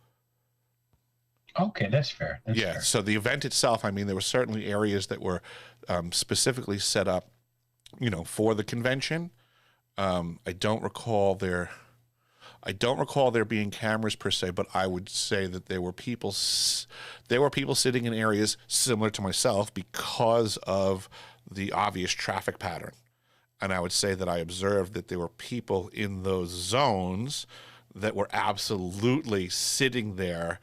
S3: Okay, that's fair.
S1: Fair. So the event itself, I mean, there were certainly areas that were specifically set up, for the convention. I don't recall there being cameras per se, but I would say that there were people sitting in areas similar to myself because of the obvious traffic pattern. And I would say that I observed that there were people in those zones that were absolutely sitting there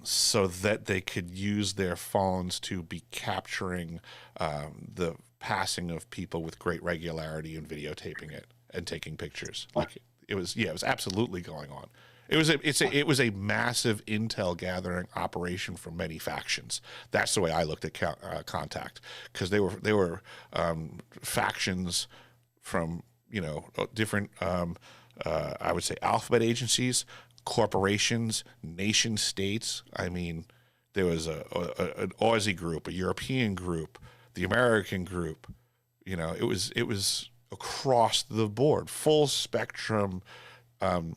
S1: so that they could use their phones to be capturing the passing of people with great regularity and videotaping it and taking pictures. Like it was absolutely going on. It was a massive intel gathering operation for many factions. That's the way I looked at Contact, because they were factions from different I would say alphabet agencies, corporations, nation states. I mean, there was an Aussie group, a European group, the American group. It was across the board, full spectrum,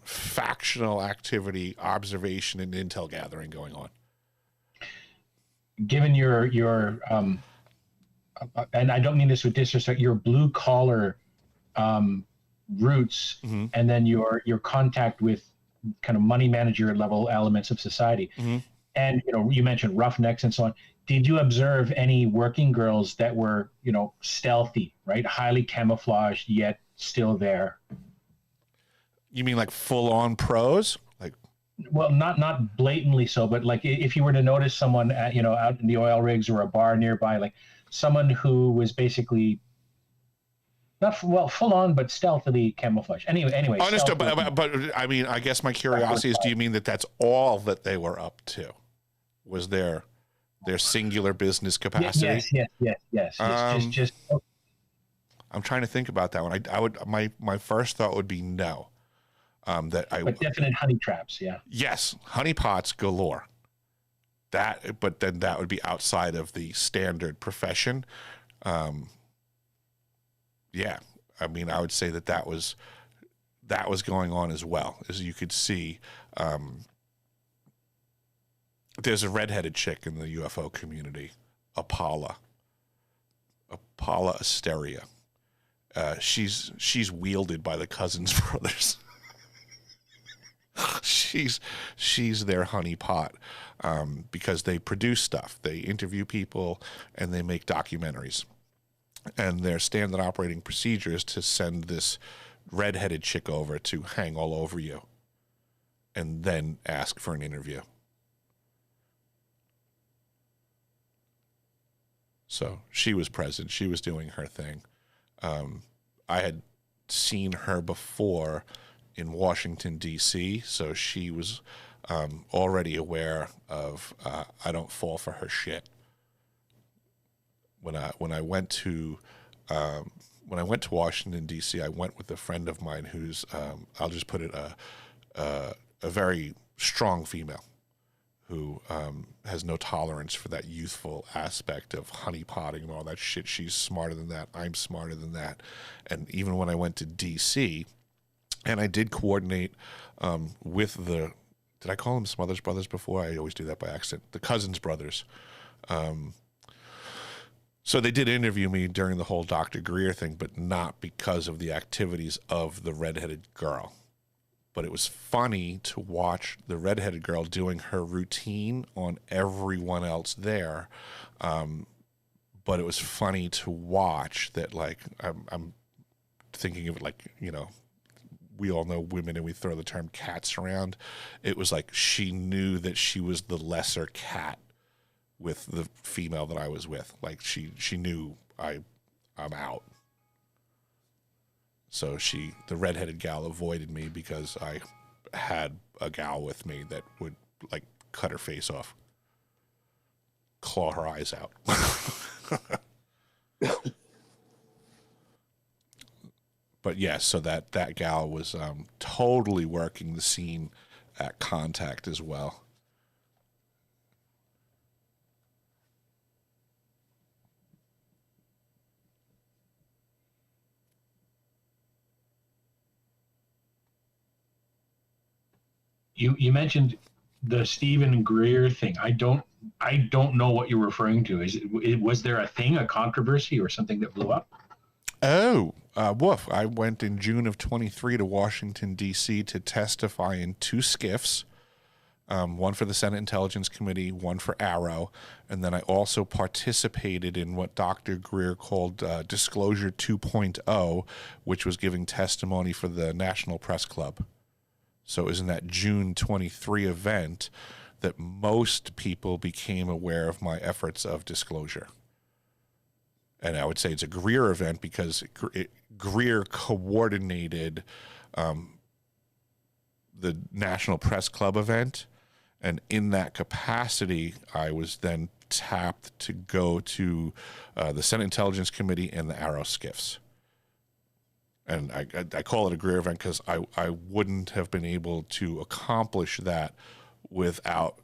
S1: factional activity, observation, and intel gathering going on.
S3: Given your and I don't mean this with disrespect, your blue collar roots, and then your contact with kind of money manager level elements of society, and you mentioned roughnecks and so on. Did you observe any working girls that were stealthy, right, highly camouflaged yet still there?
S1: You mean like full on pros? Like,
S3: well, not blatantly so, but like if you were to notice someone at, out in the oil rigs or a bar nearby, like someone who was basically not full on, but stealthily camouflaged. Anyway.
S1: Understood, but I mean, I guess my curiosity is: do you mean that that's all that they were up to? Was their singular business capacity?
S3: Yes. Just
S1: I'm trying to think about that one. I would my first thought would be no. But
S3: definite honey traps, yeah.
S1: Yes, honeypots galore. But then that would be outside of the standard profession. Yeah, I mean, I would say that was going on as well. As you could see, there's a redheaded chick in the UFO community, Apollo Asteria. She's wielded by the Cousins brothers. she's their honeypot because they produce stuff, they interview people, and they make documentaries. And their standard operating procedure is to send this redheaded chick over to hang all over you, and then ask for an interview. So she was present. She was doing her thing. I had seen her before in Washington, D.C., so she was already aware of I don't fall for her shit. When I went to Washington, D.C., I went with a friend of mine who's I'll just put it a very strong female who has no tolerance for that youthful aspect of honeypotting and all that shit. She's smarter than that. I'm smarter than that. And even when I went to D.C., and I did coordinate with did I call them Smothers Brothers before? I always do that by accident. The Cousins brothers. So they did interview me during the whole Dr. Greer thing, but not because of the activities of the redheaded girl. But it was funny to watch the redheaded girl doing her routine on everyone else there. But it was funny to watch that, like, I'm thinking of it like, you know, we all know women and we throw the term cats around. It was like she knew that she was the lesser cat with the female that I was with. Like she knew I'm out. So the redheaded gal avoided me because I had a gal with me that would like cut her face off, claw her eyes out. But yes, so that gal was totally working the scene at Contact as well.
S3: You mentioned the Stephen Greer thing. I don't know what you're referring to. Was there a controversy or something that blew up?
S1: Oh, woof. I went in June of 23 to Washington, D.C. to testify in 2 SCIFs, one for the Senate Intelligence Committee, one for Arrow, and then I also participated in what Dr. Greer called Disclosure 2.0, which was giving testimony for the National Press Club. So it was in that June 23 event that most people became aware of my efforts of disclosure. And I would say it's a Greer event because Greer coordinated the National Press Club event. And in that capacity, I was then tapped to go to the Senate Intelligence Committee and the Arrow SCIFs. And I call it a Greer event because I wouldn't have been able to accomplish that without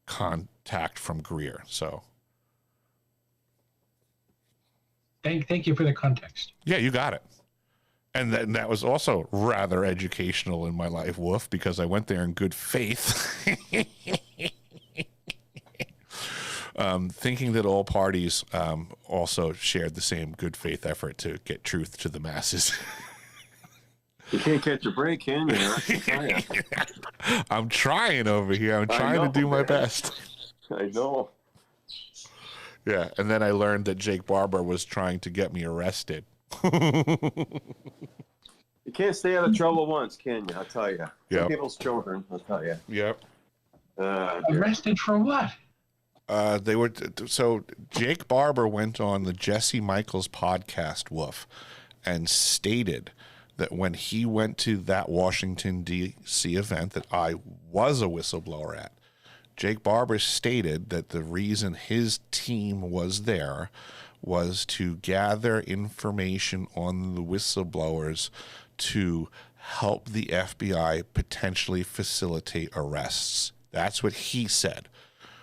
S1: contact from Greer. So,
S3: thank you for the context.
S1: Yeah, you got it. And that was also rather educational in my life, woof, because I went there in good faith, thinking that all parties also shared the same good faith effort to get truth to the masses.
S2: You can't catch a break, can you?
S1: I'm trying over here. I'm trying to do my best.
S2: I know.
S1: Yeah, and then I learned that Jake Barber was trying to get me arrested.
S2: You can't stay out of trouble once, can you? I'll tell you.
S1: Yep.
S2: People's children, I'll tell you.
S1: Yep.
S3: Arrested for what?
S1: They were so Jake Barber went on the Jesse Michaels podcast, Woof, and stated that when he went to that Washington, D.C. event that I was a whistleblower at, Jake Barber stated that the reason his team was there was to gather information on the whistleblowers to help the FBI potentially facilitate arrests. That's what he said.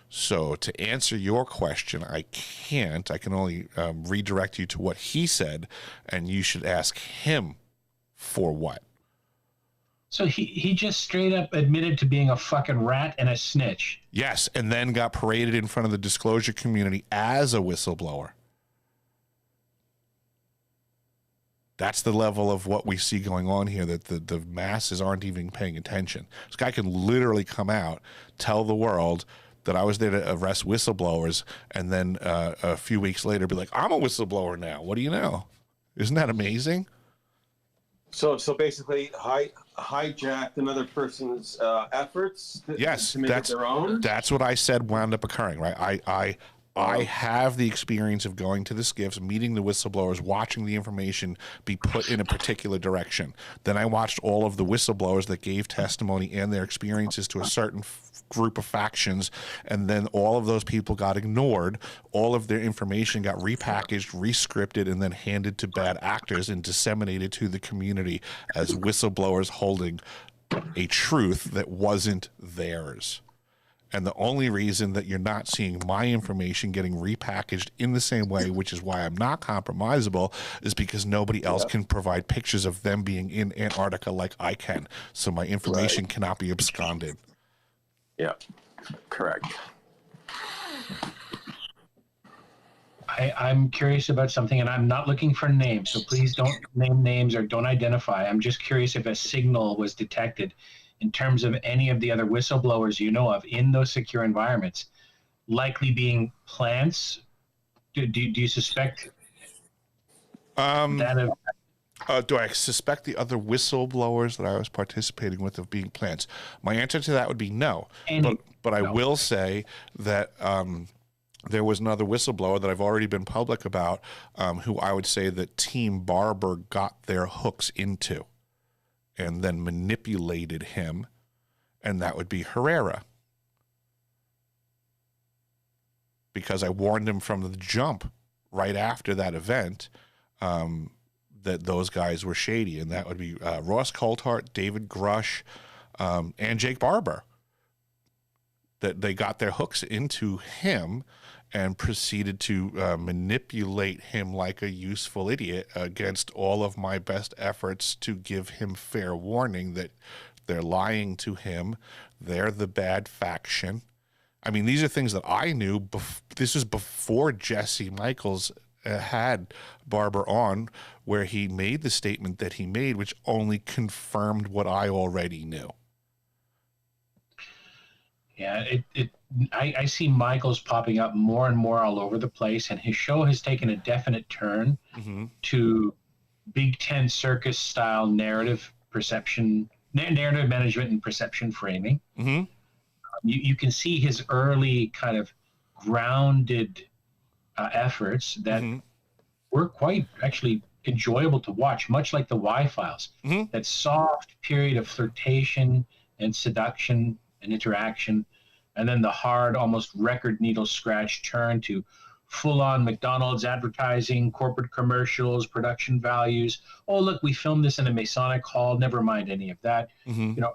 S1: So to answer your question, I can't. I can only redirect you to what he said, and you should ask him for what.
S3: So he just straight up admitted to being a fucking rat and a snitch.
S1: Yes, and then got paraded in front of the disclosure community as a whistleblower. That's the level of what we see going on here, that the masses aren't even paying attention. This guy can literally come out, tell the world that I was there to arrest whistleblowers, and then a few weeks later be like, I'm a whistleblower now. What do you know? Isn't that amazing?
S2: So basically, hijacked another person's efforts to make it their own?
S1: That's what I said wound up occurring, right? I have the experience of going to the skiffs, meeting the whistleblowers, watching the information be put in a particular direction. Then I watched all of the whistleblowers that gave testimony and their experiences to a certain group of factions, and then all of those people got ignored. All of their information got repackaged, rescripted, and then handed to bad actors and disseminated to the community as whistleblowers holding a truth that wasn't theirs. And the only reason that you're not seeing my information getting repackaged in the same way, which is why I'm not compromisable, is because nobody else can provide pictures of them being in Antarctica like I can. So my information cannot be absconded.
S2: Yeah, correct.
S3: I'm curious about something, and I'm not looking for names, so please don't name names or don't identify. I'm just curious if a signal was detected in terms of any of the other whistleblowers you know of in those secure environments, likely being plants. Do you suspect that?
S1: Do I suspect the other whistleblowers that I was participating with of being plants? My answer to that would be no. But I will say that there was another whistleblower that I've already been public about, who I would say that Team Barber got their hooks into and then manipulated him, and that would be Herrera. Because I warned him from the jump right after that event that those guys were shady, and that would be Ross Coulthart, David Grush, and Jake Barber. That they got their hooks into him and proceeded to manipulate him like a useful idiot against all of my best efforts to give him fair warning that they're lying to him. They're the bad faction. I mean, these are things that I knew. This was before Jesse Michaels had Barber on, where he made the statement that he made, which only confirmed what I already knew.
S3: Yeah, I see Michaels popping up more and more all over the place, and his show has taken a definite turn to Big Ten circus style narrative management and perception framing. You can see his early kind of grounded efforts that were quite actually enjoyable to watch, much like the Y-Files. That soft period of flirtation and seduction and interaction, and then the hard, almost record needle scratch turn to full-on McDonald's advertising, corporate commercials, production values. Oh, look, we filmed this in a Masonic hall. Never mind any of that. You know,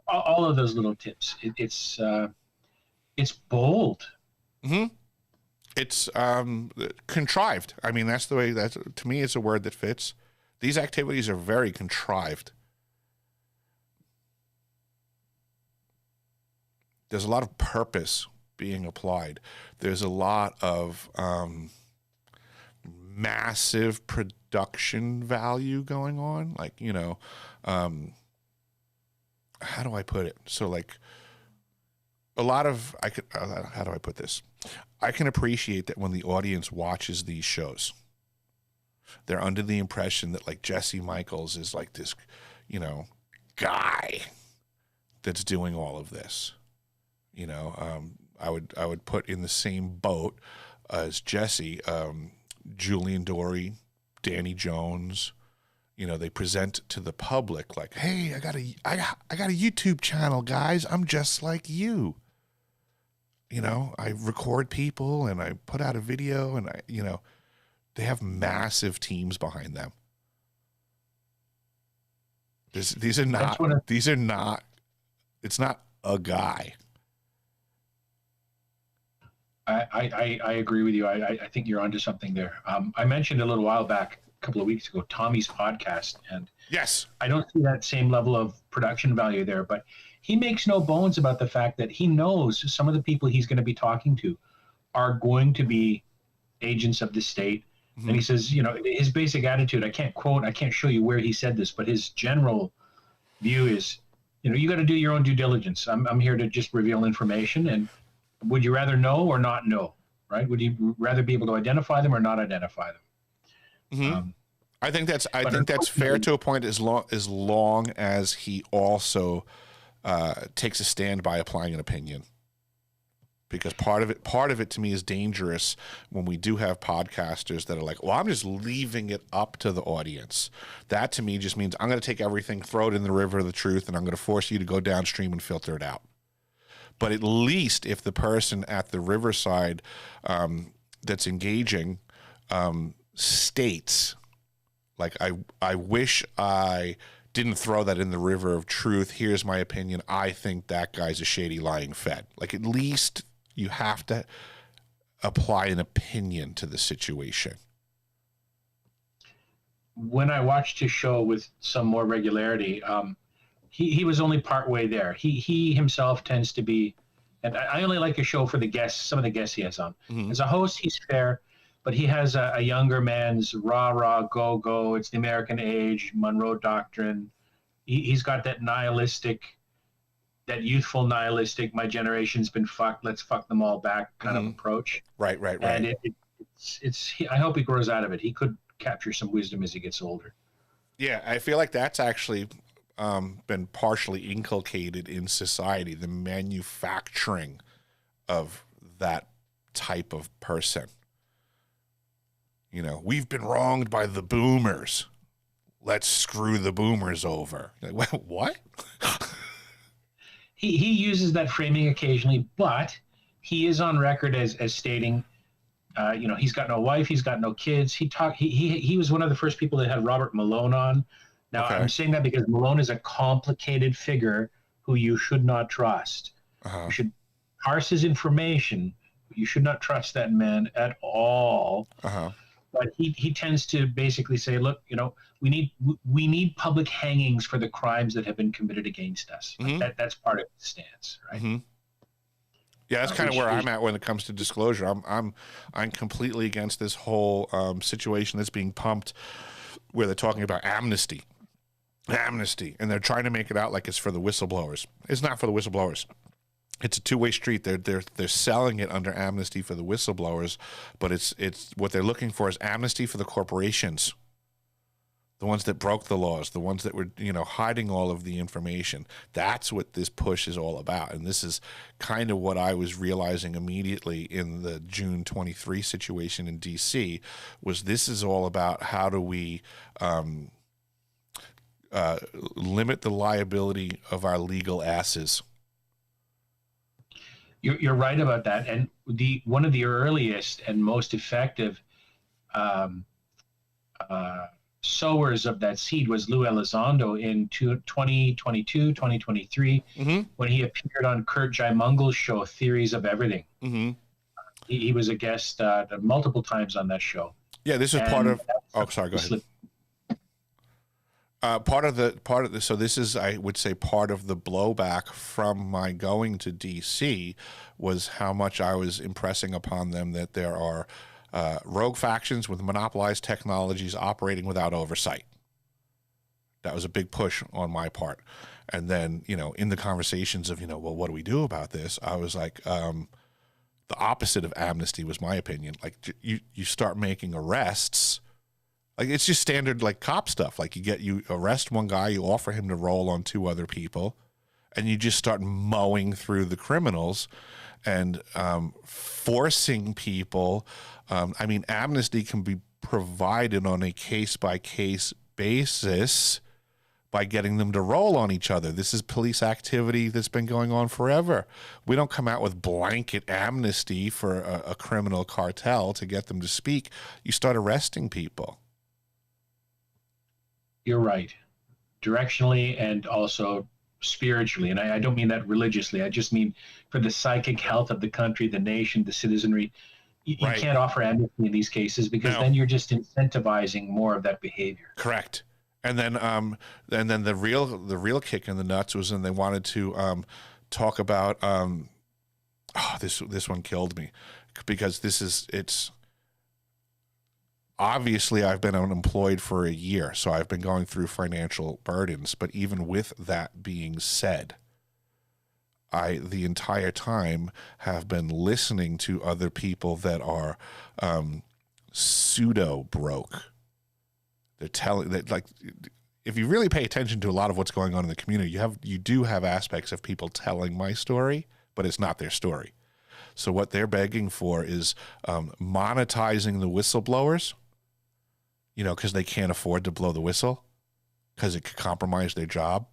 S3: all of those little tips. It's bold.
S1: It's contrived. I mean, that's the way. To me, it's a word that fits. These activities are very contrived. There's a lot of purpose being applied. There's a lot of massive production value going on. Like, you know, how do I put it? So, like, a lot of, how do I put this? I can appreciate that when the audience watches these shows, they're under the impression that, like, Jesse Michaels is like this, you know, guy that's doing all of this. You know, I would put in the same boat as Jesse, Julian Dory, Danny Jones. You know, they present to the public like, "Hey, I got a YouTube channel, guys. I'm just like you." You know, I record people and I put out a video, and They have massive teams behind them. These are not. It's not a guy.
S3: I agree with you. I think you're onto something there. I mentioned a little while back, a couple of weeks ago, Tommy's podcast, and
S1: Yes,
S3: I don't see that same level of production value there, but he makes no bones about the fact that he knows some of the people he's going to be talking to are going to be agents of the state. And he says, his basic attitude, I can't show you where he said this, but his general view is, you got to do your own due diligence. I'm here to just reveal information, and would you rather know or not know, right? Would you rather be able to identify them or not identify them?
S1: I think that's fair to a point, as long as he also takes a stand by applying an opinion. Because part of it to me is dangerous when we do have podcasters that are like, well, I'm just leaving it up to the audience. That to me just means I'm going to take everything, throw it in the river of the truth, and I'm going to force you to go downstream and filter it out. But at least if the person at the riverside that's engaging states, like, I wish I didn't throw that in the river of truth. Here's my opinion. I think that guy's a shady, lying Fed. Like, at least you have to apply an opinion to the situation.
S3: When I watched his show with some more regularity, he was only part way there. He himself tends to be, and I only like a show for the guests, some of the guests he has on. As a host, he's fair, but he has a younger man's rah, go. It's the American age, Monroe Doctrine. He's got that youthful nihilistic, my generation's been fucked, let's fuck them all back kind of approach.
S1: Right.
S3: And I hope he grows out of it. He could capture some wisdom as he gets older.
S1: Yeah, I feel like that's actually been partially inculcated in society, the manufacturing of that type of person. We've been wronged by the boomers. Let's screw the boomers over. Like, what?
S3: He uses that framing occasionally, but he is on record as stating, he's got no wife, he's got no kids. He was one of the first people that had Robert Malone on. Now, okay. I'm saying that because Malone is a complicated figure who you should not trust. You should parse his information. You should not trust that man at all. But he tends to basically say, look, we need public hangings for the crimes that have been committed against us. That's part of the stance, right?
S1: Yeah, that's kind of where I'm at when it comes to disclosure. I'm completely against this whole situation that's being pumped, where they're talking about amnesty, and they're trying to make it out like it's for the whistleblowers. It's not for the whistleblowers. It's a two-way street. They're selling it under amnesty for the whistleblowers, but it's what they're looking for is amnesty for the corporations, the ones that broke the laws, the ones that were hiding all of the information. That's what this push is all about, and this is kind of what I was realizing immediately in the June 23 situation in D.C. was this is all about how do we limit the liability of our legal asses.
S3: You're right about that, and one of the earliest and most effective sowers of that seed was Lou Elizondo in 2022, 2023, when he appeared on Kurt Jaimungal's show, Theories of Everything. He was a guest multiple times on that show.
S1: Yeah, this is part of. Oh, sorry. Go ahead. So this is, I would say, part of the blowback from my going to DC was how much I was impressing upon them that there are rogue factions with monopolized technologies operating without oversight. That was a big push on my part. And then, in the conversations of, well, what do we do about this? I was like, the opposite of amnesty was my opinion. Like, you start making arrests. Like, it's just standard, like, cop stuff. Like, you arrest one guy, you offer him to roll on two other people, and you just start mowing through the criminals and forcing people. Amnesty can be provided on a case-by-case basis, by getting them to roll on each other. This is police activity that's been going on forever. We don't come out with blanket amnesty for a criminal cartel to get them to speak. You start arresting people.
S3: You're right. Directionally and also spiritually. And I don't mean that religiously. I just mean for the psychic health of the country, the nation, the citizenry. You can't offer amnesty in these cases because then you're just incentivizing more of that behavior.
S1: Correct. And then the real kick in the nuts was when they wanted to talk about this one killed me, because it's obviously I've been unemployed for a year, so I've been going through financial burdens. But even with that being said, I the entire time have been listening to other people that are pseudo broke. They're telling that, like, if you really pay attention to a lot of what's going on in the community, you do have aspects of people telling my story, but it's not their story. So what they're begging for is monetizing the whistleblowers, because they can't afford to blow the whistle because it could compromise their job.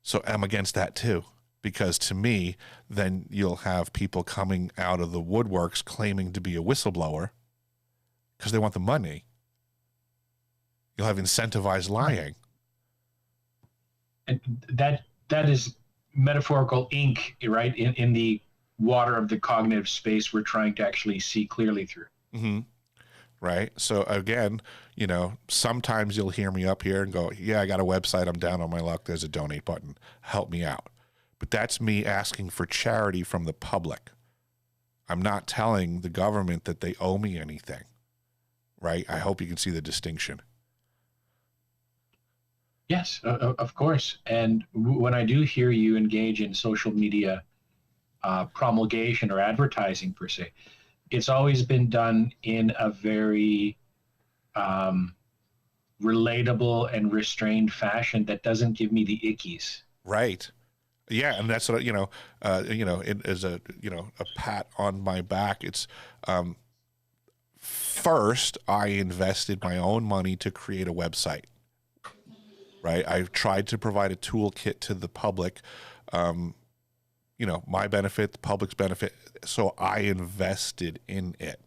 S1: So I'm against that too, because to me, then you'll have people coming out of the woodworks claiming to be a whistleblower because they want the money. You'll have incentivized lying.
S3: And that is metaphorical ink, right? In the water of the cognitive space we're trying to actually see clearly through.
S1: Mm-hmm. Right. So again, sometimes you'll hear me up here and go, yeah, I got a website. I'm down on my luck. There's a donate button. Help me out. But that's me asking for charity from the public. I'm not telling the government that they owe me anything. Right. I hope you can see the distinction.
S3: Yes, of course. And when I do hear you engage in social media promulgation or advertising per se, it's always been done in a very relatable and restrained fashion that doesn't give me the ickies.
S1: Right. Yeah, and that's what it is a pat on my back. It's first I invested my own money to create a website. Right. I've tried to provide a toolkit to the public, my benefit, the public's benefit. So I invested in it.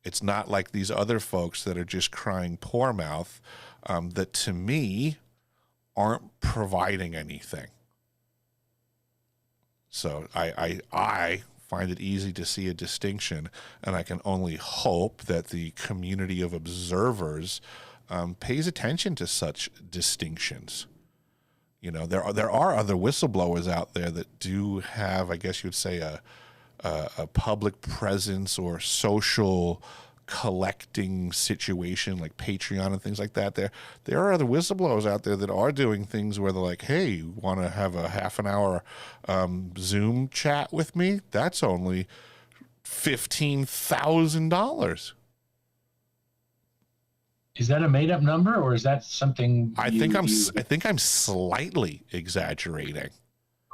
S1: It's not like these other folks that are just crying poor mouth, that to me aren't providing anything. So I find it easy to see a distinction, and I can only hope that the community of observers pays attention to such distinctions. There are other whistleblowers out there that do have, I guess you'd say, a public presence or social collecting situation like Patreon and things like that. There are other whistleblowers out there that are doing things where they're like, hey, you want to have a half an hour Zoom chat with me? That's only $15,000.
S3: Is that a made-up number, or is that something?
S1: I think I'm slightly exaggerating.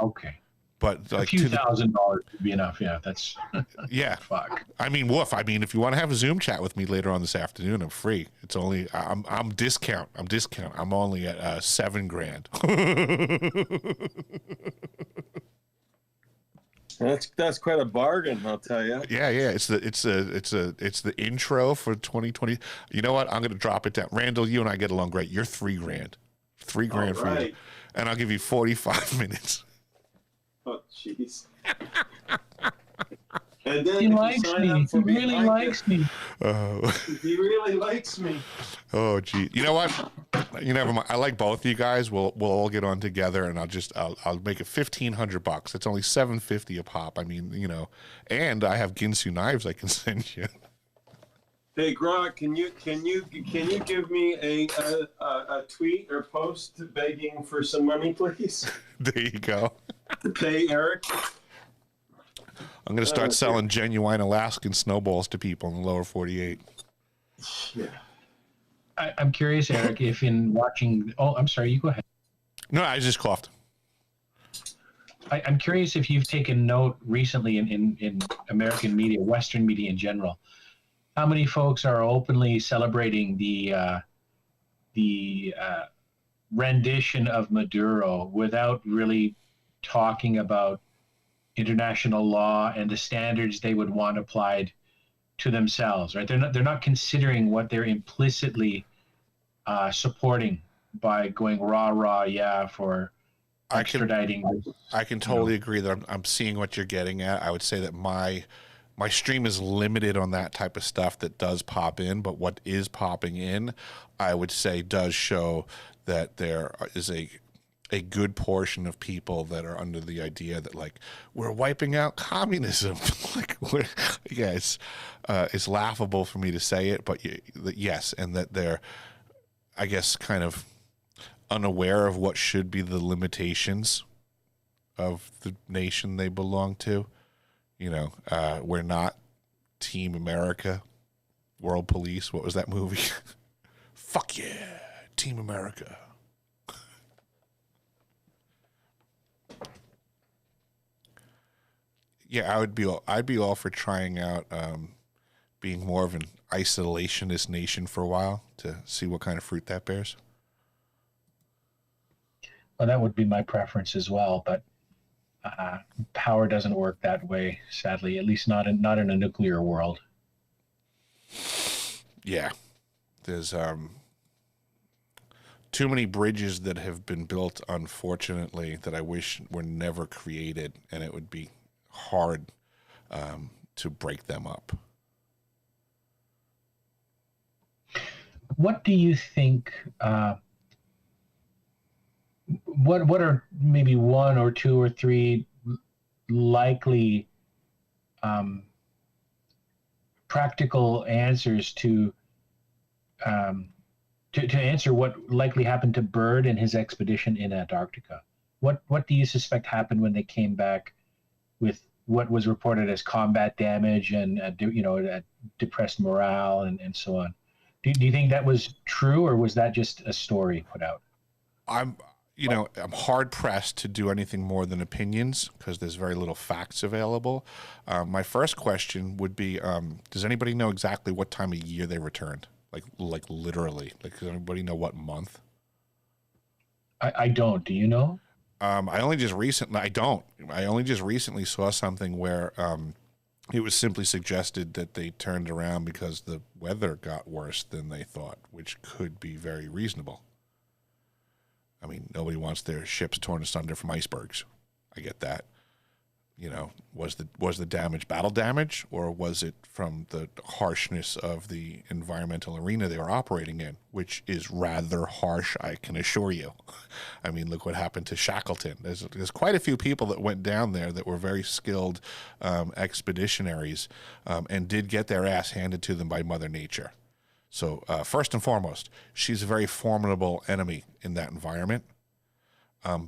S3: Okay,
S1: but like
S3: a few $1,000 would be enough. Yeah, that's
S1: yeah.
S3: Fuck.
S1: I mean, woof. I mean, if you want to have a Zoom chat with me later on this afternoon, I'm free. It's only I'm discount. I'm only at $7,000.
S2: That's quite a bargain, I'll tell you.
S1: Yeah. It's the intro for 2020. You know what? I'm going to drop it down. Randall, you and I get along great. You're $3,000. $3,000 for you, and I'll give you 45 minutes.
S2: Oh, jeez. And then
S3: he likes me. He really likes me.
S2: He really likes me.
S1: Oh, gee. You know what? Never mind. I like both of you guys. We'll all get on together, and I'll make it $1,500. It's only $750 a pop. I mean, and I have Ginsu knives I can send you.
S2: Hey, Grok, can you give me a tweet or post begging for some money, please?
S1: There you go.
S2: To pay Eric.
S1: I'm going to start selling genuine Alaskan snowballs to people in the lower 48.
S2: Yeah.
S3: I'm curious, Eric, if in watching... Oh, I'm sorry. You go ahead.
S1: No, I just coughed.
S3: I'm curious if you've taken note recently in American media, Western media in general, how many folks are openly celebrating the the rendition of Maduro without really talking about international law and the standards they would want applied to themselves, right? They're not considering what they're implicitly supporting by going rah yeah for extraditing.
S1: I can totally agree that I'm seeing what you're getting at. I would say that my stream is limited on that type of stuff that does pop in, but what is popping in, I would say, does show that there is a good portion of people that are under the idea that, like, we're wiping out communism. Like, it's laughable for me to say it, but yes, and that they're, I guess, kind of unaware of what should be the limitations of the nation they belong to. You know, we're not Team America, World Police. What was that movie? Fuck yeah, Team America. Yeah, I'd be all for trying out being more of an isolationist nation for a while to see what kind of fruit that bears.
S3: Well, that would be my preference as well, but power doesn't work that way, sadly. At least not in a nuclear world.
S1: Yeah, there's too many bridges that have been built, unfortunately, that I wish were never created, and it would be hard to break them up.
S3: What do you think? What are maybe one or two or three likely practical answers to answer what likely happened to Byrd and his expedition in Antarctica? What do you suspect happened when they came back with what was reported as combat damage and depressed morale and so on? Do you think that was true, or was that just a story put out?
S1: I'm hard pressed to do anything more than opinions because there's very little facts available. My first question would be, does anybody know exactly what time of year they returned? Like literally, does anybody know what month?
S3: I don't. Do you know?
S1: I only just recently saw something where it was simply suggested that they turned around because the weather got worse than they thought, which could be very reasonable. I mean, nobody wants their ships torn asunder from icebergs. I get that. You know, was the damage battle damage, or was it from the harshness of the environmental arena they were operating in, which is rather harsh, I can assure you. I mean, look what happened to Shackleton. There's quite a few people that went down there that were very skilled expeditionaries and did get their ass handed to them by Mother Nature. So first and foremost, she's a very formidable enemy in that environment.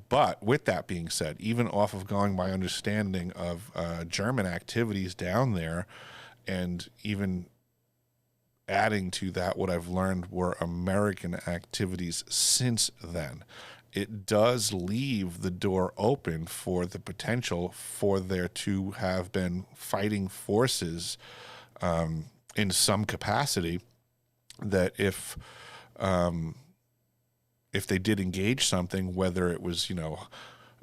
S1: But with that being said, even off of going by understanding of German activities down there, and even adding to that what I've learned were American activities since then, it does leave the door open for the potential for there to have been fighting forces in some capacity that if they did engage something, whether it was,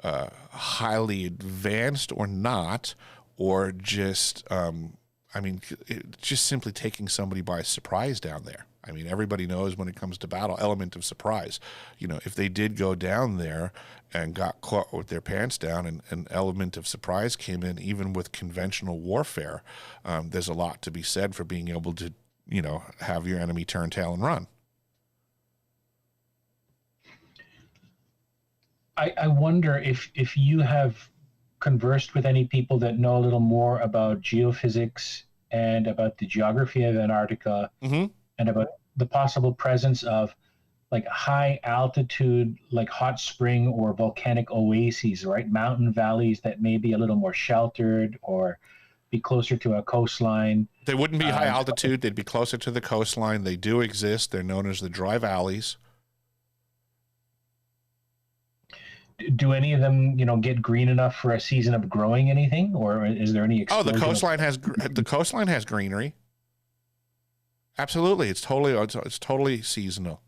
S1: highly advanced or not, or just, just simply taking somebody by surprise down there. I mean, everybody knows when it comes to battle, element of surprise. You know, if they did go down there and got caught with their pants down and an element of surprise came in, even with conventional warfare, there's a lot to be said for being able to, have your enemy turn tail and run.
S3: I wonder if you have conversed with any people that know a little more about geophysics and about the geography of Antarctica,
S1: mm-hmm.
S3: and about the possible presence of like high altitude, like hot spring or volcanic oases, right? Mountain valleys that may be a little more sheltered or be closer to a coastline.
S1: They wouldn't be high altitude. They'd be closer to the coastline. They do exist. They're known as the dry valleys.
S3: Do any of them, get green enough for a season of growing anything, or is there any?
S1: Oh, the coastline has greenery. Absolutely, it's totally seasonal.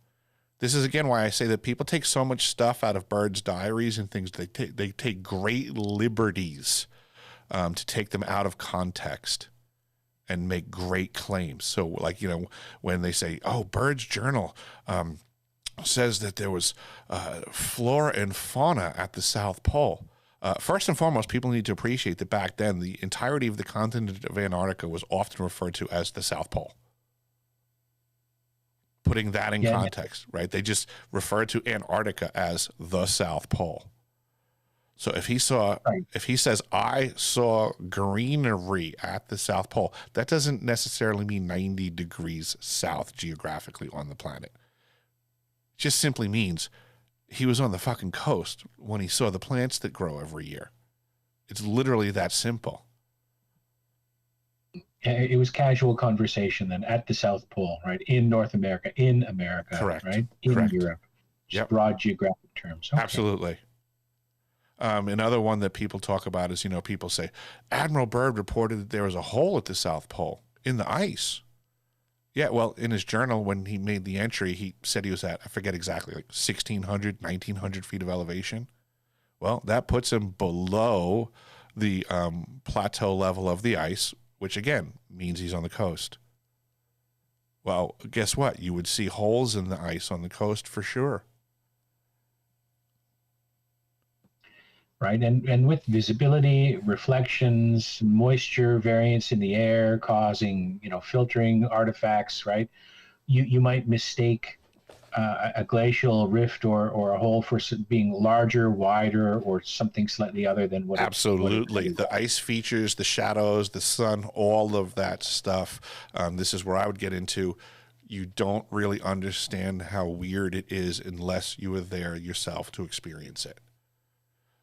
S1: This is again why I say that people take so much stuff out of birds' diaries and things. They take great liberties to take them out of context and make great claims. So, like, you know, when they say, "Oh, Bird's Journal says that there was flora and fauna at the South Pole." First and foremost, people need to appreciate that back then, the entirety of the continent of Antarctica was often referred to as the South Pole. Putting that in context, right? They just referred to Antarctica as the South Pole. So if he says, "I saw greenery at the South Pole," that doesn't necessarily mean 90 degrees south geographically on the planet. It just simply means he was on the fucking coast when he saw the plants that grow every year. It's literally that simple.
S3: It was casual conversation then at the South Pole, right? In North America, in America,
S1: Correct.
S3: Right? In
S1: Correct.
S3: Europe. Just
S1: Yep.
S3: broad geographic terms. Okay.
S1: Absolutely. Another one that people talk about is, you know, people say, Admiral Byrd reported that there was a hole at the South Pole in the ice. Yeah, well, in his journal, when he made the entry, he said he was at, I forget exactly, like 1,600, 1,900 feet of elevation. Well, that puts him below the plateau level of the ice, which again means he's on the coast. Well, guess what? You would see holes in the ice on the coast for sure.
S3: Right, and with visibility, reflections, moisture variance in the air causing, you know, filtering artifacts, right? You might mistake a glacial rift or a hole for being larger, wider, or something slightly other than what.
S1: Absolutely, the ice features, the shadows, the sun, all of that stuff. This is where I would get into. You don't really understand how weird it is unless you were there yourself to experience it.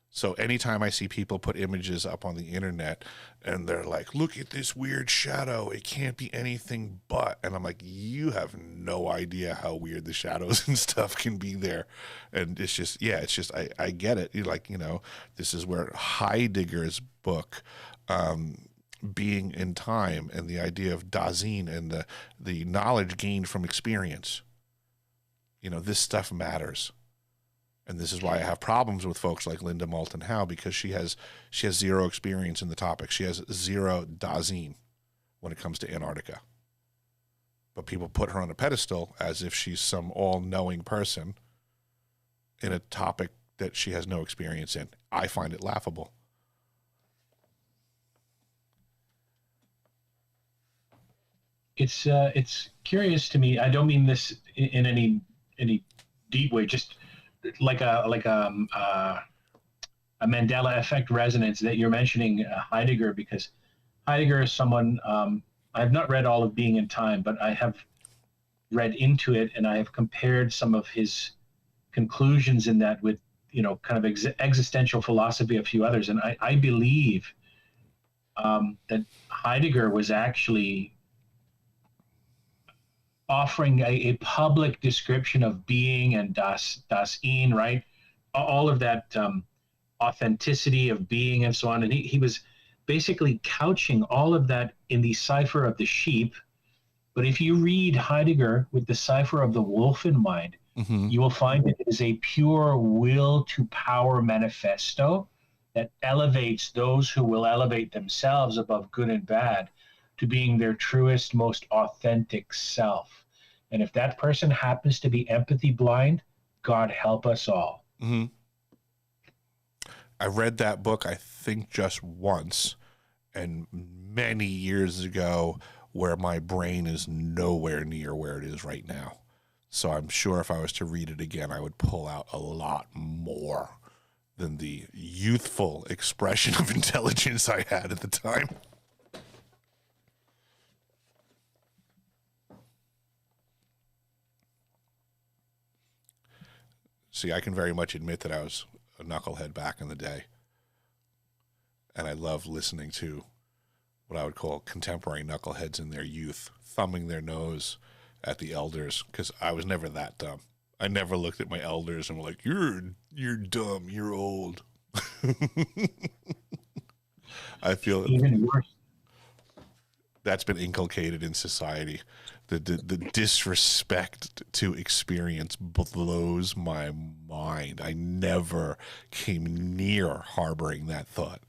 S1: So anytime I see people put images up on the internet and they're like, "Look at this weird shadow, it can't be anything but," and I'm like, you have no idea how weird the shadows and stuff can be there. And it's just, yeah, it's just, I get it. You're like, you know, this is where Heidegger's book, Being in Time, and the idea of Dasein and the knowledge gained from experience, you know, this stuff matters. And this is why I have problems with folks like Linda Moulton Howe, because she has zero experience in the topic. She has zero Dasein when it comes to Antarctica. But people put her on a pedestal as if she's some all-knowing person in a topic that she has no experience in. I find it laughable.
S3: It's curious to me. I don't mean this in any deep way. Just like a Mandela effect resonance that you're mentioning, Heidegger, because Heidegger is someone, I've not read all of Being in Time, but I have read into it, and I have compared some of his conclusions in that with, you know, kind of existential philosophy, a few others. And I believe that Heidegger was actually offering a public description of being and Dasein, right? All of that authenticity of being and so on. And he was basically couching all of that in the cipher of the sheep. But if you read Heidegger with the cipher of the wolf in mind, you will find it is a pure will to power manifesto that elevates those who will elevate themselves above good and bad to being their truest, most authentic self. And if that person happens to be empathy blind, God help us all.
S1: Mm-hmm. I read that book, I think, just once, and many years ago, where my brain is nowhere near where it is right now. So I'm sure if I was to read it again, I would pull out a lot more than the youthful expression of intelligence I had at the time. See, I can very much admit that I was a knucklehead back in the day. And I love listening to what I would call contemporary knuckleheads in their youth, thumbing their nose at the elders, because I was never that dumb. I never looked at my elders and were like, you're dumb, you're old. I feel
S3: even worse.
S1: That's been inculcated in society. The disrespect to experience blows my mind. I never came near harboring that thought.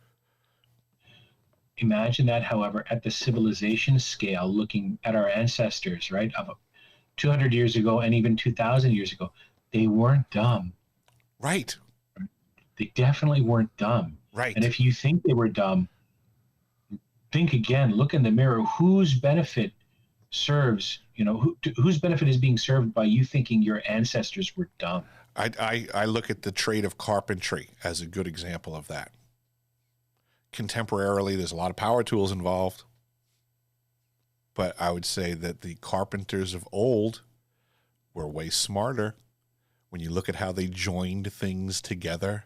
S3: Imagine that, however, at the civilization scale, looking at our ancestors, right, of 200 years ago and even 2,000 years ago, they weren't dumb.
S1: Right.
S3: They definitely weren't dumb.
S1: Right.
S3: And if you think they were dumb, think again, look in the mirror. Whose benefit serves, whose benefit is being served by you thinking your ancestors were dumb?
S1: I look at the trade of carpentry as a good example of that. Contemporarily, there's a lot of power tools involved, but I would say that the carpenters of old were way smarter. When you look at how they joined things together,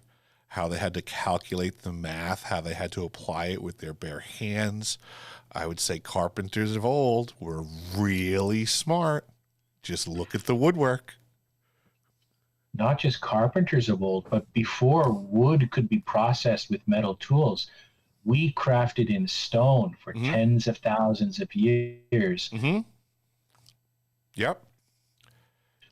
S1: how they had to calculate the math, how they had to apply it with their bare hands, I would say carpenters of old were really smart. Just look at the woodwork.
S3: Not just carpenters of old, but before wood could be processed with metal tools, we crafted in stone for tens of thousands of years.
S1: Yep.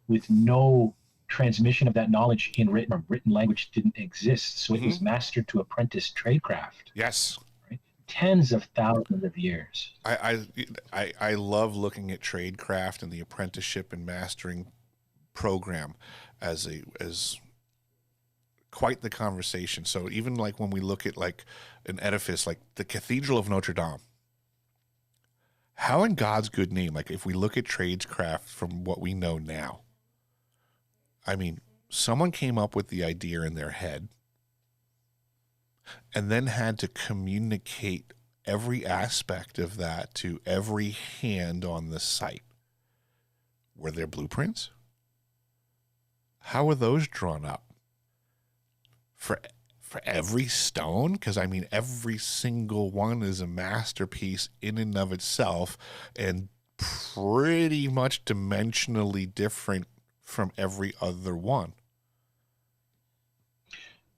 S3: With no transmission of that knowledge in written language didn't exist. So it was mastered to apprentice tradecraft.
S1: Yes.
S3: Right? Tens of thousands of years.
S1: I love looking at tradecraft and the apprenticeship and mastering program as quite the conversation. So even like when we look at like an edifice like the Cathedral of Notre Dame, how in God's good name, like if we look at tradecraft from what we know now, I mean, someone came up with the idea in their head and then had to communicate every aspect of that to every hand on the site. Were there blueprints? How were those drawn up? For every stone? Because, I mean, every single one is a masterpiece in and of itself and pretty much dimensionally different from every other one.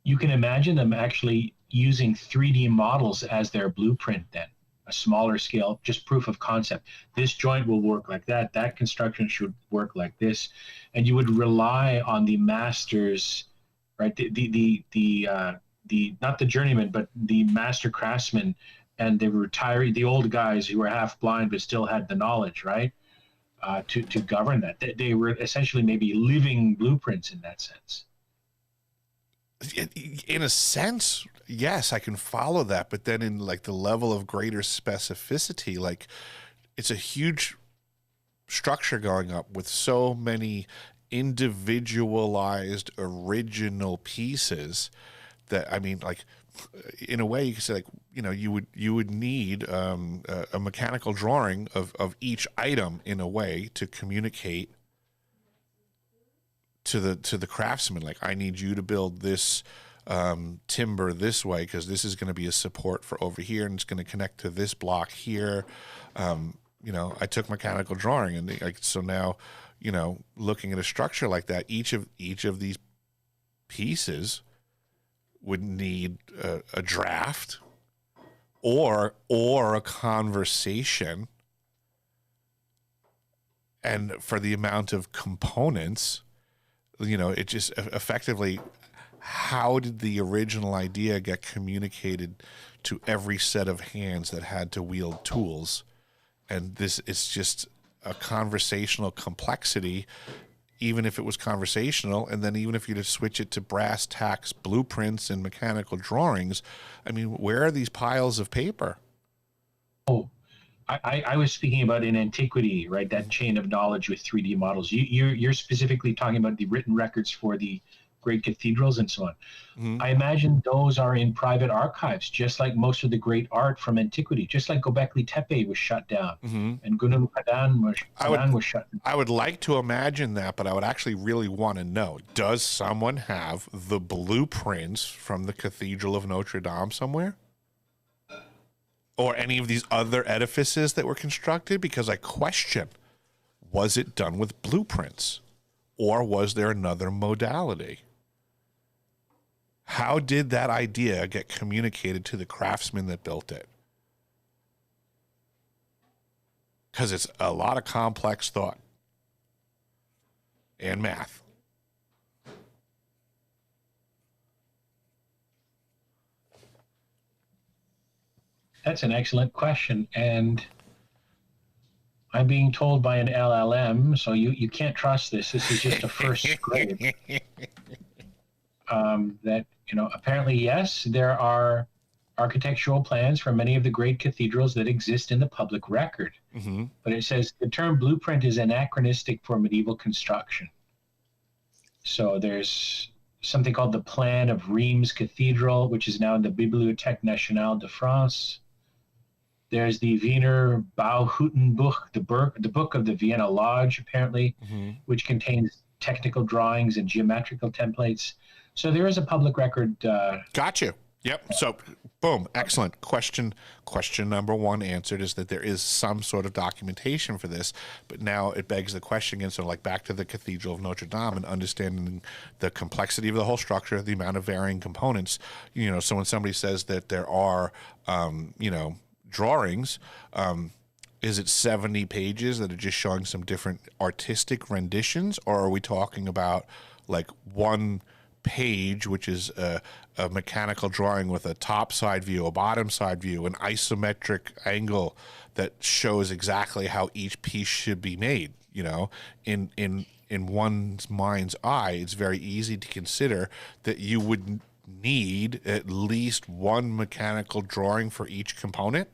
S3: You can imagine them actually using 3D models as their blueprint then, a smaller scale, just proof of concept. This joint will work like that. That construction should work like this. And you would rely on the masters, right? The not the journeyman, but the master craftsmen and the old guys who were half blind but still had the knowledge, right? To govern that. They were essentially maybe living blueprints in that sense.
S1: In a sense, yes, I can follow that. But then in like the level of greater specificity, like it's a huge structure going up with so many individualized original pieces that, I mean, like in a way you could say, like, you would need a mechanical drawing of each item in a way to communicate to the craftsman. Like, I need you to build this timber this way because this is going to be a support for over here and it's going to connect to this block here. I took mechanical drawing and like, so now, looking at a structure like that, each of these pieces would need a draft or a conversation. And for the amount of components, it just effectively, how did the original idea get communicated to every set of hands that had to wield tools? And it's just a conversational complexity, even if it was conversational. And then even if you just switch it to brass tacks, blueprints and mechanical drawings, I mean, where are these piles of paper?
S3: Oh, I was speaking about in antiquity, right? That chain of knowledge with 3D models. You're specifically talking about the written records for the great cathedrals and so on.
S1: Mm-hmm.
S3: I imagine those are in private archives, just like most of the great art from antiquity, just like Göbekli Tepe was shut down and Gunung Padang was shut down.
S1: I would like to imagine that, but I would actually really want to know, does someone have the blueprints from the Cathedral of Notre Dame somewhere? Or any of these other edifices that were constructed? Because I question, was it done with blueprints? Or was there another modality? How did that idea get communicated to the craftsman that built it? because it's a lot of complex thought and math.
S3: That's an excellent question. And I'm being told by an LLM, so you can't trust this. This is just a first scrape. That, apparently, yes, there are architectural plans for many of the great cathedrals that exist in the public record.
S1: Mm-hmm.
S3: But it says the term blueprint is anachronistic for medieval construction. So there's something called the Plan of Reims Cathedral, which is now in the Bibliothèque Nationale de France. There's the Wiener Bauhutenbuch, the book of the Vienna Lodge, apparently,
S1: Mm-hmm.
S3: which contains technical drawings and geometrical templates. So there is a public record.
S1: Got you. Yep. So, boom. Excellent. Question number one answered is that there is some sort of documentation for this, but now it begs the question again. So, like back to the Cathedral of Notre Dame and understanding the complexity of the whole structure, the amount of varying components. So when somebody says that there are, drawings, is it 70 pages that are just showing some different artistic renditions, or are we talking about like one page, which is a mechanical drawing with a top side view, a bottom side view, an isometric angle that shows exactly how each piece should be made? In one's mind's eye, it's very easy to consider that you would need at least one mechanical drawing for each component.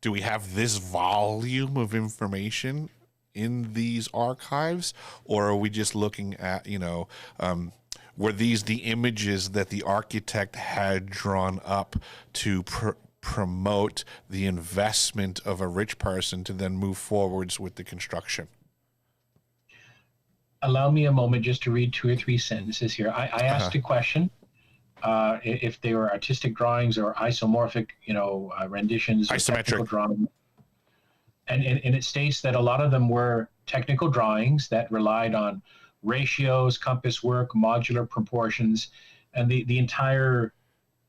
S1: Do we have this volume of information in these archives, or are we just looking at, were these the images that the architect had drawn up to promote the investment of a rich person to then move forwards with the construction?
S3: Allow me a moment just to read 2 or 3 sentences here. I asked a question, if they were artistic drawings or isomorphic, renditions, or technical drawings. And it states that a lot of them were technical drawings that relied on ratios, compass work, modular proportions, and the entire,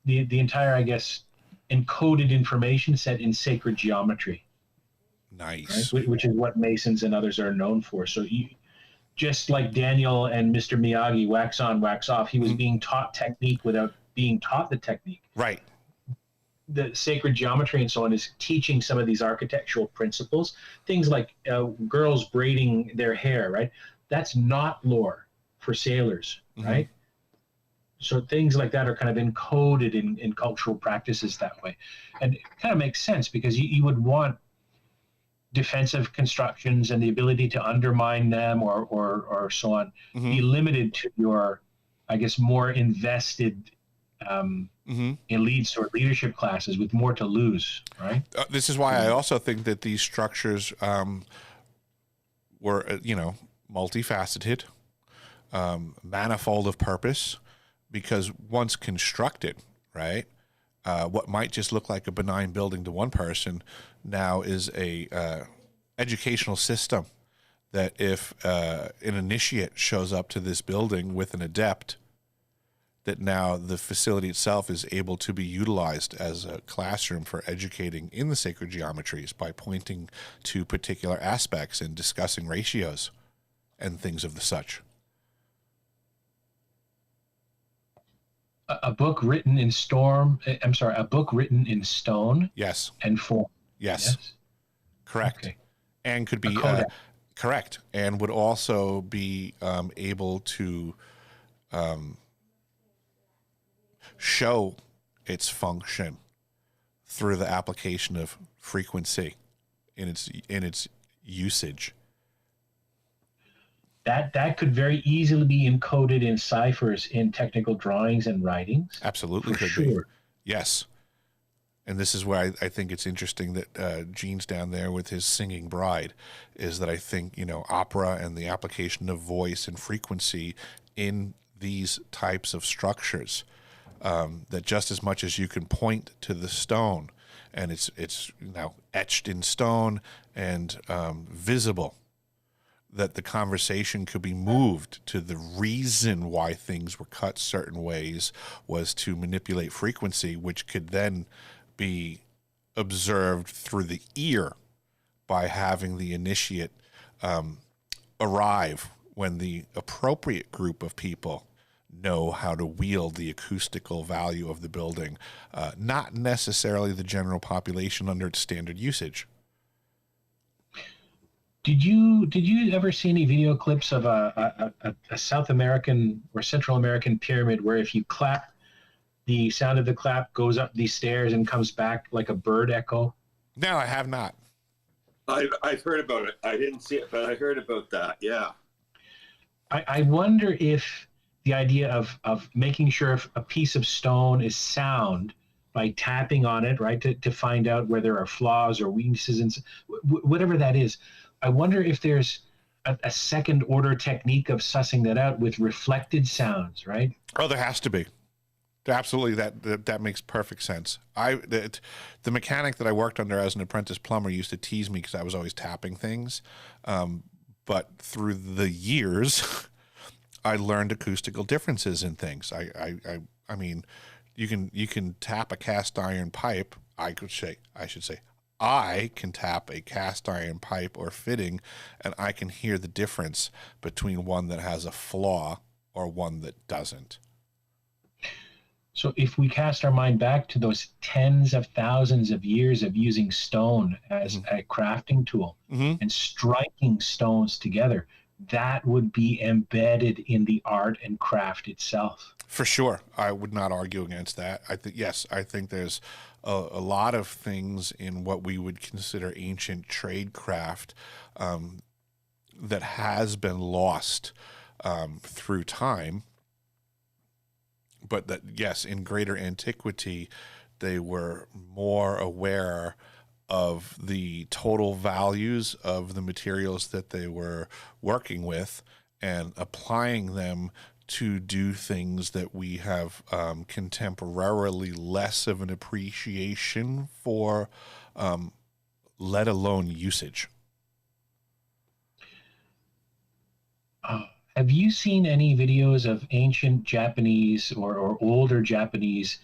S3: I guess, encoded information set in sacred geometry.
S1: Nice.
S3: Right? Which is what Masons and others are known for. So just like Daniel and Mr. Miyagi, wax on, wax off, he was being taught technique without being taught the technique.
S1: Right.
S3: The sacred geometry and so on is teaching some of these architectural principles. Things like girls braiding their hair, right? That's not lore for sailors, right? So things like that are kind of encoded in cultural practices that way. And it kind of makes sense because you would want defensive constructions and the ability to undermine them or so on be limited to your, I guess, more invested elites or leadership classes with more to lose, right?
S1: This is why I also think that these structures were, multifaceted, manifold of purpose, because once constructed, right, what might just look like a benign building to one person now is a educational system that if an initiate shows up to this building with an adept, that now the facility itself is able to be utilized as a classroom for educating in the sacred geometries by pointing to particular aspects and discussing ratios and things of the such.
S3: A book written in stone.
S1: Yes.
S3: And form.
S1: Yes. Correct.
S3: Okay.
S1: And could be correct, and would also be able to show its function through the application of frequency in its usage.
S3: That could very easily be encoded in ciphers in technical drawings and writings.
S1: Absolutely could be. Yes. And this is where I think it's interesting that Gene's down there with his singing bride, is that I think, opera and the application of voice and frequency in these types of structures, that just as much as you can point to the stone and it's now etched in stone and visible, that the conversation could be moved to the reason why things were cut certain ways was to manipulate frequency, which could then be observed through the ear by having the initiate arrive when the appropriate group of people know how to wield the acoustical value of the building, not necessarily the general population under its standard usage.
S3: Did you ever see any video clips of a South American or Central American pyramid where if you clap, the sound of the clap goes up these stairs and comes back like a bird echo?
S1: No, I have not.
S2: I've heard about it. I didn't see it, but I heard about that. Yeah.
S3: I wonder if the idea of making sure if a piece of stone is sound by tapping on it, right, to find out where there are flaws or weaknesses and whatever that is. I wonder if there's a second order technique of sussing that out with reflected sounds, right?
S1: Oh, there has to be. Absolutely, that makes perfect sense. The mechanic that I worked under as an apprentice plumber used to tease me because I was always tapping things, but through the years, I learned acoustical differences in things. I mean, you can tap a cast iron pipe. I should say, I can tap a cast iron pipe or fitting, and I can hear the difference between one that has a flaw or one that doesn't.
S3: So if we cast our mind back to those tens of thousands of years of using stone as a crafting tool and striking stones together, that would be embedded in the art and craft itself.
S1: For sure. I would not argue against that. I think there's a lot of things in what we would consider ancient trade craft that has been lost through time. But that, yes, in greater antiquity, they were more aware of the total values of the materials that they were working with and applying them to do things that we have contemporarily less of an appreciation for, let alone usage.
S3: Have you seen any videos of ancient Japanese or older Japanese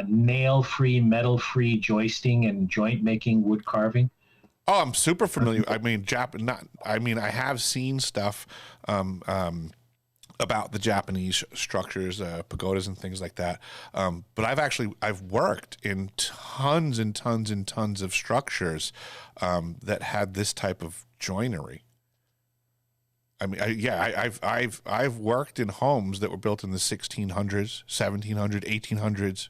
S3: nail-free, metal-free joisting and joint-making wood carving?
S1: Oh, I'm super familiar. I mean, I have seen stuff about the Japanese structures, pagodas and things like that. But I've worked in tons and tons and tons of structures that had this type of joinery. I mean, I've worked in homes that were built in the 1600s, 1700s, 1800s.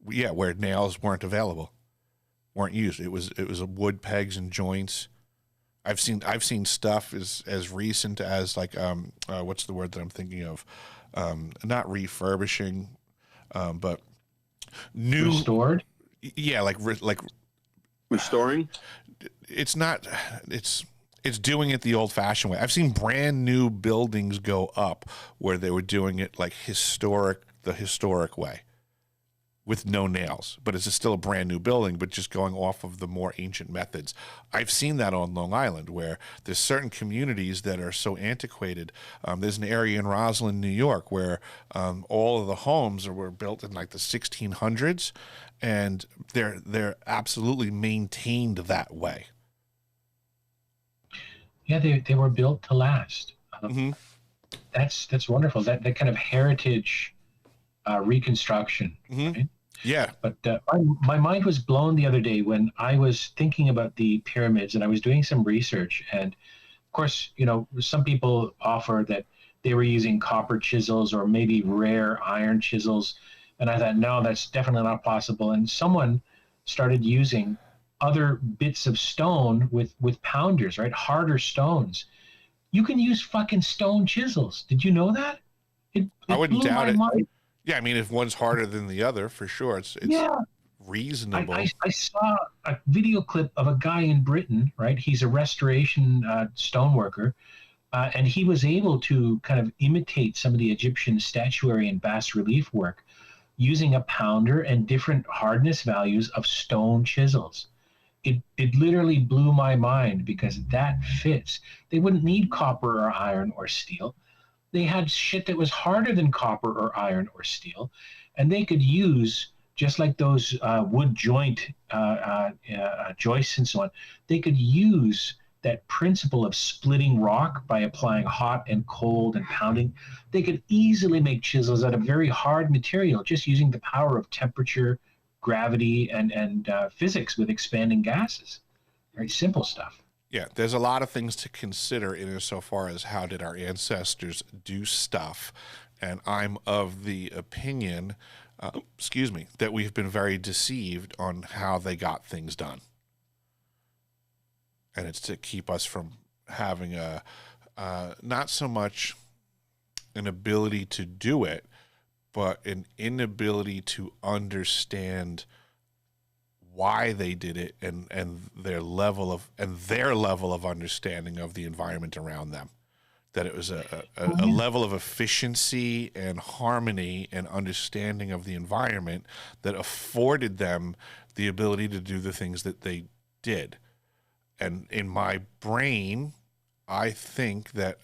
S1: Yeah, where nails weren't available, weren't used. It was wood pegs and joints. I've seen stuff as recent as like what's the word that I'm thinking of? Not refurbishing, but new
S3: restored.
S1: Yeah, like
S2: restoring.
S1: It's not. It's doing it the old-fashioned way. I've seen brand new buildings go up where they were doing it like the historic way, with no nails, but it's still a brand new building, but just going off of the more ancient methods. I've seen that on Long Island where there's certain communities that are so antiquated. There's an area in Roslyn, New York, where all of the homes were built in like the 1600s, and they're absolutely maintained that way.
S3: Yeah, they were built to last. That's wonderful. That kind of heritage reconstruction. Right?
S1: Yeah.
S3: But my mind was blown the other day when I was thinking about the pyramids and I was doing some research. And of course, some people offer that they were using copper chisels or maybe rare iron chisels. And I thought, no, that's definitely not possible. And someone started using other bits of stone with pounders, right? Harder stones. You can use fucking stone chisels. Did you know that?
S1: I wouldn't doubt it. Mind. Yeah, I mean, if one's harder than the other, for sure, it's reasonable.
S3: I saw a video clip of a guy in Britain, right? He's a restoration stoneworker, and he was able to kind of imitate some of the Egyptian statuary and bas-relief work using a pounder and different hardness values of stone chisels. It literally blew my mind because that fits. They wouldn't need copper or iron or steel. They had shit that was harder than copper or iron or steel, and they could use just like those wood joists and so on, they could use that principle of splitting rock by applying hot and cold and pounding. They could easily make chisels out of very hard material just using the power of temperature, gravity, and physics with expanding gases. Very simple stuff.
S1: Yeah, there's a lot of things to consider insofar as how did our ancestors do stuff. And I'm of the opinion, that we've been very deceived on how they got things done. And it's to keep us from having not so much an ability to do it, but an inability to understand why they did it and their level of understanding of the environment around them. That it was a level of efficiency and harmony and understanding of the environment that afforded them the ability to do the things that they did. And in my brain, I think that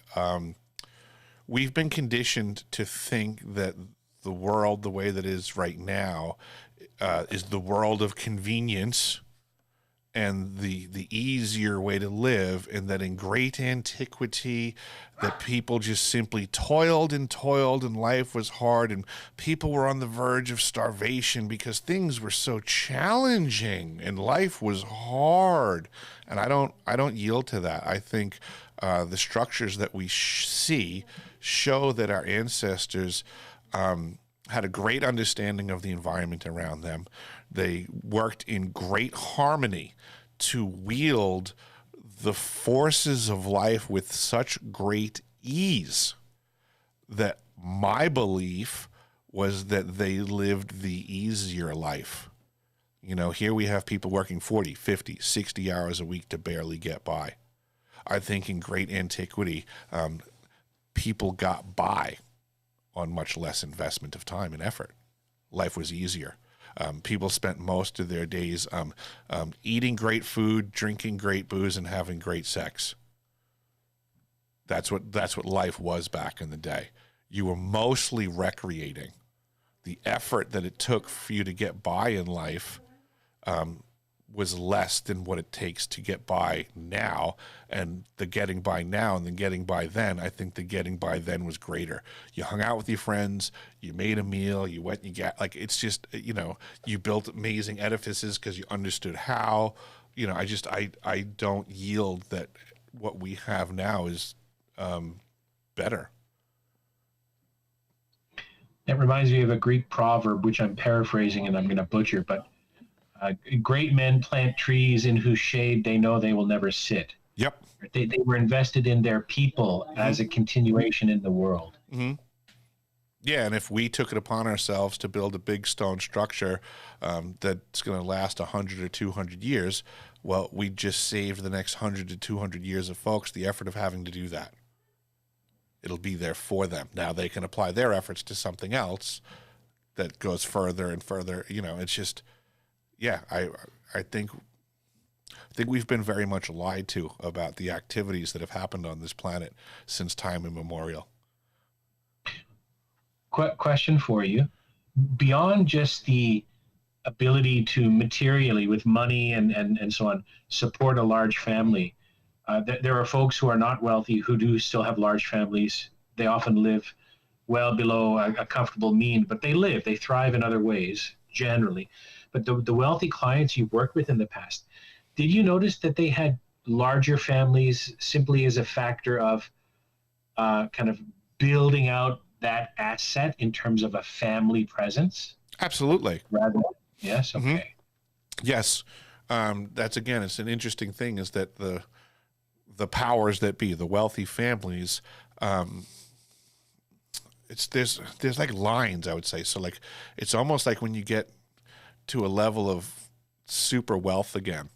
S1: we've been conditioned to think that the world, the way that it is right now, is the world of convenience and the easier way to live, and that in great antiquity that people just simply toiled and life was hard and people were on the verge of starvation because things were so challenging and life was hard. And I don't yield to that. I think the structures that we see show that our ancestors had a great understanding of the environment around them. They worked in great harmony to wield the forces of life with such great ease that my belief was that they lived the easier life. You know, here we have people working 40, 50, 60 hours a week to barely get by. I think in great antiquity, people got by on much less investment of time and effort. Life was easier. People spent most of their days eating great food, drinking great booze, and having great sex. That's what life was back in the day. You were mostly recreating. The effort that it took for you to get by in life was less than what it takes to get by now. And the getting by now and the getting by then, I think the getting by then was greater. You hung out with your friends, you made a meal, you went, it's just, you built amazing edifices because you understood how. I don't yield that what we have now is better.
S3: That reminds me of a Greek proverb, which I'm paraphrasing and I'm going to butcher, but great men plant trees in whose shade they know they will never sit.
S1: Yep.
S3: They were invested in their people as a continuation in the world.
S1: Mm-hmm. Yeah, and if we took it upon ourselves to build a big stone structure that's going to last 100 or 200 years, well, we just saved the next 100 to 200 years of folks the effort of having to do that. It'll be there for them. Now they can apply their efforts to something else that goes further and further. It's just... Yeah, I think we've been very much lied to about the activities that have happened on this planet since time immemorial.
S3: Question for you. Beyond just the ability to materially, with money and so on, support a large family, there are folks who are not wealthy who do still have large families. They often live well below a comfortable mean, but they thrive in other ways, generally. But the wealthy clients you worked with in the past, did you notice that they had larger families simply as a factor of kind of building out that asset in terms of a family presence?
S1: Absolutely.
S3: Yes. Okay.
S1: Mm-hmm. Yes. That's, again, it's an interesting thing is that the powers that be, the wealthy families, there's like lines, I would say. So like, it's almost like when you get to a level of super wealth again,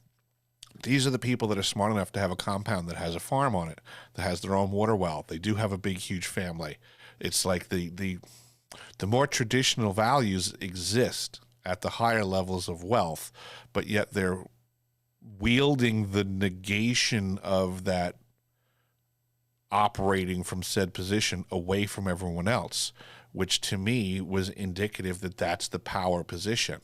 S1: these are the people that are smart enough to have a compound that has a farm on it, that has their own water well. They do have a big, huge family. It's like the more traditional values exist at the higher levels of wealth, but yet they're wielding the negation of that operating from said position away from everyone else, which to me was indicative that that's the power position,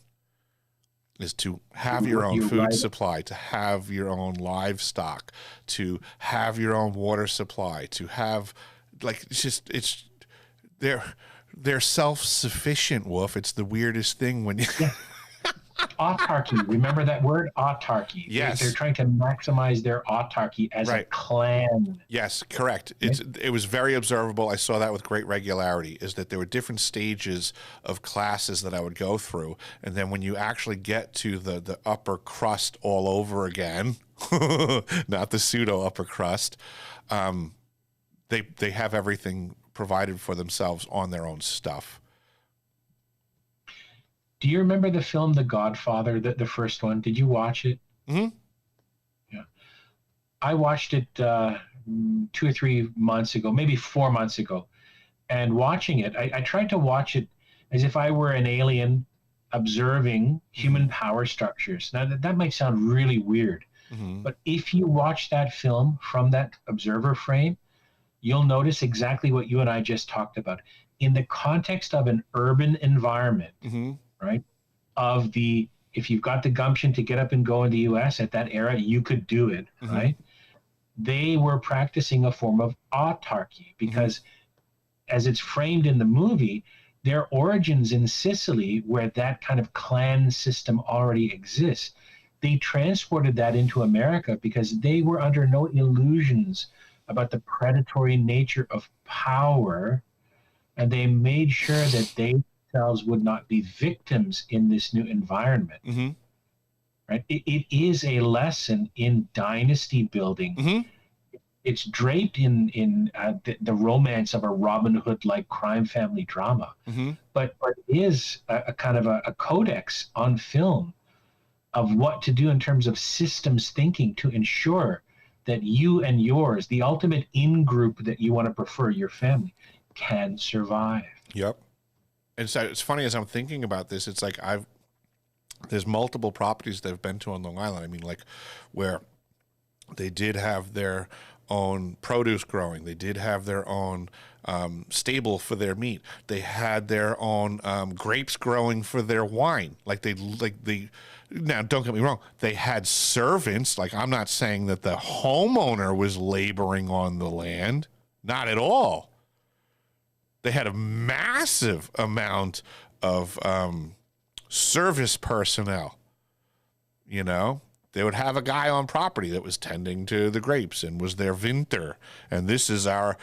S1: is to have your own food supply, to have your own livestock, to have your own water supply, to have, like, they're self-sufficient, Wolf. It's the weirdest thing when you...
S3: Yeah. Autarky. Remember that word? Autarky.
S1: Yes.
S3: They're trying to maximize their autarky as a clan.
S1: Yes, correct.
S3: Right?
S1: It was very observable. I saw that with great regularity, is that there were different stages of classes that I would go through. And then when you actually get to the upper crust all over again, not the pseudo upper crust, they have everything provided for themselves on their own stuff.
S3: Do you remember the film The Godfather, the first one? Did you watch it?
S1: Mm-hmm.
S3: Yeah. I watched it 2 or 3 months ago, maybe 4 months ago. And watching it, I tried to watch it as if I were an alien observing human power structures. Now, that might sound really weird, but if you watch that film from that observer frame, you'll notice exactly what you and I just talked about. In the context of an urban environment, right? If you've got the gumption to get up and go in the US at that era, you could do it, right? They were practicing a form of autarky because as it's framed in the movie, their origins in Sicily, where that kind of clan system already exists, they transported that into America because they were under no illusions about the predatory nature of power, and they made sure that they themselves would not be victims in this new environment. Right? It is a lesson in dynasty building. It's draped in the romance of a Robin Hood-like crime family drama, but it is a kind of a codex on film of what to do in terms of systems thinking to ensure that you and yours, the ultimate in-group that you want to prefer, your family, can survive.
S1: Yep. And so it's funny, as I'm thinking about this, it's like there's multiple properties that I've been to on Long Island. I mean, like, where they did have their own produce growing. They did have their own stable for their meat. They had their own grapes growing for their wine. Now, don't get me wrong, they had servants. Like, I'm not saying that the homeowner was laboring on the land. Not at all. They had a massive amount of service personnel. You know, they would have a guy on property that was tending to the grapes and was their vintner. And this is our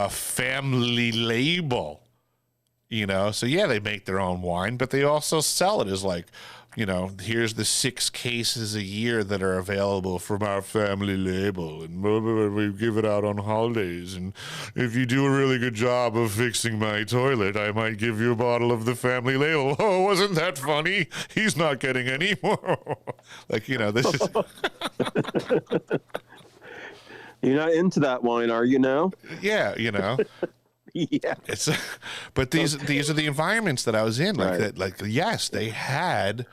S1: family label. You know, so yeah, they make their own wine, but they also sell it as like, you know, here's the 6 cases a year that are available from our family label, and we give it out on holidays. And if you do a really good job of fixing my toilet, I might give you a bottle of the family label. Oh, wasn't that funny? He's not getting any more. Like, you know, this is...
S2: You're not into that wine, are you now?
S1: Yeah, you know.
S2: Yeah.
S1: But these are the environments that I was in. Like, that, like, yes, they had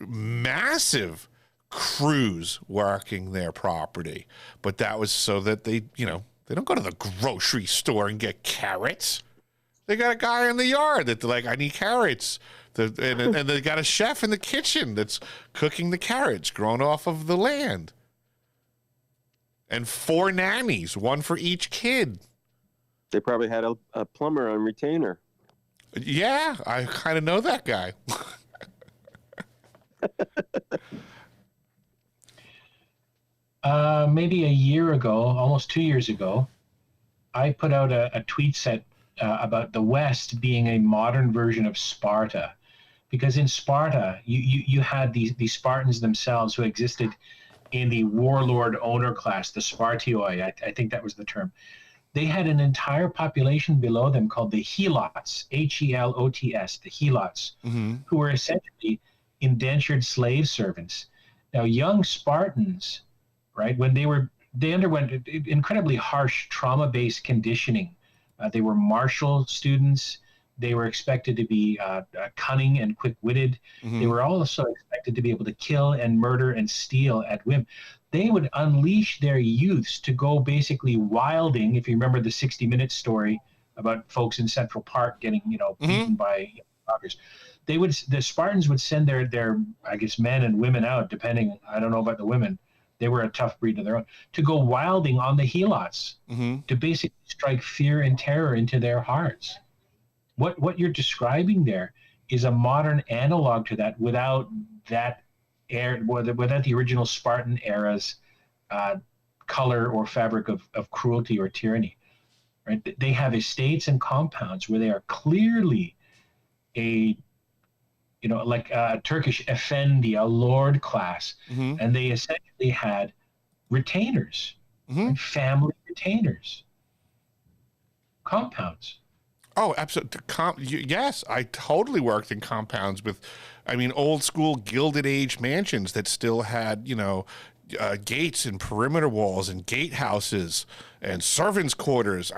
S1: massive crews working their property, but that was so that they, you know, they don't go to the grocery store and get carrots. They got a guy in the yard that they're like, I need carrots. And they got a chef in the kitchen that's cooking the carrots grown off of the land. And 4 nannies, 1 for each kid.
S2: They probably had a plumber on retainer.
S1: Yeah, I kind of know that guy.
S3: Maybe a year ago, almost 2 years ago, I put out a tweet set about the West being a modern version of Sparta. Because in Sparta, you had these Spartans themselves who existed in the warlord owner class, the Spartioi, I think that was the term. They had an entire population below them called the Helots, Helots, the Helots, who were essentially indentured slave servants. Now, young Spartans, right, when they underwent incredibly harsh trauma-based conditioning. They were martial students. They were expected to be cunning and quick-witted.
S1: Mm-hmm.
S3: They were also expected to be able to kill and murder and steal at whim. They would unleash their youths to go basically wilding. If you remember the 60 Minutes story about folks in Central Park getting, beaten by joggers, the Spartans would send their I guess men and women out, depending. I don't know about the women. They were a tough breed of their own, to go wilding on the helots, to basically strike fear and terror into their hearts. What you're describing there is a modern analog to that, without the original Spartan era's color or fabric of cruelty or tyranny. Right? They have estates and compounds where they are clearly like a Turkish effendi, a lord class, and they essentially had retainers, right? Family retainers, compounds.
S1: Oh, absolutely. Yes, I totally worked in compounds with, old school Gilded Age mansions that still had, gates and perimeter walls and gatehouses and servants' quarters.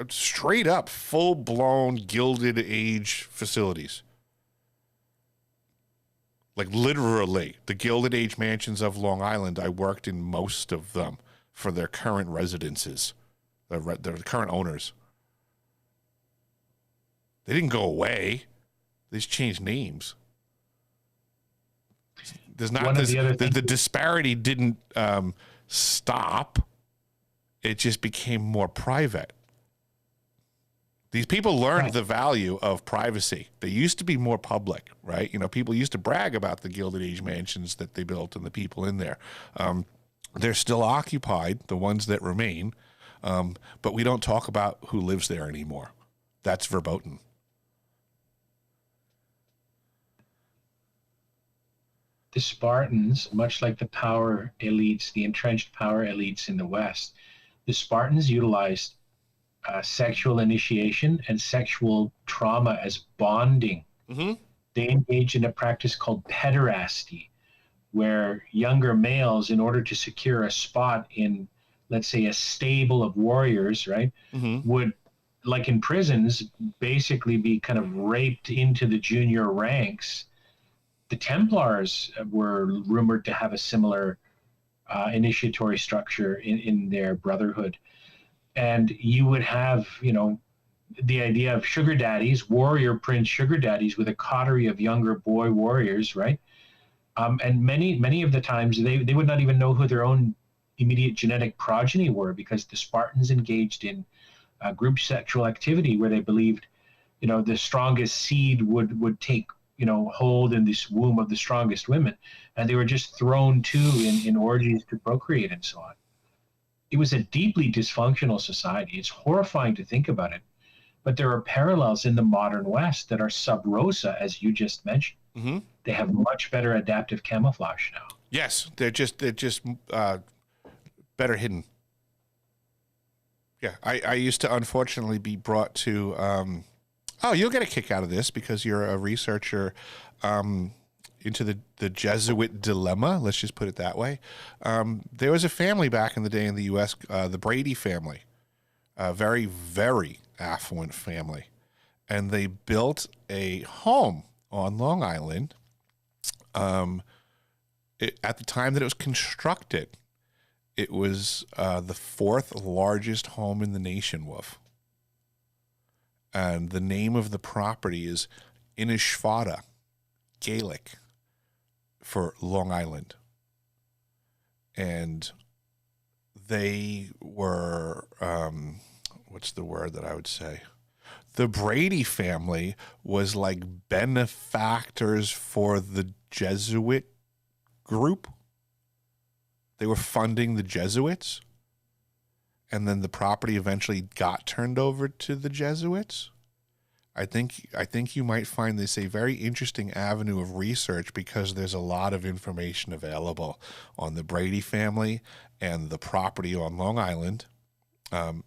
S1: Straight up full-blown Gilded Age facilities. Like literally, the Gilded Age mansions of Long Island, I worked in most of them for their current residences, their current owners. They didn't go away. They just changed names. There's not the disparity didn't stop. It just became more private. These people learned the value of privacy. They used to be more public, right? People used to brag about the Gilded Age mansions that they built and the people in there. They're still occupied, the ones that remain, but we don't talk about who lives there anymore. That's verboten.
S3: The Spartans, much like the power elites, the entrenched power elites in the West, the Spartans utilized sexual initiation and sexual trauma as bonding. They engaged in a practice called pederasty, where younger males, in order to secure a spot in, let's say, a stable of warriors, right, would, like in prisons, basically be kind of raped into the junior ranks. The Templars were rumored to have a similar initiatory structure in their brotherhood. And you would have, the idea of sugar daddies, warrior prince sugar daddies with a coterie of younger boy warriors, right? And many of the times they would not even know who their own immediate genetic progeny were, because the Spartans engaged in group sexual activity where they believed, the strongest seed would take, hold in this womb of the strongest women. And they were just thrown to in orgies to procreate and so on. It was a deeply dysfunctional society. It's horrifying to think about it, but there are parallels in the modern West that are sub rosa, as you just mentioned. They have much better adaptive camouflage now.
S1: Yes, they're just better hidden. Yeah, I used to unfortunately be brought to. You'll get a kick out of this because you're a researcher into the Jesuit dilemma. Let's just put it that way. There was a family back in the day in the U.S., the Brady family, a very, very affluent family. And they built a home on Long Island. At the time that it was constructed, it was the fourth largest home in the nation, Wolf. And the name of the property is Inishfada, Gaelic, for Long Island. And they were, what's the word that I would say? The Brady family was like benefactors for the Jesuit group. They were funding the Jesuits. And then the property eventually got turned over to the Jesuits. I think you might find this a very interesting avenue of research because there's a lot of information available on the Brady family and the property on Long Island,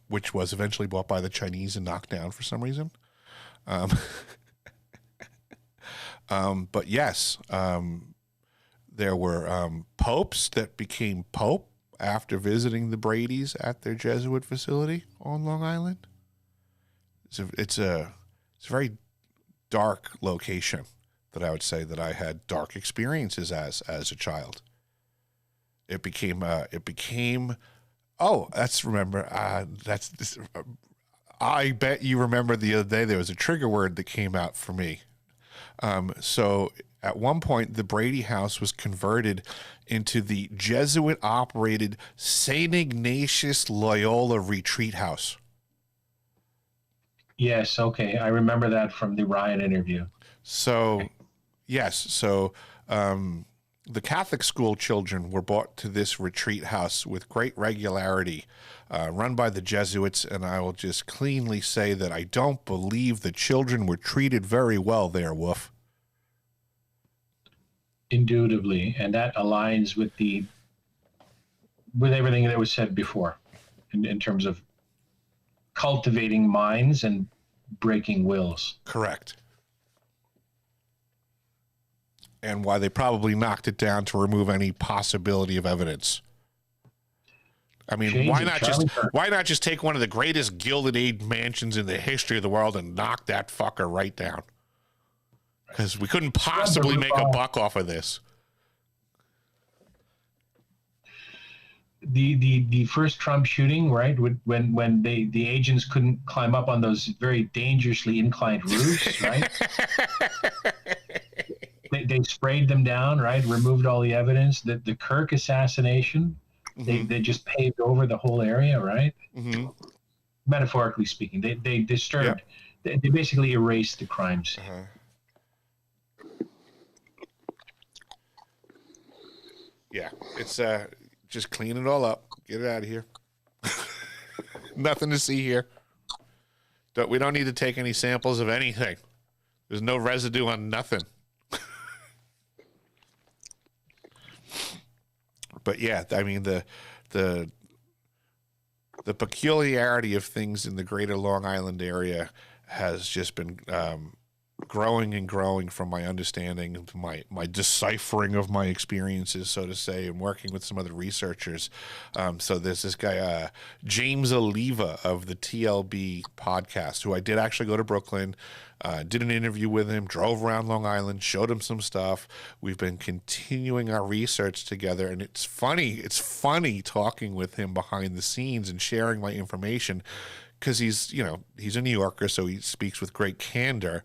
S1: which was eventually bought by the Chinese and knocked down for some reason. But yes, there were popes that became pope after visiting the Bradys at their Jesuit facility on Long Island. It's a very dark location that I would say that I had dark experiences as a child. It became oh, I bet you remember the other day there was a trigger word that came out for me. So at one point, the Brady House was converted into the Jesuit-operated St. Ignatius Loyola Retreat House.
S3: Yes, okay. I remember that from the Ryan interview.
S1: So, yes. So the Catholic school children were brought to this retreat house with great regularity, run by the Jesuits, and I will just cleanly say that I don't believe the children were treated very well there, Wolf.
S3: Indubitably, and that aligns with everything that was said before in terms of cultivating minds and breaking wills.
S1: Correct. And why they probably knocked it down to remove any possibility of evidence. I mean, why not just take one of the greatest Gilded Age mansions in the history of the world and knock that fucker right down? Because we couldn't possibly make a buck off of this.
S3: The first Trump shooting, right? When the agents couldn't climb up on those very dangerously inclined roofs, right? they sprayed them down, right? Removed all the evidence. The Kirk assassination, they just paved over the whole area, right? Mm-hmm. Metaphorically speaking, they disturbed. Yep. They basically erased the crimes.
S1: Uh-huh. Yeah, it's just clean it all up, get it out of here. Nothing to see here. We don't need to take any samples of anything. There's no residue on nothing. But yeah, I mean the peculiarity of things in the greater Long Island area has just been growing and growing from my understanding, my deciphering of my experiences, so to say, and working with some other researchers. So there's this guy, James Oliva of the TLB podcast, who I did actually go to Brooklyn, did an interview with him, drove around Long Island, showed him some stuff. We've been continuing our research together, and it's funny talking with him behind the scenes and sharing my information, because he's a New Yorker, so he speaks with great candor.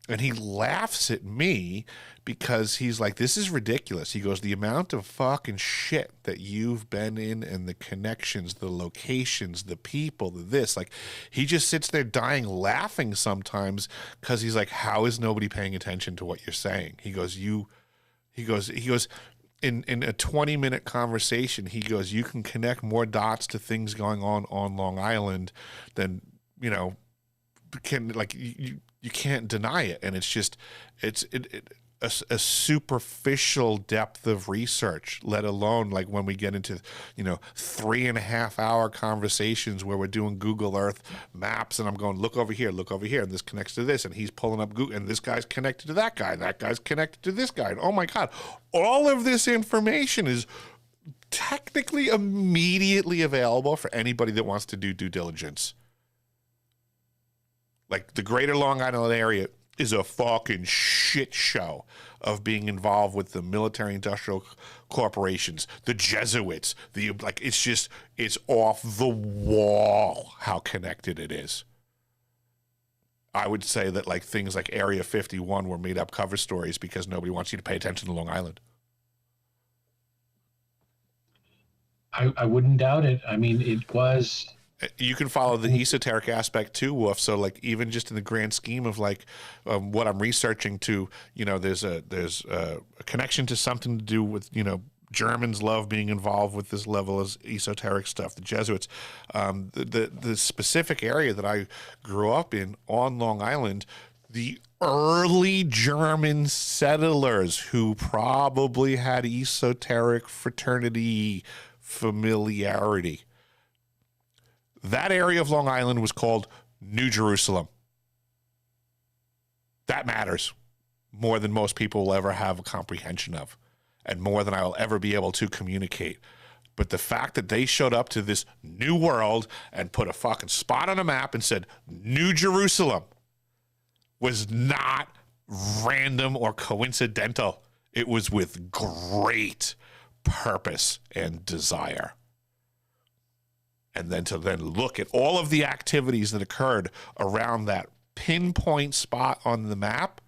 S1: And he laughs at me because he's like, this is ridiculous. He goes, the amount of fucking shit that you've been in and the connections, the locations, the people, this, like, he just sits there dying laughing sometimes because he's like, how is nobody paying attention to what you're saying? He goes, in a 20-minute conversation, he goes, you can connect more dots to things going on Long Island than, you can't deny it. And it's just, a superficial depth of research, let alone like when we get into, 3.5 hour conversations where we're doing Google Earth maps and I'm going, look over here, and this connects to this, and he's pulling up Google, and this guy's connected to that guy, and that guy's connected to this guy. And oh my God, all of this information is technically immediately available for anybody that wants to do due diligence. Like, the greater Long Island area is a fucking shit show of being involved with the military-industrial corporations, the Jesuits, it's off the wall how connected it is. I would say that like things like Area 51 were made up cover stories because nobody wants you to pay attention to Long Island.
S3: I wouldn't doubt it. I mean, it was...
S1: You can follow the esoteric aspect too, Wolf. So like, even just in the grand scheme of like what I'm researching to, there's a connection to something to do with, Germans love being involved with this level of esoteric stuff. The Jesuits, the specific area that I grew up in on Long Island, the early German settlers who probably had esoteric fraternity familiarity. That area of Long Island was called New Jerusalem. That matters more than most people will ever have a comprehension of, and more than I will ever be able to communicate. But the fact that they showed up to this new world and put a fucking spot on a map and said New Jerusalem was not random or coincidental. It was with great purpose and desire. And then to then look at all of the activities that occurred around that pinpoint spot on the map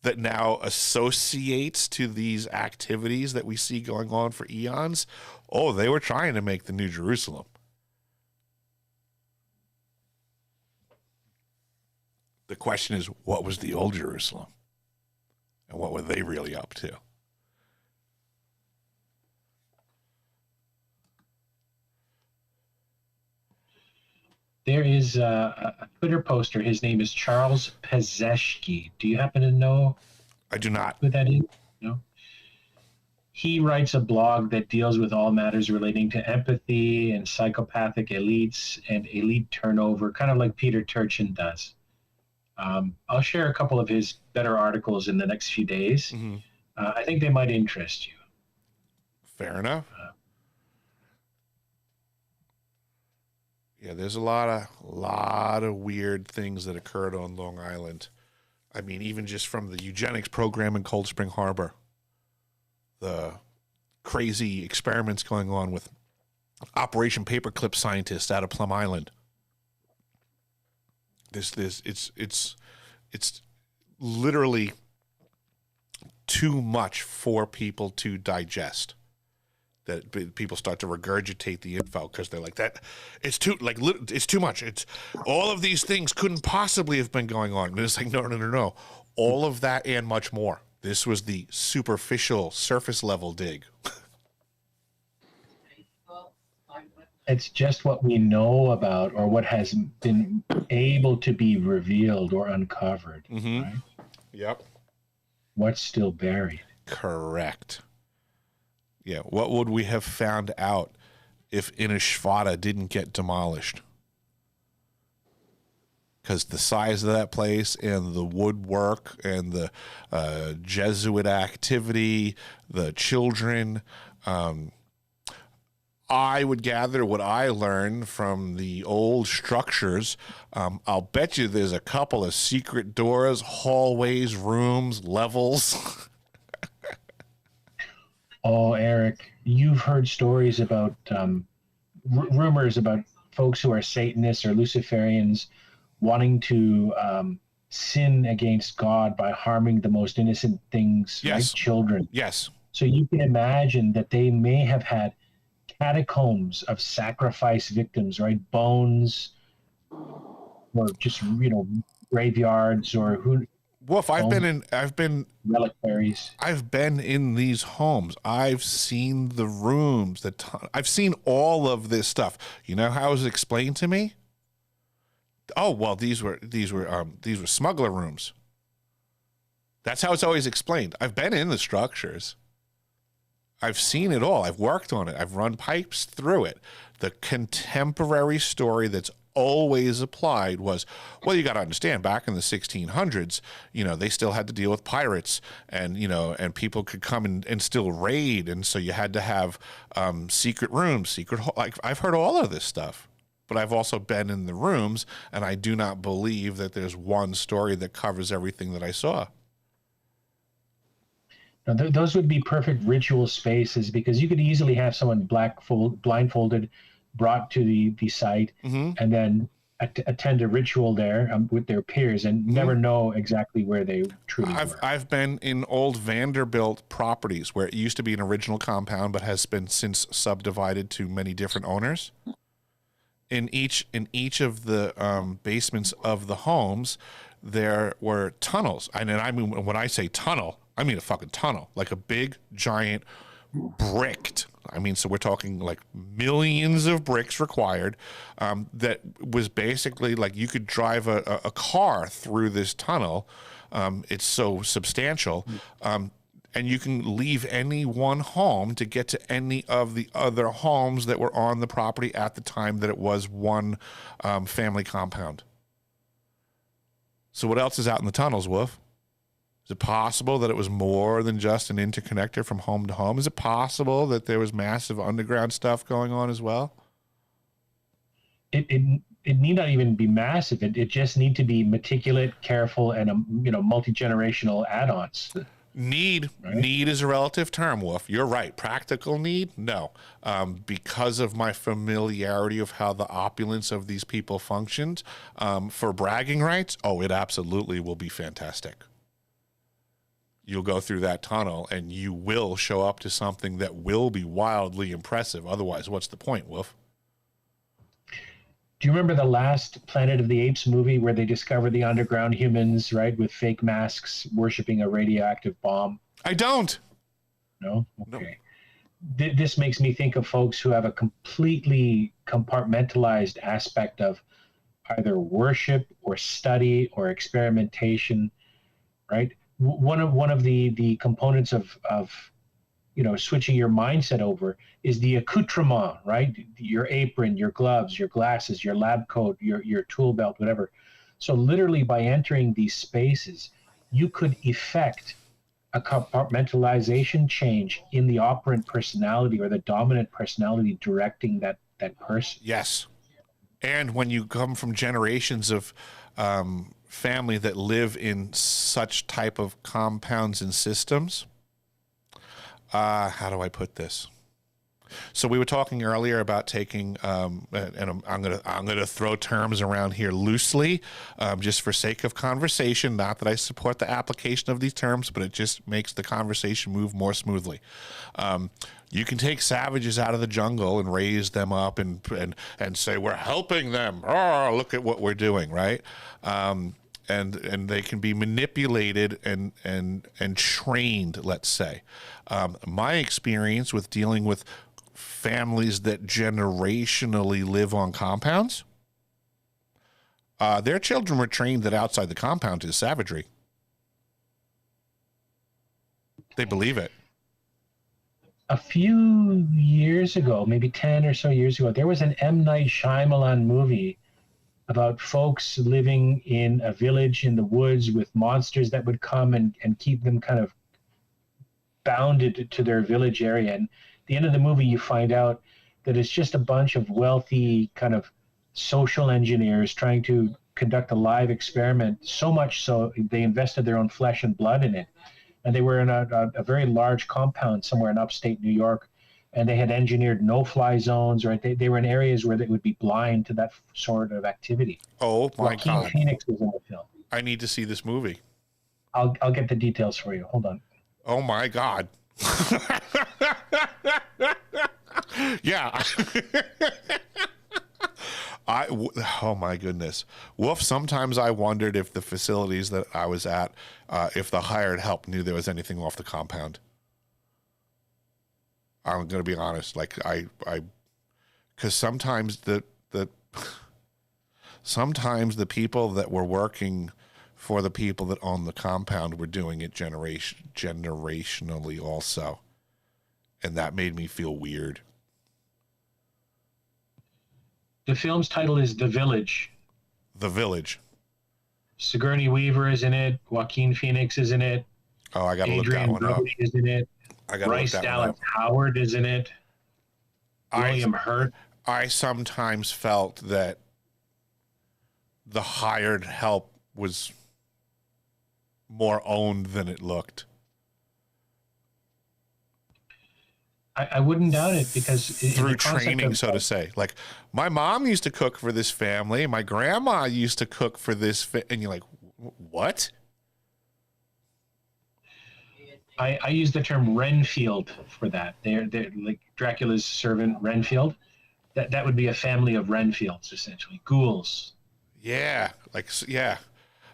S1: that now associates to these activities that we see going on for eons. Oh, they were trying to make the New Jerusalem. The question is, what was the Old Jerusalem? And what were they really up to?
S3: There is a Twitter poster. His name is Charles Pezeshki. Do you happen to know
S1: I do not.
S3: who that is? No. He writes a blog that deals with all matters relating to empathy and psychopathic elites and elite turnover, kind of like Peter Turchin does. I'll share a couple of his better articles in the next few days.
S1: Mm-hmm.
S3: I think they might interest you.
S1: Fair enough. Yeah, there's a lot of weird things that occurred on Long Island. I mean, even just from the eugenics program in Cold Spring Harbor, the crazy experiments going on with Operation Paperclip scientists out of Plum Island. It's literally too much for people to digest. That people start to regurgitate the info because they're like, that it's too much. It's all of these things couldn't possibly have been going on. And it's like, no. All of that and much more. This was the superficial surface level dig.
S3: It's just what we know about or what has been able to be revealed or uncovered.
S1: Mm-hmm.
S3: Right?
S1: Yep.
S3: What's still buried?
S1: Correct. Yeah, what would we have found out if Inishvada didn't get demolished? Because the size of that place and the woodwork and the Jesuit activity, the children, I would gather what I learned from the old structures. I'll bet you there's a couple of secret doors, hallways, rooms, levels.
S3: Oh, Eric, you've heard stories about rumors about folks who are Satanists or Luciferians wanting to sin against God by harming the most innocent things,
S1: Yes.
S3: like children.
S1: Yes.
S3: So you can imagine that they may have had catacombs of sacrifice victims, right? Bones, or just graveyards, or who.
S1: Wolf, I've been
S3: reliquaries.
S1: I've been in these homes. I've seen the rooms. I've seen all of this stuff. You know how it was explained to me? Oh well, these were smuggler rooms. That's how it's always explained. I've been in the structures. I've seen it all. I've worked on it. I've run pipes through it. The contemporary story that's always applied was, well, you got to understand, back in the 1600s, they still had to deal with pirates, and and people could come and still raid, and so you had to have secret rooms, like I've heard all of this stuff, but I've also been in the rooms, and I do not believe that there's one story that covers everything that I saw.
S3: Now, those would be perfect ritual spaces, because you could easily have someone blindfolded, brought to the site,
S1: Mm-hmm.
S3: and then attend a ritual there with their peers, and never know exactly where they truly were.
S1: I've been in old Vanderbilt properties where it used to be an original compound but has been since subdivided to many different owners. In each of the basements of the homes, there were tunnels. And I mean, when I say tunnel, I mean a fucking tunnel, like a big, giant, bricked. I mean, so we're talking like millions of bricks required. That was basically like you could drive a car through this tunnel. It's so substantial. And you can leave any one home to get to any of the other homes that were on the property at the time that it was one family compound. So what else is out in the tunnels, Wolf? Is it possible that it was more than just an interconnector from home to home? Is it possible that there was massive underground stuff going on as well?
S3: it need not even be massive. It just need to be meticulous, careful, and multi-generational add-ons.
S1: Need
S3: Right?
S1: Need is a relative term, Wolf. You're right. Practical need, no. Because of my familiarity of how the opulence of these people functions, for bragging rights, oh, it absolutely will be fantastic. You'll go through that tunnel and you will show up to something that will be wildly impressive. Otherwise, what's the point, Wolf?
S3: Do you remember the last Planet of the Apes movie where they discovered the underground humans, right, with fake masks worshiping a radioactive bomb?
S1: I don't.
S3: No? Okay. No. This makes me think of folks who have a completely compartmentalized aspect of either worship or study or experimentation, right? One of the components of switching your mindset over is the accoutrement, right? Your apron, your gloves, your glasses, your lab coat, your tool belt, whatever. So literally by entering these spaces, you could effect a compartmentalization change in the operant personality or the dominant personality directing that person.
S1: Yes. And when you come from generations of family that live in such type of compounds and systems, how do I put this? So we were talking earlier about taking, and I'm gonna throw terms around here loosely, just for sake of conversation. Not that I support the application of these terms, but it just makes the conversation move more smoothly. You can take savages out of the jungle and raise them up and say we're helping them. Oh, look at what we're doing, right? And they can be manipulated and trained, let's say. My experience with dealing with families that generationally live on compounds, their children were trained that outside the compound is savagery. They believe it.
S3: A few years ago, maybe 10 or so years ago, there was an M. Night Shyamalan movie about folks living in a village in the woods with monsters that would come and keep them kind of bounded to their village area. And at the end of the movie, you find out that it's just a bunch of wealthy kind of social engineers trying to conduct a live experiment, so much so they invested their own flesh and blood in it. And they were in a very large compound somewhere in upstate New York, and they had engineered no-fly zones, right? They were in areas where they would be blind to that sort of activity.
S1: Oh, my God.
S3: Joaquin Phoenix was in the film.
S1: I need to see this movie.
S3: I'll get the details for you. Hold on.
S1: Oh, my God. Yeah. Oh my goodness. Wolf, sometimes I wondered if the facilities that I was at, if the hired help knew there was anything off the compound. I'm going to be honest. Like because sometimes sometimes the people that were working for the people that own the compound were doing it generationally also. And that made me feel weird.
S3: The film's title is The Village.
S1: The Village.
S3: Sigourney Weaver is in it. Joaquin Phoenix is in it.
S1: Oh, I got to look that one up.
S3: Brody is in it. Bryce Dallas Howard is in it. William Hurt.
S1: I sometimes felt that the hired help was more owned than it looked.
S3: I wouldn't doubt it, because
S1: through training, so to say. Like, my mom used to cook for this family. My grandma used to cook for this, and you're like, what?
S3: I use the term Renfield for that. They're like Dracula's servant Renfield. That would be a family of Renfields, essentially, ghouls.
S1: Yeah, yeah.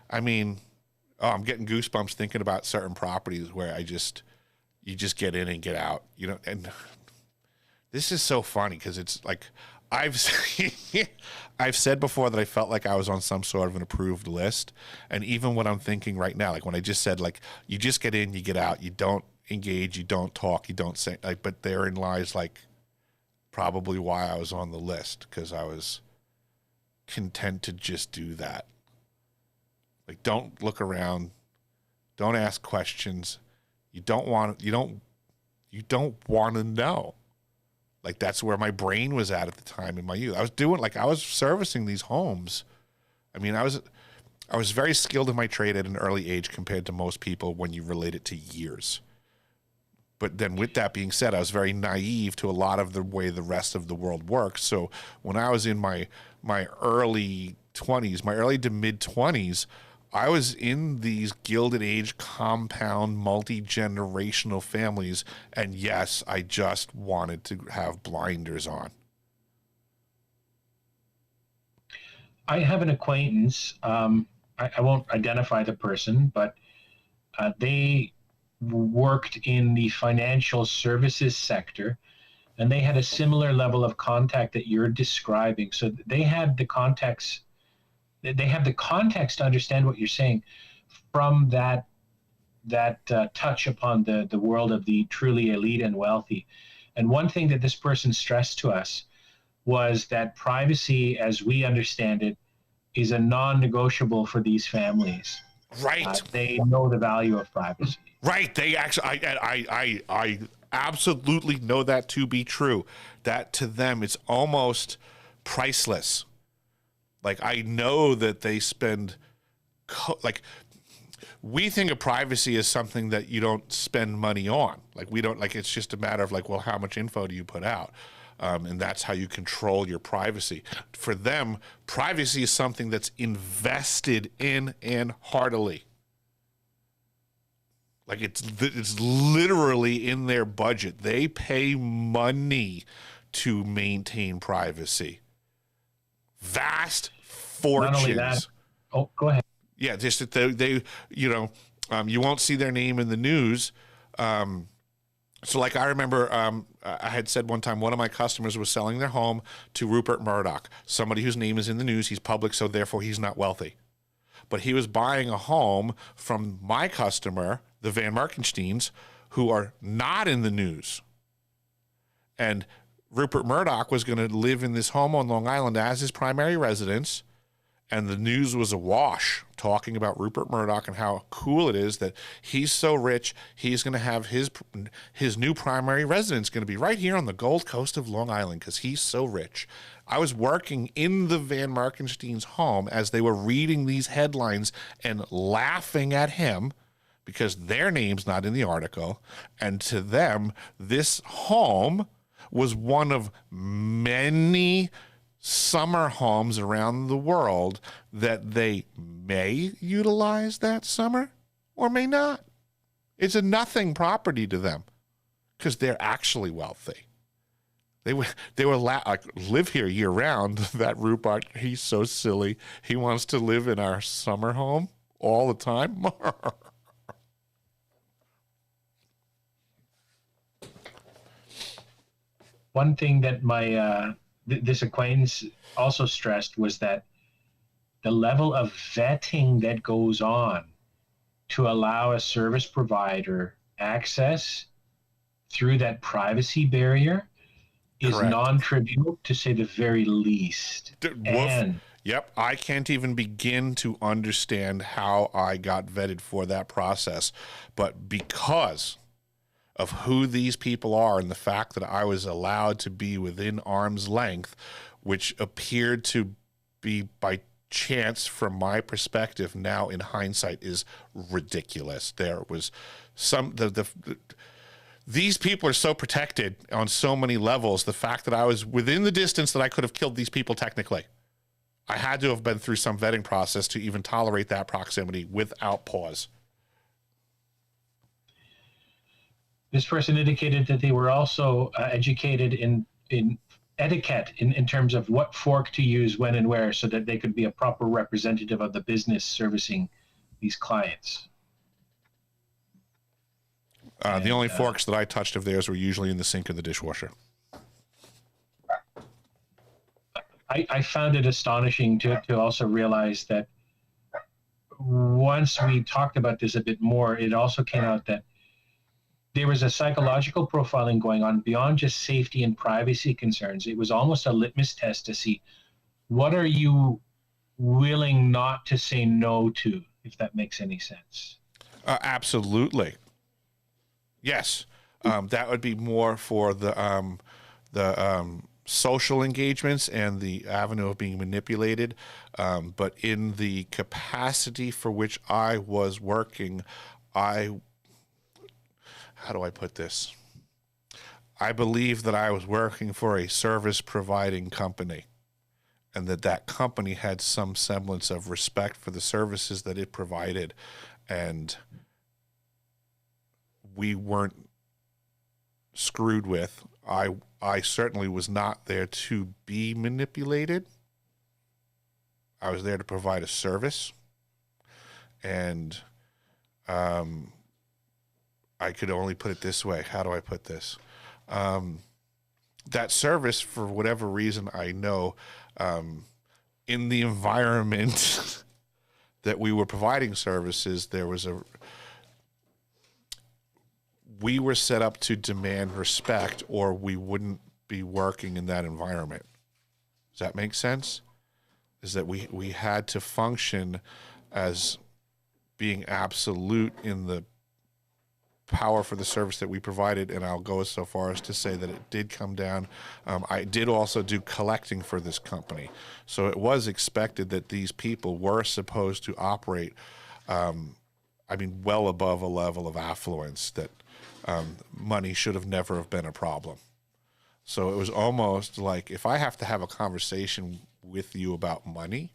S1: I mean, I'm getting goosebumps thinking about certain properties where you just get in and get out, and this is so funny because it's like I've said before that I felt like I was on some sort of an approved list. And even what I'm thinking right now, like when I just said, like, you just get in, you get out, you don't engage, you don't talk, you don't say, like, but therein lies like probably why I was on the list, because I was content to just do that. Like, don't look around, don't ask questions. You don't want to know. Like that's where my brain was at the time in my youth. I was servicing these homes. I mean, I was very skilled in my trade at an early age compared to most people when you relate it to years. But then with that being said, I was very naive to a lot of the way the rest of the world works. So when I was in my early 20s, my early to mid 20s, I was in these Gilded Age compound multi-generational families, and yes, I just wanted to have blinders on.
S3: I have an acquaintance. I won't identify the person, but they worked in the financial services sector, and they had a similar level of contact that you're describing. So they had the context. They have the context to understand what you're saying from that touch upon the world of the truly elite and wealthy. And one thing that this person stressed to us was that privacy, as we understand it, is a non-negotiable for these families.
S1: Right.
S3: They know the value of privacy.
S1: Right. They actually, I absolutely know that to be true. That to them, it's almost priceless. Like, I know that they spend, like, we think of privacy as something that you don't spend money on. Like, we don't, like, it's just a matter of, like, well, how much info do you put out? And that's how you control your privacy. For them, privacy is something that's invested in and heartily. Like, it's literally in their budget. They pay money to maintain privacy. Vast fortunes.
S3: Not only that. Oh, go ahead.
S1: Yeah, just that they you won't see their name in the news. So, like, I remember I had said one time one of my customers was selling their home to Rupert Murdoch, somebody whose name is in the news. He's public, so therefore he's not wealthy. But he was buying a home from my customer, the Van Markensteins, who are not in the news. And Rupert Murdoch was going to live in this home on Long Island as his primary residence, and the news was awash talking about Rupert Murdoch and how cool it is that he's so rich, he's going to have his new primary residence going to be right here on the Gold Coast of Long Island because he's so rich. I was working in the Van Markenstein's home as they were reading these headlines and laughing at him because their name's not in the article, and to them, this home was one of many summer homes around the world that they may utilize that summer or may not. It's a nothing property to them because they're actually wealthy. They were like, live here year round. That Rupert, he's so silly. He wants to live in our summer home all the time.
S3: One thing that my this acquaintance also stressed was that the level of vetting that goes on to allow a service provider access through that privacy barrier is
S1: Correct.
S3: non-trivial, to say the very least.
S1: Yep, I can't even begin to understand how I got vetted for that process, but because of who these people are and the fact that I was allowed to be within arm's length, which appeared to be by chance from my perspective now in hindsight is ridiculous. There was these people are so protected on so many levels. The fact that I was within the distance that I could have killed these people technically, I had to have been through some vetting process to even tolerate that proximity without pause.
S3: This person indicated that they were also educated in etiquette in terms of what fork to use when and where so that they could be a proper representative of the business servicing these clients.
S1: The only forks that I touched of theirs were usually in the sink or the dishwasher.
S3: I found it astonishing to also realize that once we talked about this a bit more, it also came out that there was a psychological profiling going on beyond just safety and privacy concerns. It was almost a litmus test to see what are you willing not to say no to, if that makes any sense.
S1: Absolutely. Yes. That would be more for the social engagements and the avenue of being manipulated, but in the capacity for which I was working, how do I put this? I believe that I was working for a service providing company, and that company had some semblance of respect for the services that it provided, and we weren't screwed with. I certainly was not there to be manipulated. I was there to provide a service, and I could only put it this way. How do I put this? That service, for whatever reason, I know, in the environment that we were providing services, we were set up to demand respect, or we wouldn't be working in that environment. Does that make sense? Is that we had to function as being absolute in the power for the service that we provided, and I'll go so far as to say that it did come down. I did also do collecting for this company, so it was expected that these people were supposed to operate, well above a level of affluence that money should have never have been a problem. So it was almost like, if I have to have a conversation with you about money,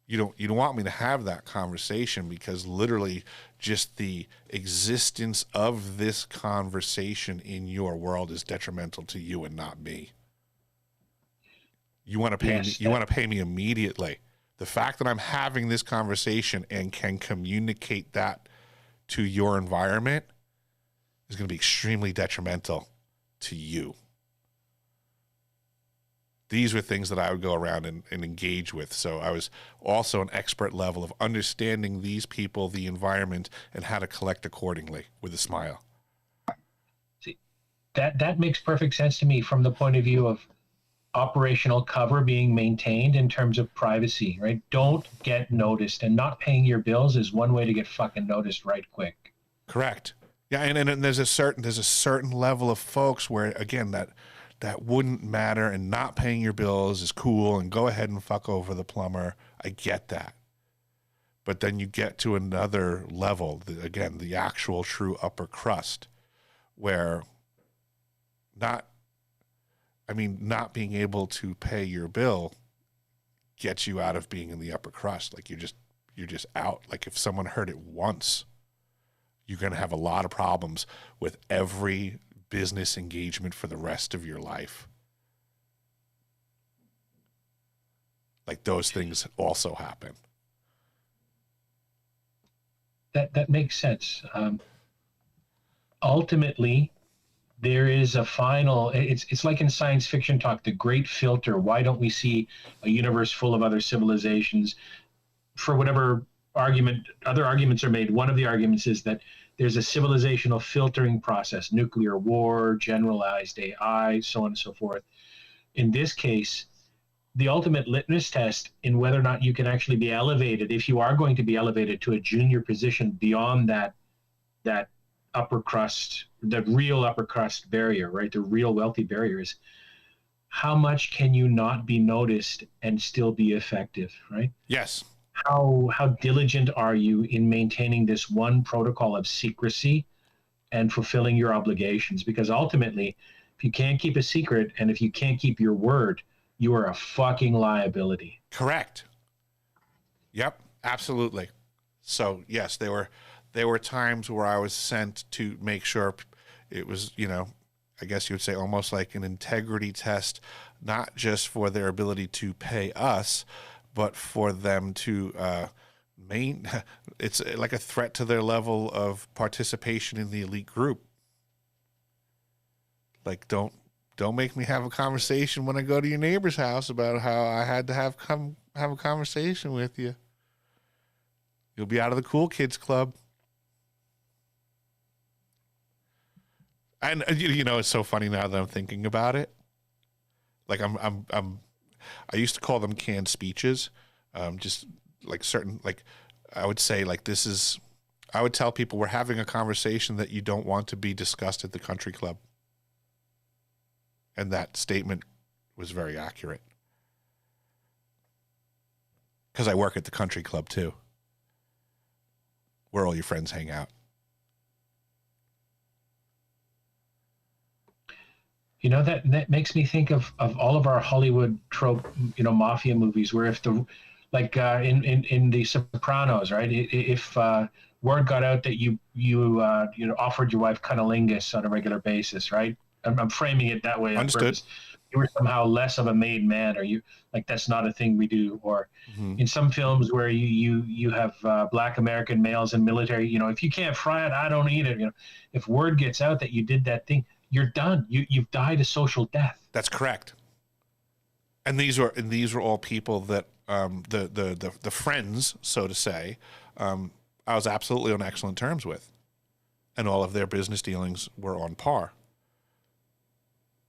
S1: you don't want me to have that conversation, because literally just the existence of this conversation in your world is detrimental to you and not me. You want to pay me, you want to pay me immediately. The fact that I'm having this conversation and can communicate that to your environment is going to be extremely detrimental to you. These were things that I would go around and engage with. So I was also an expert level of understanding these people, the environment, and how to collect accordingly with a smile.
S3: See, that makes perfect sense to me from the point of view of operational cover being maintained in terms of privacy, right? Don't get noticed, and not paying your bills is one way to get fucking noticed right quick.
S1: Correct. Yeah, and there's a certain level of folks where, again, that wouldn't matter, and not paying your bills is cool, and go ahead and fuck over the plumber. I get that. But then you get to another level, again, the actual true upper crust, where not being able to pay your bill gets you out of being in the upper crust. Like, you're just out. Like, if someone heard it once, you're going to have a lot of problems with every business engagement for the rest of your life. Like, those things also happen.
S3: That makes sense. Ultimately, there is a final, it's like in science fiction talk, the great filter. Why don't we see a universe full of other civilizations? For whatever argument, other arguments are made. One of the arguments is that there's a civilizational filtering process, nuclear war, generalized AI, so on and so forth. In this case, the ultimate litmus test in whether or not you can actually be elevated, if you are going to be elevated to a junior position beyond that upper crust, the real upper crust barrier, right? The real wealthy barriers. How much can you not be noticed and still be effective, right?
S1: Yes.
S3: How diligent are you in maintaining this one protocol of secrecy and fulfilling your obligations? Because ultimately, if you can't keep a secret and if you can't keep your word, you are a fucking liability.
S1: Correct. Yep, absolutely. So yes, there were times where I was sent to make sure it was, I guess you would say almost like an integrity test, not just for their ability to pay us, but for them to it's like a threat to their level of participation in the elite group. Like, don't make me have a conversation when I go to your neighbor's house about how I had to have a conversation with you. You'll be out of the cool kids club. And it's so funny now that I'm thinking about it. Like, I used to call them canned speeches. Just like certain, like, I would say, like, I would tell people we're having a conversation that you don't want to be discussed at the country club. And that statement was very accurate. Because I work at the country club too, where all your friends hang out.
S3: You know, that makes me think of all of our Hollywood trope, you know, mafia movies, where if the, like in The Sopranos, right? If word got out that you know, offered your wife cunnilingus on a regular basis, right? I'm framing it that way on
S1: Understood.
S3: purpose. You were somehow less of a made man, or you, like, that's not a thing we do. Or in some films where you have Black American males in military, you know, if you can't fry it, I don't eat it. You know, if word gets out that you did that thing, you're done. You've died a social death.
S1: That's correct. And these were all people that the friends, so to say, I was absolutely on excellent terms with, and all of their business dealings were on par.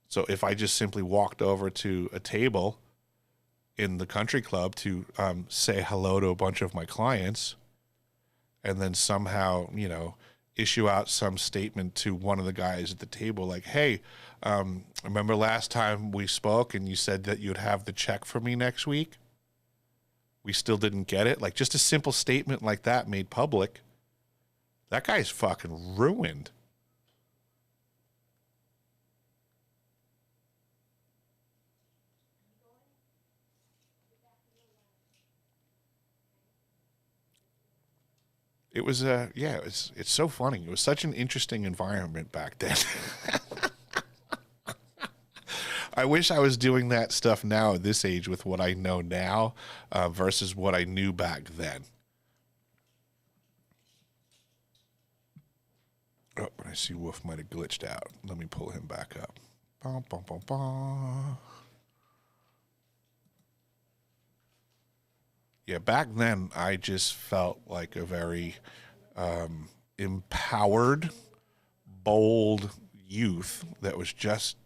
S1: So if I just simply walked over to a table in the country club to say hello to a bunch of my clients, and then somehow, you know, issue out some statement to one of the guys at the table like, hey, remember last time we spoke and you said that you'd have the check for me next week? We still didn't get it. Like, just a simple statement like that made public, that guy's fucking ruined. It was yeah, it's so funny. It was such an interesting environment back then. I wish I was doing that stuff now at this age with what I know now versus what I knew back then. Oh, but I see Wolf might have glitched out. Let me pull him back up. Bum, bum, bum, bum. Yeah, back then I just felt like a very empowered, bold youth that was just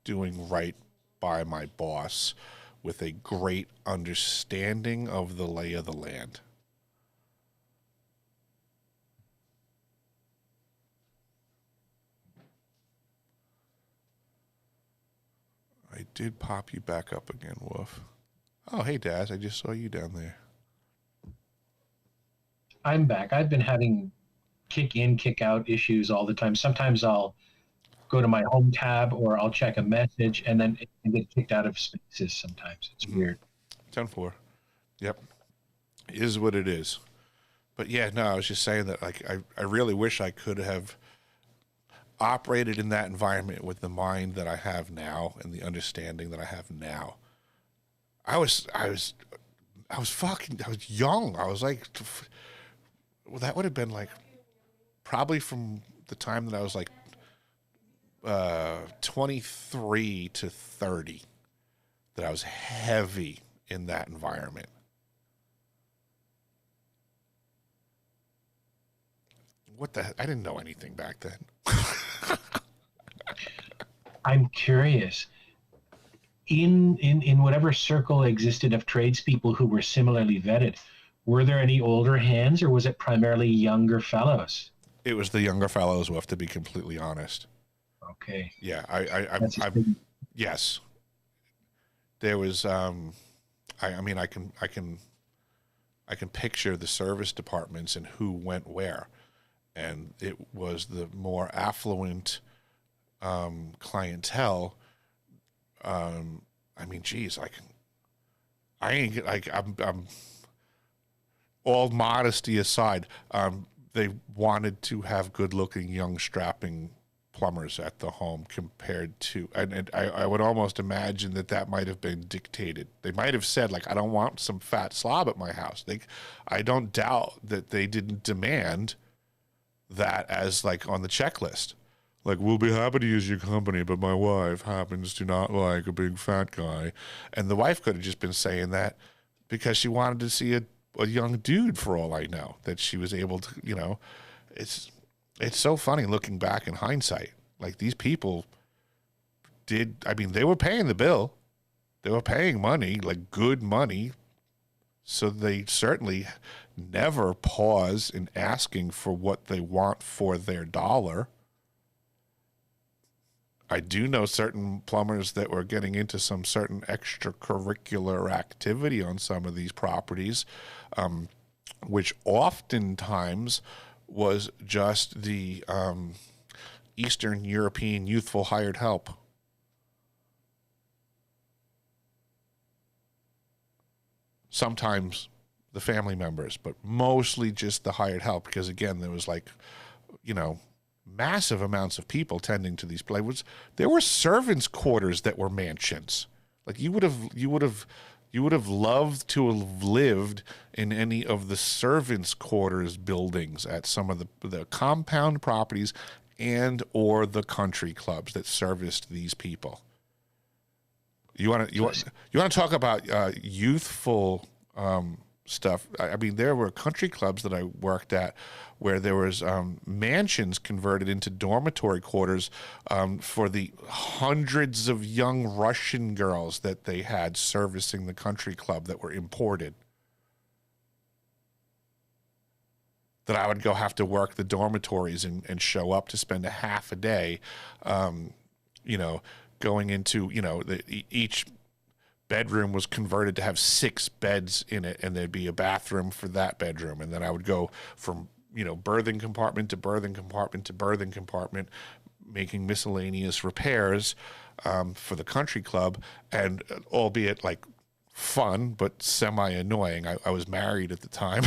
S1: doing right by my boss with a great understanding of the lay of the land. I did pop you back up again, Wolf. Oh, hey, Daz, I just saw you down there.
S3: I'm back. I've been having kick in, kick out issues all the time. Sometimes I'll go to my home tab or I'll check a message and then it can get kicked out of spaces sometimes. It's weird.
S1: 10-4. Yep. It is what it is. But yeah, no, I was just saying that, like, I really wish I could have operated in that environment with the mind that I have now and the understanding that I have now. I was young. I was like, well, that would have been like probably from the time that I was like 23 to 30 that I was heavy in that environment. What the heck? I didn't know anything back then.
S3: I'm curious. In whatever circle existed of tradespeople who were similarly vetted, were there any older hands or was it primarily younger fellows?
S1: It was the younger fellows, who have to be completely honest.
S3: Okay.
S1: Yeah, I yes. There was I mean I can picture the service departments and who went where, and it was the more affluent clientele. I mean, geez, I'm all modesty aside, they wanted to have good-looking, young, strapping plumbers at the home compared to, and I would almost imagine that might have been dictated. They might have said, like, I don't want some fat slob at my house. I don't doubt that they didn't demand that as, like, on the checklist. Like, we'll be happy to use your company, but my wife happens to not like a big fat guy. And the wife could have just been saying that because she wanted to see a young dude, for all I know, that she was able to, you know. It's so funny looking back in hindsight. Like, these people they were paying the bill. They were paying money, like good money. So they certainly never pause in asking for what they want for their dollar. I do know certain plumbers that were getting into some certain extracurricular activity on some of these properties, which oftentimes was just the Eastern European youthful hired help. Sometimes the family members, but mostly just the hired help, because again, there was like, massive amounts of people tending to these places. There were servants' quarters that were mansions. Like you would have loved to have lived in any of the servants' quarters buildings at some of the compound properties and or the country clubs that serviced these people. You want to talk about youthful stuff? I mean, there were country clubs that I worked at where there was mansions converted into dormitory quarters for the hundreds of young Russian girls that they had servicing the country club that were imported. That I would go have to work the dormitories and show up to spend a half a day, going into, each bedroom was converted to have 6 beds in it, and there'd be a bathroom for that bedroom. And then I would go from, berthing compartment to berthing compartment to berthing compartment, making miscellaneous repairs for the country club, and albeit like fun, but semi-annoying. I was married at the time.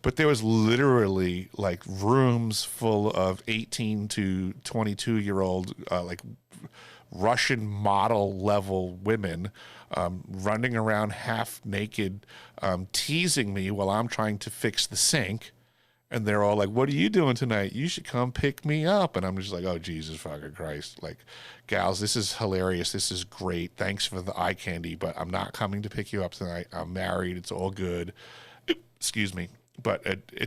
S1: But there was literally like rooms full of 18 to 22-year-old like Russian model level women running around half naked, teasing me while I'm trying to fix the sink. And they're all like, "What are you doing tonight? You should come pick me up." And I'm just like, "Oh, Jesus fucking Christ. Like, gals, this is hilarious. This is great. Thanks for the eye candy, but I'm not coming to pick you up tonight. I'm married. It's all good." Excuse me. But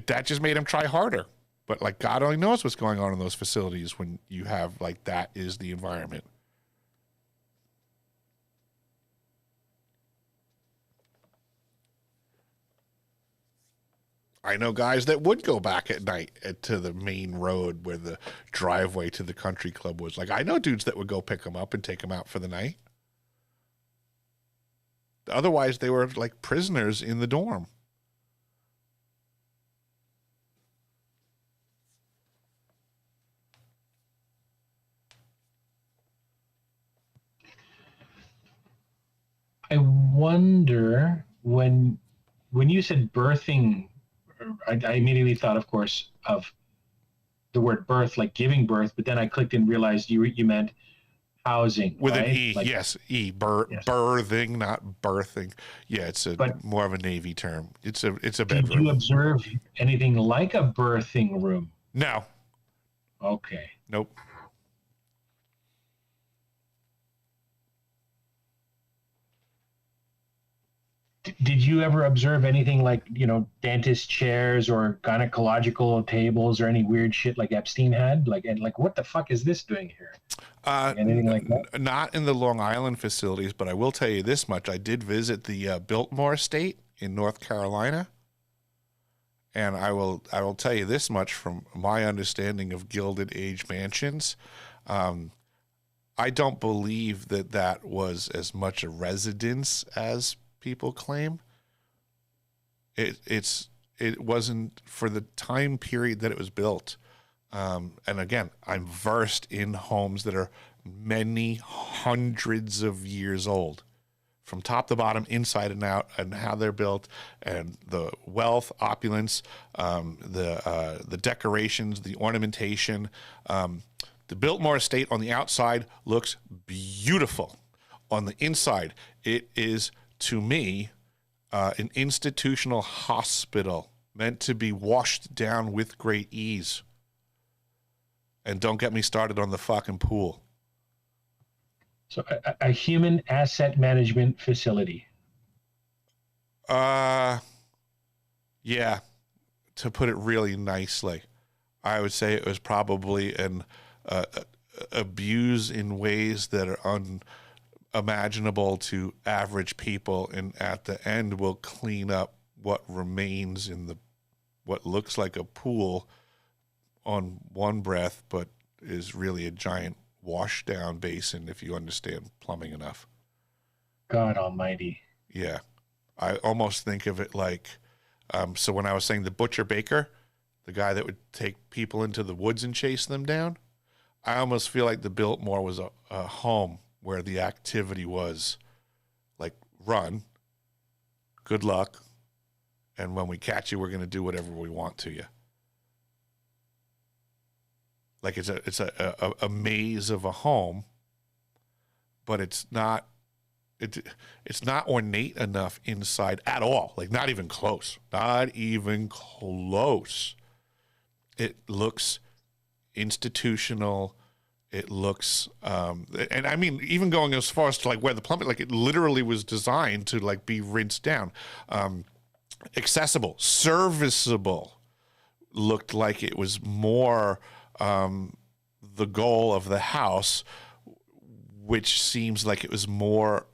S1: that just made him try harder. But like, God only knows what's going on in those facilities when you have like, that is the environment. I know guys that would go back at night to the main road where the driveway to the country club was. Like, I know dudes that would go pick them up and take them out for the night. Otherwise, they were like prisoners in the dorm.
S3: I wonder when you said birthing, I immediately thought, of course, of the word birth, like giving birth, but then I clicked and realized you meant housing.
S1: With
S3: right?
S1: an E,
S3: like,
S1: yes,
S3: yes.
S1: Birthing, not birthing. Yeah, it's more of a Navy term. It's a bedroom.
S3: Did you observe anything like a birthing room?
S1: No.
S3: Okay.
S1: Nope.
S3: Did you ever observe anything like, dentist chairs or gynecological tables or any weird shit like Epstein had? Like, and like, what the fuck is this doing here? Anything like that?
S1: Not in the Long Island facilities, but I will tell you this much. I did visit the Biltmore Estate in North Carolina. And I will tell you this much from my understanding of Gilded Age mansions. I don't believe that was as much a residence as people claim. It wasn't for the time period that it was built. And again, I'm versed in homes that are many hundreds of years old, from top to bottom, inside and out, and how they're built, and the wealth, opulence, the decorations, the ornamentation. The Biltmore Estate on the outside looks beautiful. On the inside, it is, to me, an institutional hospital meant to be washed down with great ease. And don't get me started on the fucking pool.
S3: So a human asset management facility.
S1: Yeah, to put it really nicely, I would say it was probably an abuse in ways that are unimaginable to average people, and at the end will clean up what remains in what looks like a pool on one breath, but is really a giant washdown basin if you understand plumbing enough.
S3: God almighty.
S1: Yeah. I almost think of it like, so when I was saying the butcher baker, the guy that would take people into the woods and chase them down, I almost feel like the Biltmore was a home where the activity was like, run, good luck, and when we catch you, we're going to do whatever we want to you. Like it's a maze of a home, but it's not ornate enough inside at all. Like not even close. Not even close. It looks institutional. It looks, and I mean, even going as far as to like where the plumbing, like it literally was designed to like be rinsed down, accessible, serviceable. Looked like it was more the goal of the house, which seems like it was more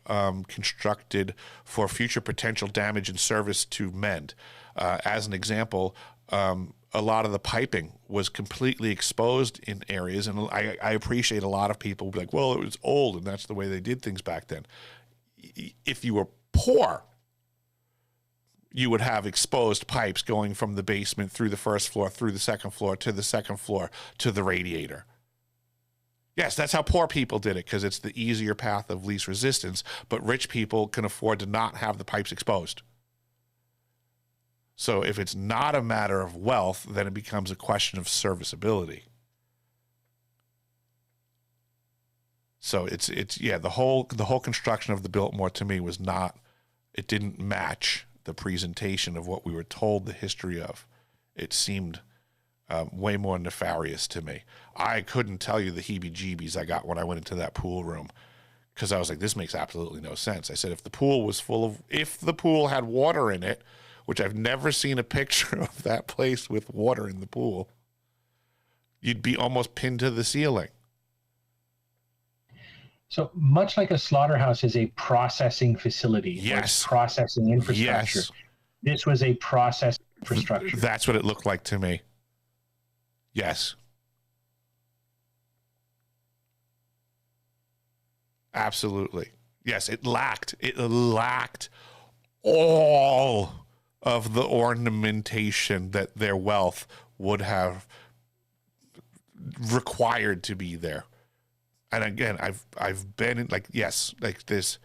S1: constructed for future potential damage and service to mend. As an example, a lot of the piping was completely exposed in areas, and I appreciate a lot of people be like, well, it was old, and that's the way they did things back then. If you were poor, you would have exposed pipes going from the basement through the first floor, through the second floor, to the second floor, to the radiator. Yes, that's how poor people did it, because it's the easier path of least resistance, but rich people can afford to not have the pipes exposed. So if it's not a matter of wealth, then it becomes a question of serviceability. So it's the whole construction of the Biltmore to me was not, it didn't match the presentation of what we were told the history of. It seemed way more nefarious to me. I couldn't tell you the heebie-jeebies I got when I went into that pool room, because I was like, this makes absolutely no sense. I said, if the pool had water in it, which I've never seen a picture of that place with water in the pool, you'd be almost pinned to the ceiling.
S3: So much like a slaughterhouse is a processing facility,
S1: yes,
S3: processing infrastructure.
S1: Yes.
S3: This was a process infrastructure.
S1: That's what it looked like to me. Yes. Absolutely. Yes, it lacked all of the ornamentation that their wealth would have required to be there. And again, I've been in, like, yes, like this.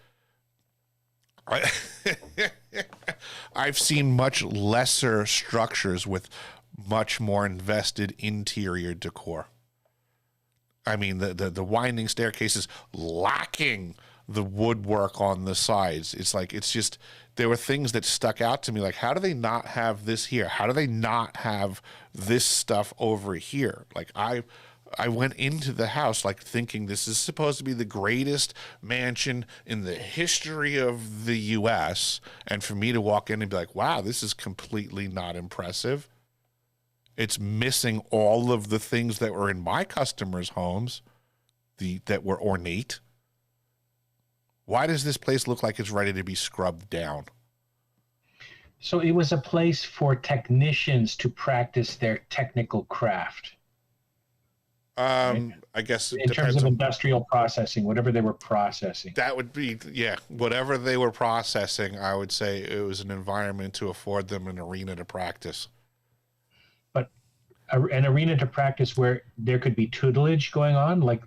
S1: I've seen much lesser structures with much more invested interior decor. I mean, the winding staircases lacking the woodwork on the sides. It's like, it's just, there were things that stuck out to me. Like, how do they not have this here? How do they not have this stuff over here? Like, I went into the house like thinking this is supposed to be the greatest mansion in the history of the U.S. And for me to walk in and be like, wow, this is completely not impressive. It's missing all of the things that were in my customers' homes, that were ornate. Why does this place look like it's ready to be scrubbed down?
S3: So it was a place for technicians to practice their technical craft.
S1: Right? I guess
S3: in terms of industrial processing, whatever they were processing.
S1: That would be, yeah, whatever they were processing, I would say it was an environment to afford them an arena to practice.
S3: But an arena to practice where there could be tutelage going on, like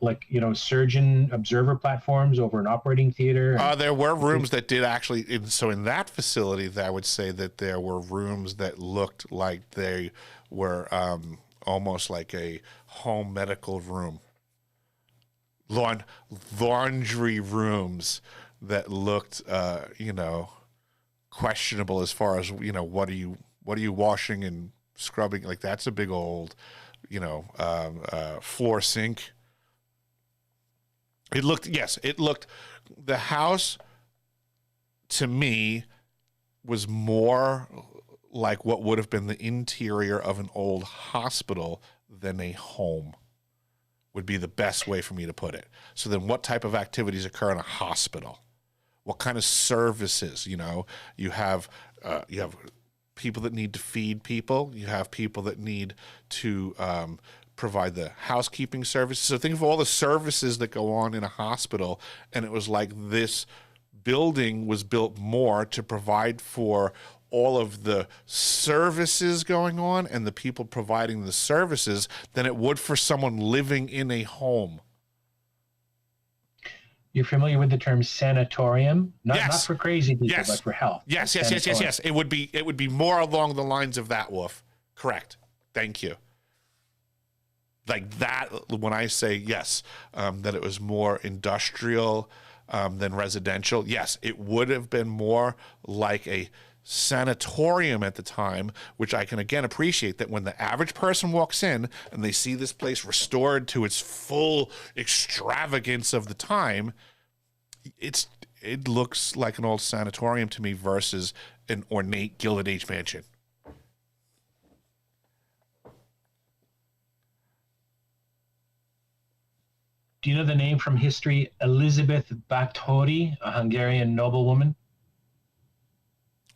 S3: surgeon observer platforms over an operating theater.
S1: There were rooms that did actually. So in that facility, I would say that there were rooms that looked like they were almost like a home medical room. Laundry rooms that looked, questionable as far as, what are you washing and scrubbing? Like, that's a big old, floor sink. The house to me was more like what would have been the interior of an old hospital than a home, would be the best way for me to put it. So then what type of activities occur in a hospital? What kind of services? You have people that need to feed people. You have people that need to provide the housekeeping services. So think of all the services that go on in a hospital, and it was like this building was built more to provide for all of the services going on and the people providing the services than it would for someone living in a home.
S3: You're familiar with the term sanatorium? Not for crazy people,
S1: yes.
S3: but for health.
S1: Yes. It would be more along the lines of that, Wolf. Correct. Thank you. Like that, when I say yes, that it was more industrial than residential, yes, it would have been more like a sanatorium at the time, which I can again appreciate that when the average person walks in and they see this place restored to its full extravagance of the time, it looks like an old sanatorium to me versus an ornate Gilded Age mansion.
S3: Do you know the name from history, Elizabeth Báthory, a Hungarian noblewoman?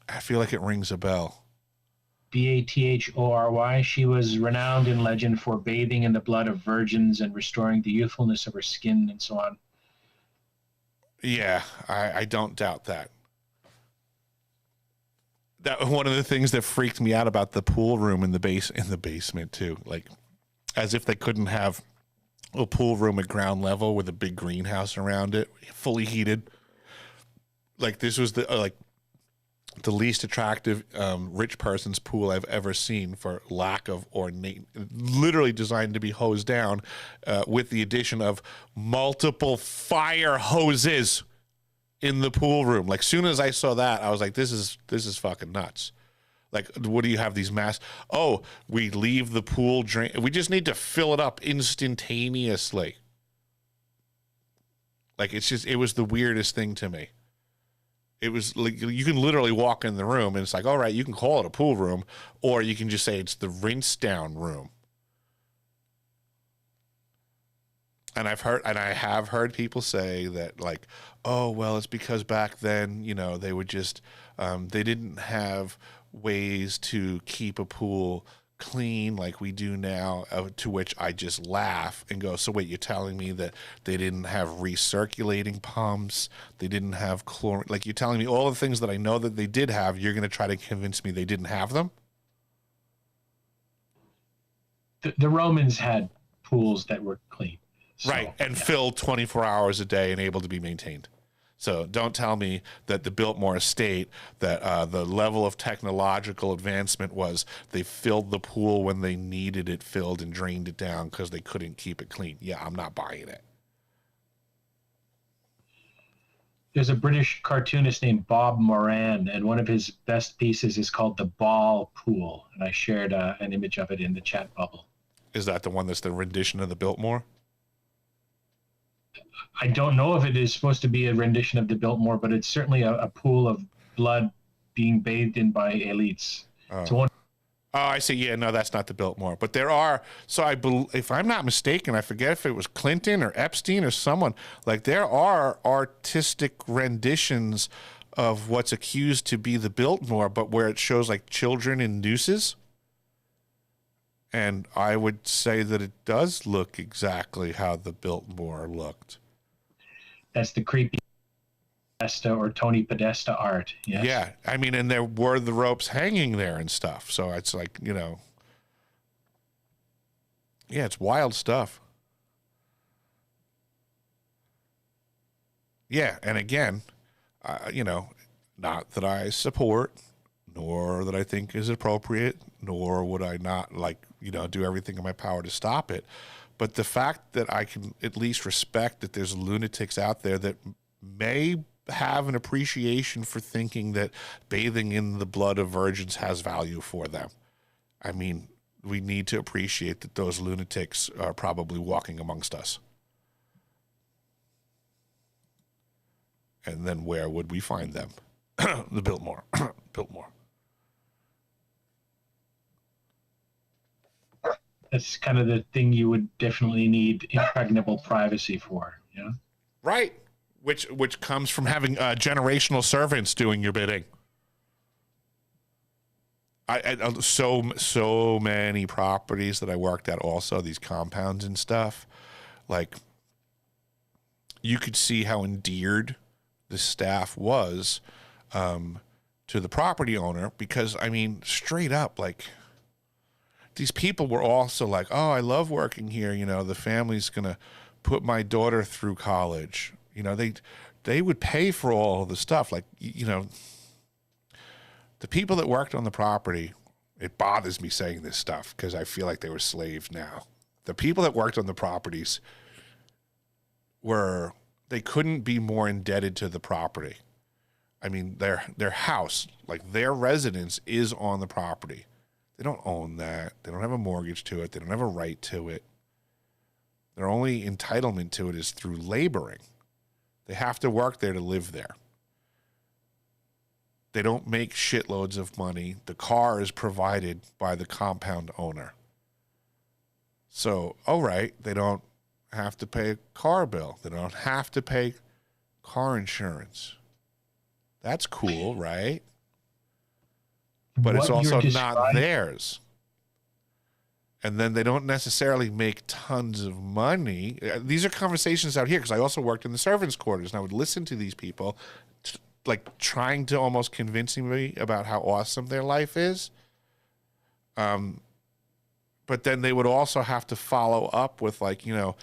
S1: I feel like it rings a bell.
S3: Báthory. She was renowned in legend for bathing in the blood of virgins and restoring the youthfulness of her skin and so on.
S1: Yeah, I don't doubt that. That one of the things that freaked me out about the pool room in the basement too. Like, as if they couldn't have a pool room at ground level with a big greenhouse around it, fully heated. Like, this was the least attractive rich person's pool I've ever seen for lack of ornate, literally designed to be hosed down with the addition of multiple fire hoses in the pool room. Like, soon as I saw that, I was like, this is fucking nuts. Like, what do you have these oh, we leave the pool drain. We just need to fill it up instantaneously. Like, it was the weirdest thing to me. It was like, you can literally walk in the room and it's like, all right, you can call it a pool room, or you can just say it's the rinse down room. And I have heard people say that, like, oh, well, it's because back then, they would just, they didn't have ways to keep a pool clean like we do now, to which I just laugh and go, so wait, you're telling me that they didn't have recirculating pumps, they didn't have chlorine, like, you're telling me all the things that I know that they did have, you're going to try to convince me they didn't have them?
S3: The Romans had pools that were clean. So,
S1: right, and filled 24 hours a day and able to be maintained. So don't tell me that the Biltmore estate, that the level of technological advancement was they filled the pool when they needed it filled and drained it down because they couldn't keep it clean. Yeah, I'm not buying it.
S3: There's a British cartoonist named Bob Moran, and one of his best pieces is called The Ball Pool. And I shared an image of it in the chat bubble.
S1: Is that the one that's the rendition of the Biltmore?
S3: I don't know if it is supposed to be a rendition of the Biltmore, but it's certainly a pool of blood being bathed in by elites.
S1: Oh, I see. Yeah, no, that's not the Biltmore. But there are, if I'm not mistaken, I forget if it was Clinton or Epstein or someone, like, there are artistic renditions of what's accused to be the Biltmore, but where it shows, like, children in nooses. And I would say that it does look exactly how the Biltmore looked.
S3: That's the creepy Podesta or Tony Podesta art. Yes.
S1: Yeah, I mean, and there were the ropes hanging there and stuff. So it's like, yeah, it's wild stuff. Yeah, and again, not that I support, nor that I think is appropriate, nor would I not, do everything in my power to stop it. But the fact that I can at least respect that there's lunatics out there that may have an appreciation for thinking that bathing in the blood of virgins has value for them. I mean, we need to appreciate that those lunatics are probably walking amongst us. And then where would we find them? The Biltmore. Biltmore.
S3: That's kind of the thing you would definitely need impregnable privacy for,
S1: Right. Which comes from having generational servants doing your bidding. So many properties that I worked at, also these compounds and stuff, like you could see how endeared the staff was to the property owner, because I mean, straight up, like these people were also like, oh, I love working here, you know, the family's gonna put my daughter through college, you know, they would pay for all of the stuff, like, you know, the people that worked on the property, it bothers me saying this stuff because I feel like they were slaves now. The people that worked on the properties they couldn't be more indebted to the property. I mean, their house, like their residence, is on the property. They don't own that. They don't have a mortgage to it. They don't have a right to it. Their only entitlement to it is through laboring. They have to work there to live there. They don't make shitloads of money. The car is provided by the compound owner. So, all right, they don't have to pay a car bill. They don't have to pay car insurance. That's cool, right? But it's also not theirs. And then they don't necessarily make tons of money. These are conversations out here, because I also worked in the servants' quarters, and I would listen to these people like trying to almost convincing me about how awesome their life is. But then they would also have to follow up with like, you know,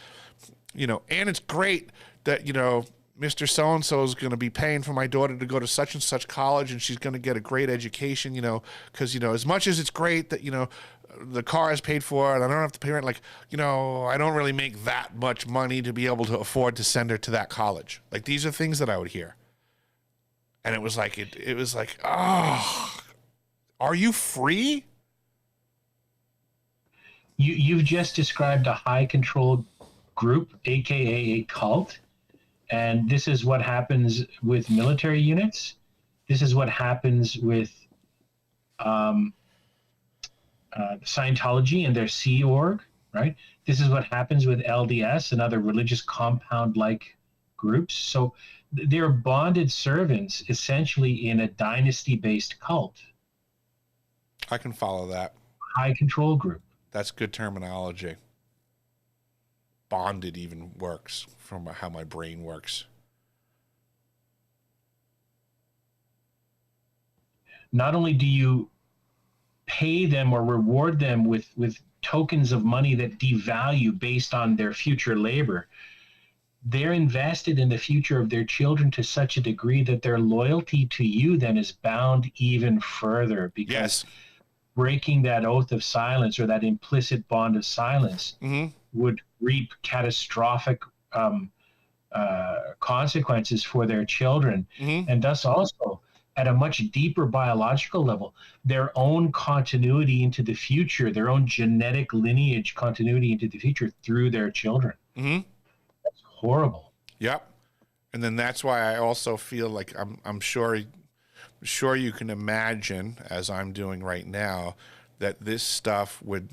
S1: and it's great that, you know, Mr. So-and-so is going to be paying for my daughter to go to such and such college, and she's going to get a great education, you know, because, you know, as much as it's great that, you know, the car is paid for and I don't have to pay rent, like, you know, I don't really make that much money to be able to afford to send her to that college. Like, these are things that I would hear. And it was like, it was like, oh, are you free?
S3: You've just described a high control group, aka a cult, and this is what happens with military units. This is what happens with Scientology and their Sea Org, right? This is what happens with LDS and other religious compound-like groups. So they're bonded servants, essentially, in a dynasty-based cult.
S1: I can follow that.
S3: High control group.
S1: That's good terminology. Bonded even works from how my brain works.
S3: Not only do you pay them or reward them with tokens of money that devalue based on their future labor, they're invested in the future of their children to such a degree that their loyalty to you then is bound even further, because
S1: yes.
S3: breaking that oath of silence or that implicit bond of silence would reap catastrophic consequences for their children, and thus also at a much deeper biological level, their own continuity into the future, their own genetic lineage continuity into the future through their children. That's horrible.
S1: Yep. And then that's why I also feel like I'm sure you can imagine, as I'm doing right now, that this stuff would,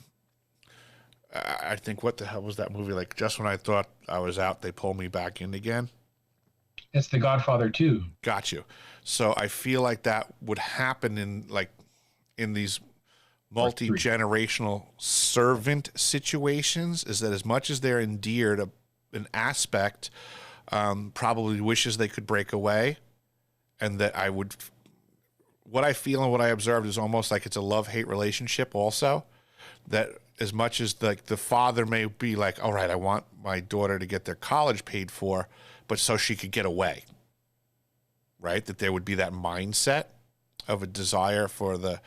S1: I think, what the hell was that movie? Like, just when I thought I was out, they pull me back in again.
S3: It's The Godfather 2.
S1: Got you. So I feel like that would happen in these multi-generational servant situations, is that as much as they're endeared, an aspect probably wishes they could break away, and that what I feel and what I observed is almost like it's a love-hate relationship also, that as much as like the father may be like, all right, I want my daughter to get their college paid for, but so she could get away, right? That there would be that mindset of a desire for the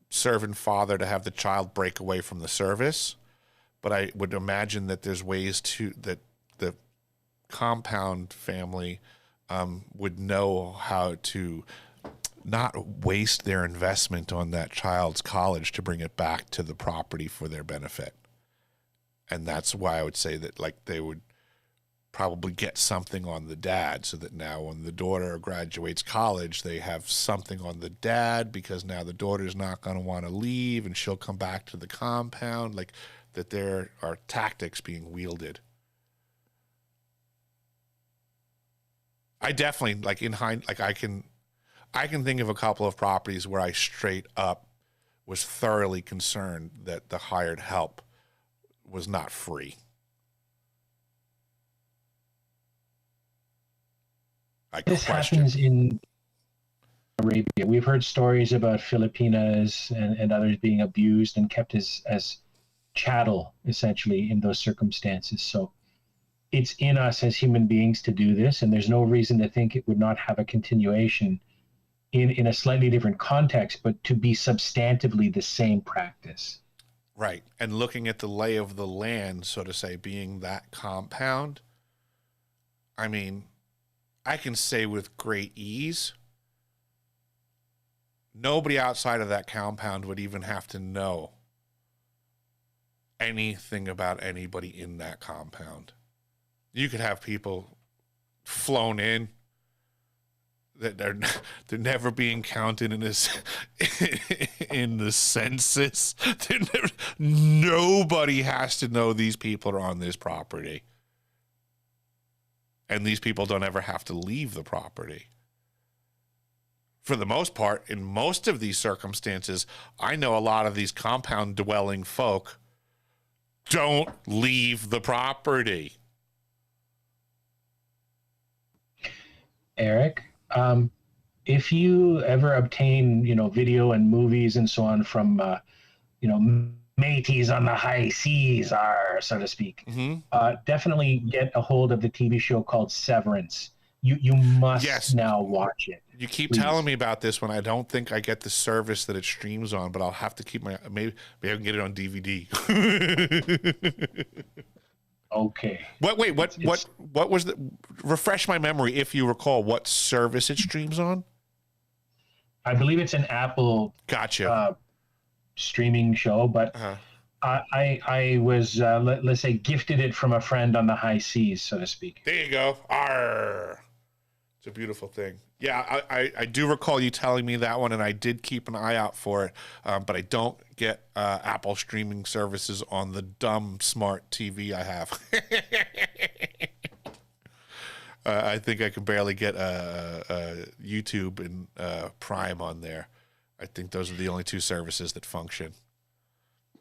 S1: servant father to have the child break away from the service. But I would imagine that there's ways that the compound family would know how to not waste their investment on that child's college to bring it back to the property for their benefit. And that's why I would say that, like, they would probably get something on the dad, so that now when the daughter graduates college, they have something on the dad, because now the daughter's not going to want to leave and she'll come back to the compound, like that there are tactics being wielded. I definitely, like, I can think of a couple of properties where I straight up was thoroughly concerned that the hired help was not free.
S3: This happens in Arabia. We've heard stories about Filipinas and others being abused and kept as chattel, essentially, in those circumstances. So it's in us as human beings to do this, and there's no reason to think it would not have a continuation in a slightly different context, but to be substantively the same practice.
S1: Right. And looking at the lay of the land, so to say, being that compound, I mean, I can say with great ease, nobody outside of that compound would even have to know anything about anybody in that compound. You could have people flown in that they're never being counted in this in the census. Nobody has to know these people are on this property, and these people don't ever have to leave the property. For the most part, in most of these circumstances, I know a lot of these compound dwelling folk don't leave the property.
S3: Eric, if you ever obtain, video and movies and so on from, mateys on the high seas, so to speak, definitely get a hold of the TV show called Severance. You must now watch it.
S1: You keep
S3: please.
S1: telling me about this when I don't think I get the service that it streams on, but I'll have to keep maybe I can get it on DVD.
S3: Okay.
S1: What was the, refresh my memory if you recall what service it streams on?
S3: I believe it's an Apple streaming show, but I was let's say gifted it from a friend on the high seas, so to speak.
S1: There you go. Arr. It's a beautiful thing. Yeah, I do recall you telling me that one, and I did keep an eye out for it, but I don't get Apple streaming services on the dumb smart TV I have. I think I can barely get YouTube and Prime on there. I think those are the only two services that function.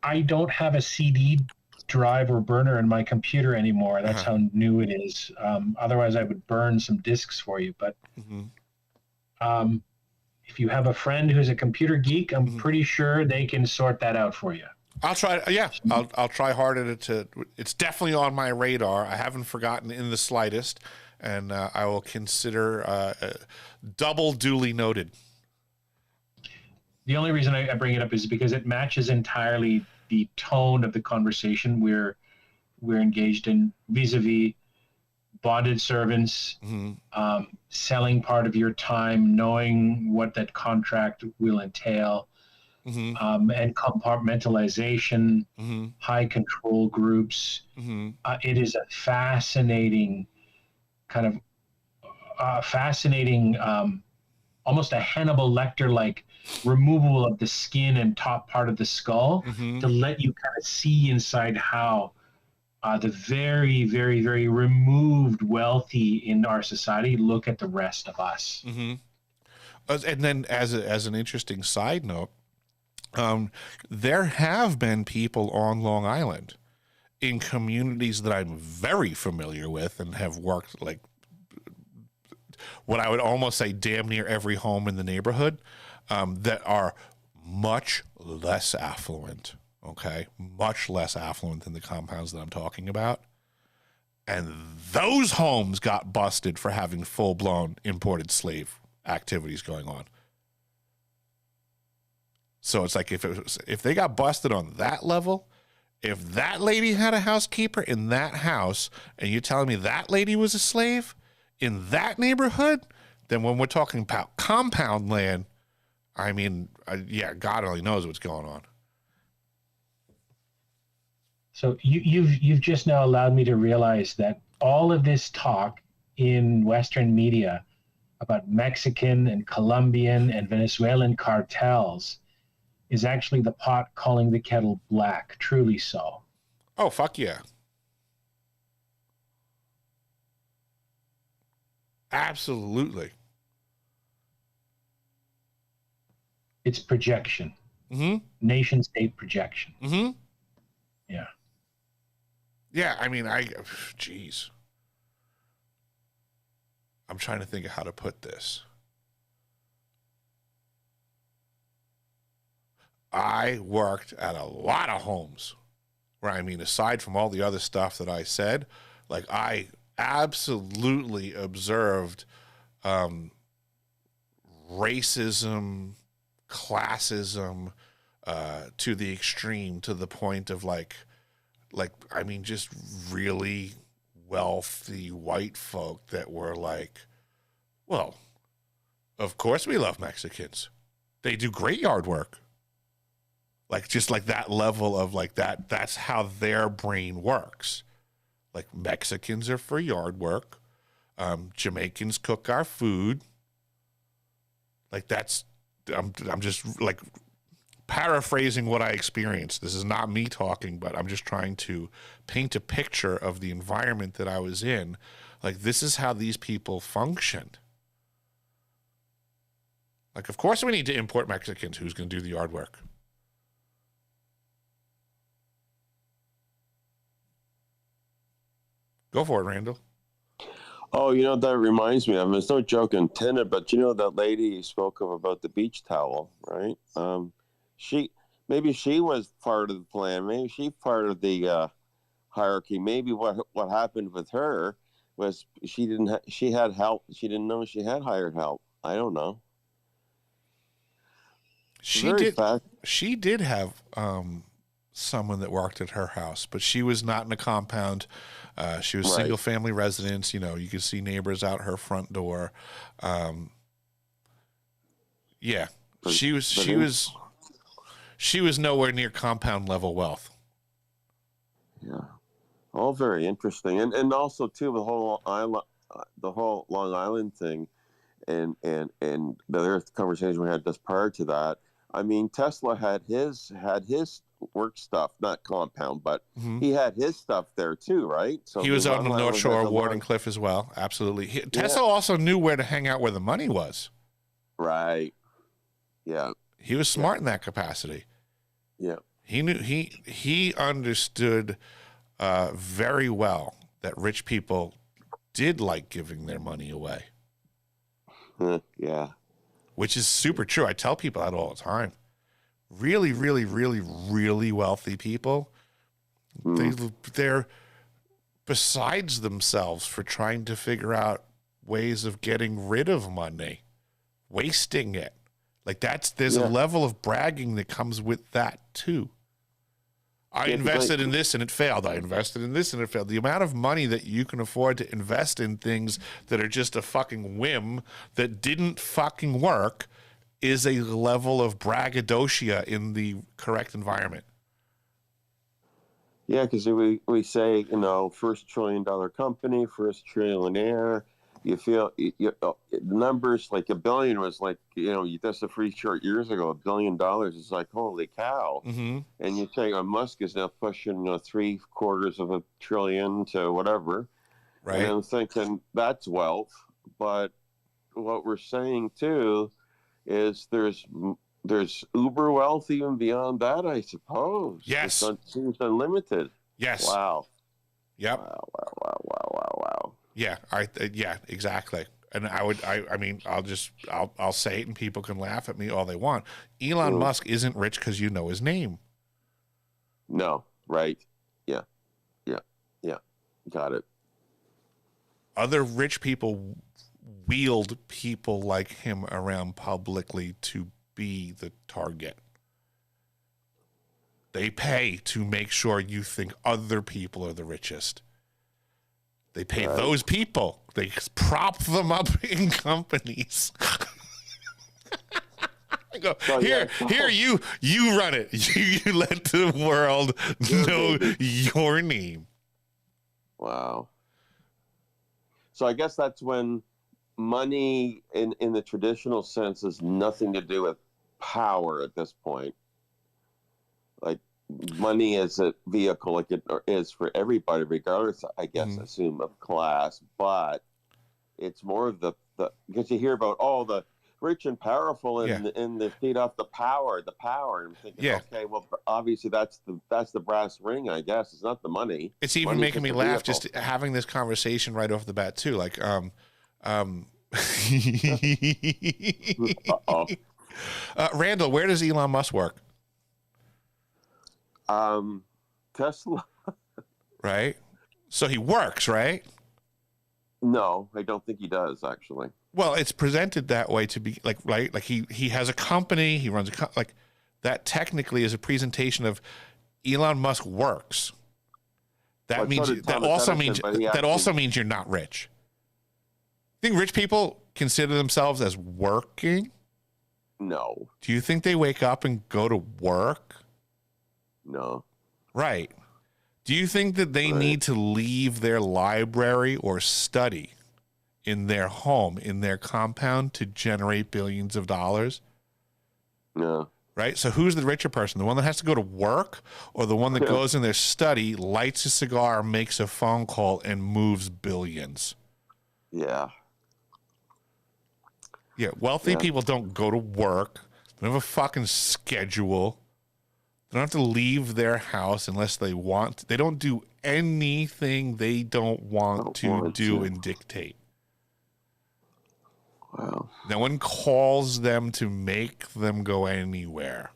S3: I don't have a CD drive or burner in my computer anymore. That's how new it is. Otherwise, I would burn some discs for you. But if you have a friend who's a computer geek, I'm pretty sure they can sort that out for you.
S1: I'll try. Yeah, I'll try harder to. It's definitely on my radar. I haven't forgotten in the slightest, and I will consider double duly noted.
S3: The only reason I bring it up is because it matches entirely the tone of the conversation we're engaged in, vis-a-vis bonded servants, selling part of your time, knowing what that contract will entail, and compartmentalization, high control groups. It is a fascinating kind of almost a Hannibal Lecter-like removal of the skin and top part of the skull to let you kind of see inside how the very, very, very removed wealthy in our society look at the rest of us.
S1: And then as an interesting side note, there have been people on Long Island in communities that I'm very familiar with and have worked like what I would almost say damn near every home in the neighborhood, that are much less affluent, okay? Much less affluent than the compounds that I'm talking about. And those homes got busted for having full-blown imported slave activities going on. So it's like if they got busted on that level, if that lady had a housekeeper in that house, and you're telling me that lady was a slave in that neighborhood, then when we're talking about compound land, I mean, yeah, God only knows what's going on.
S3: So you've just now allowed me to realize that all of this talk in Western media about Mexican and Colombian and Venezuelan cartels is actually the pot calling the kettle black. Truly so.
S1: Oh, fuck yeah. Absolutely.
S3: It's projection.
S1: Mm-hmm.
S3: Nation state projection.
S1: Mm-hmm.
S3: Yeah.
S1: Yeah, I mean, geez. I'm trying to think of how to put this. I worked at a lot of homes where, I mean, aside from all the other stuff that I said, like I absolutely observed racism, classism to the extreme, to the point of like, I mean, just really wealthy white folk that were like, well, of course we love Mexicans. They do great yard work. Like, just like that level of like that's how their brain works. Like, Mexicans are for yard work. Jamaicans cook our food. Like, I'm just like paraphrasing what I experienced. This is not me talking, but I'm just trying to paint a picture of the environment that I was in. Like, this is how these people functioned. Like, of course we need to import Mexicans. Who's going to do the yard work? Go for it, Randall.
S2: Oh, you know, that reminds me of, it's no joke intended, but you know that lady you spoke of about the beach towel, right? Maybe she was part of the plan. Maybe she part of the hierarchy. Maybe what happened with her was she had help. She didn't know she had hired help. I don't know.
S1: She did have someone that worked at her house, but she was not in a compound. She was
S2: Right.
S1: single family residence. You know, you could see neighbors out her front door. Yeah, she was nowhere near compound level wealth.
S2: Yeah, all very interesting, and also too the whole Long Island thing, and the other conversation we had just prior to that. I mean, Tesla had his work stuff, not compound, but he had his stuff there too, right? So
S1: he was out on the North Shore of
S2: Warden
S1: Wardenclyffe as well. Absolutely. Tesla also knew where to hang out where the money was.
S2: Right. Yeah.
S1: He was smart in that capacity.
S2: Yeah.
S1: He knew he understood very well that rich people did like giving their money away.
S2: Yeah.
S1: Which is super true. I tell people that all the time. Really, really, really, really wealthy people, they're besides themselves for trying to figure out ways of getting rid of money, wasting it. Like there's a level of bragging that comes with that too. I invested in this and it failed. I invested in this and it failed. The amount of money that you can afford to invest in things that are just a fucking whim that didn't fucking work is a level of braggadocio in the correct environment.
S2: Yeah, because we say, you know, first $1 trillion company, first trillionaire. You feel the numbers like $1 billion was like, you know, that's a pretty short years ago. $1 billion is like, holy cow.
S1: Mm-hmm.
S2: And you say, Musk is now pushing, you know, $750 billion to whatever.
S1: Right.
S2: And I'm thinking that's wealth. But what we're saying too is there's uber wealth even beyond that, I suppose.
S1: Yes.
S2: It seems unlimited.
S1: Yes.
S2: Wow.
S1: Yep.
S2: Wow.
S1: Yeah. Yeah, exactly. And I mean, I'll say it and people can laugh at me all they want. Elon Musk isn't rich because you know his name.
S2: No. Right. Yeah. Got it.
S1: Other rich people wield people like him around publicly to be the target. They pay to make sure you think other people are the richest. They pay those people. They prop them up in companies. I go, here, you run it. You let the world know your name.
S2: Wow. So I guess that's when money in the traditional sense has nothing to do with power at this point. Like money is a vehicle, like it is for everybody, regardless, I guess, assume of class, but it's more of the because you hear about all the rich and powerful and they feed off the power. And I'm thinking, okay, well, obviously that's the brass ring, I guess. It's not the money.
S1: It's even making me laugh just having this conversation right off the bat too. Like, Randall, where does Elon Musk work?
S2: Tesla.
S1: Right. So he works, right?
S2: No, I don't think he does, actually.
S1: Well, it's presented that way to be like, right? Like he has a company, he runs like that technically is a presentation of Elon Musk works. That also means you're not rich. Think rich people consider themselves as working?
S2: No.
S1: Do you think they wake up and go to work?
S2: No.
S1: Right. Do you think that they need to leave their library or study in their home, in their compound to generate billions of dollars?
S2: No.
S1: Right? So who's the richer person? The one that has to go to work or the one that goes in their study, lights a cigar, makes a phone call, and moves billions?
S2: Yeah.
S1: Yeah, wealthy people don't go to work. They don't have a fucking schedule. They don't have to leave their house unless they want. They don't do anything they don't want to do and dictate.
S2: Wow.
S1: No one calls them to make them go anywhere.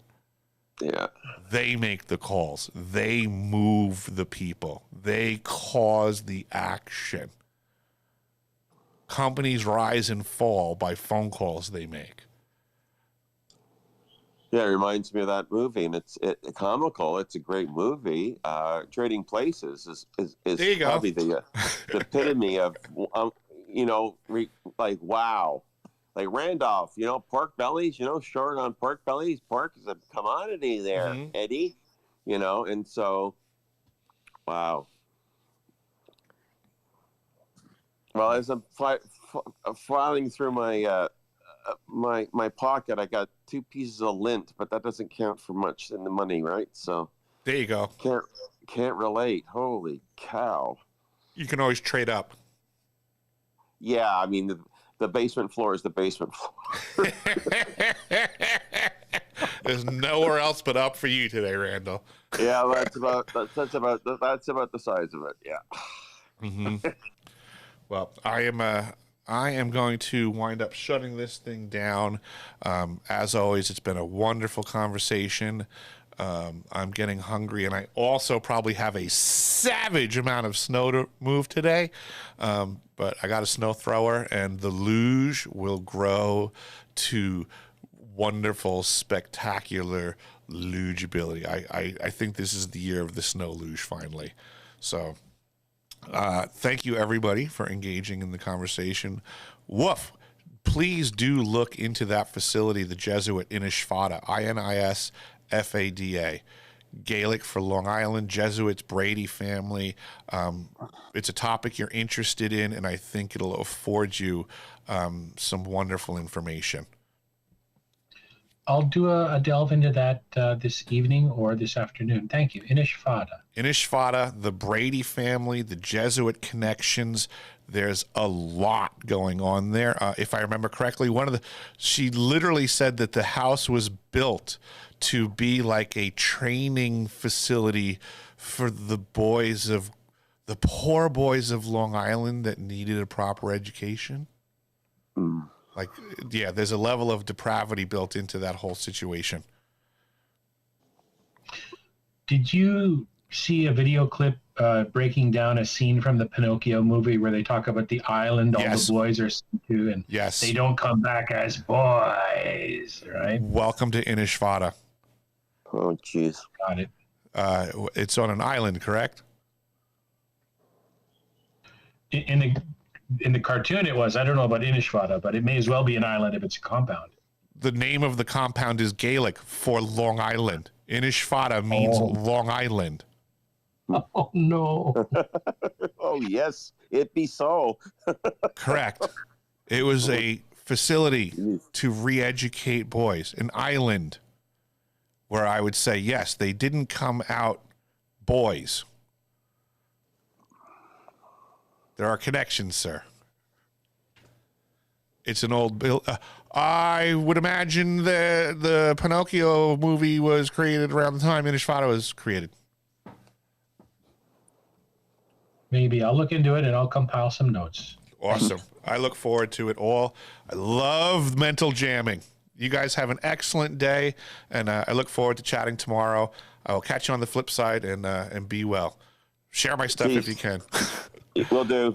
S2: Yeah.
S1: They make the calls. They move the people. They cause the action. Companies rise and fall by phone calls they make.
S2: Yeah, it reminds me of that movie, and it's comical. It's a great movie. Trading Places is probably the epitome of like wow, like Randolph. Pork bellies. Short on pork bellies. Pork is a commodity there, Eddie. And so, wow. Well, as I'm filing through my my pocket, I got 2 pieces of lint, but that doesn't count for much in the money, right? So
S1: there you go.
S2: Can't relate. Holy cow!
S1: You can always trade up.
S2: Yeah, I mean the basement floor is the basement floor.
S1: There's nowhere else but up for you today, Randall.
S2: Yeah, that's about the size of it. Yeah.
S1: Mm-hmm. Well, I am going to wind up shutting this thing down. As always, it's been a wonderful conversation. I'm getting hungry, and I also probably have a savage amount of snow to move today. But I got a snow thrower, and the luge will grow to wonderful, spectacular lugeability. I think this is the year of the snow luge finally. So thank you, everybody, for engaging in the conversation. Woof. Please do look into that facility, the Jesuit Inishfada, INISFADA. Gaelic for Long Island, Jesuits, Brady family. It's a topic you're interested in, and I think it'll afford you some wonderful information.
S3: I'll do a delve into that this evening or this afternoon. Thank you. Inishfada.
S1: Inishfada, the Brady family, the Jesuit connections. There's a lot going on there. If I remember correctly, she literally said that the house was built to be like a training facility for the poor boys of Long Island that needed a proper education. Like, yeah, there's a level of depravity built into that whole situation.
S3: Did you see a video clip breaking down a scene from the Pinocchio movie where they talk about the island all the boys are sent to, and they don't come back as boys, right?
S1: Welcome to Inishfada.
S2: Oh, jeez.
S3: Got it.
S1: It's on an island, correct?
S3: In the cartoon it was. I don't know about Inishfada, but it may as well be an island if it's a compound.
S1: The name of the compound is Gaelic for Long Island. Inishfada means Long Island.
S3: Oh, no.
S2: Oh, yes, it be so.
S1: Correct. It was a facility to re-educate boys, an island where I would say, yes, they didn't come out boys. There are connections, sir. It's an old bill. I would imagine the Pinocchio movie was created around the time Intifada was created.
S3: Maybe I'll look into it and I'll compile some notes.
S1: Awesome. I look forward to it all. I love mental jamming. You guys have an excellent day, and I look forward to chatting tomorrow. I will catch you on the flip side, and be well. Share my stuff if you can.
S2: Will do.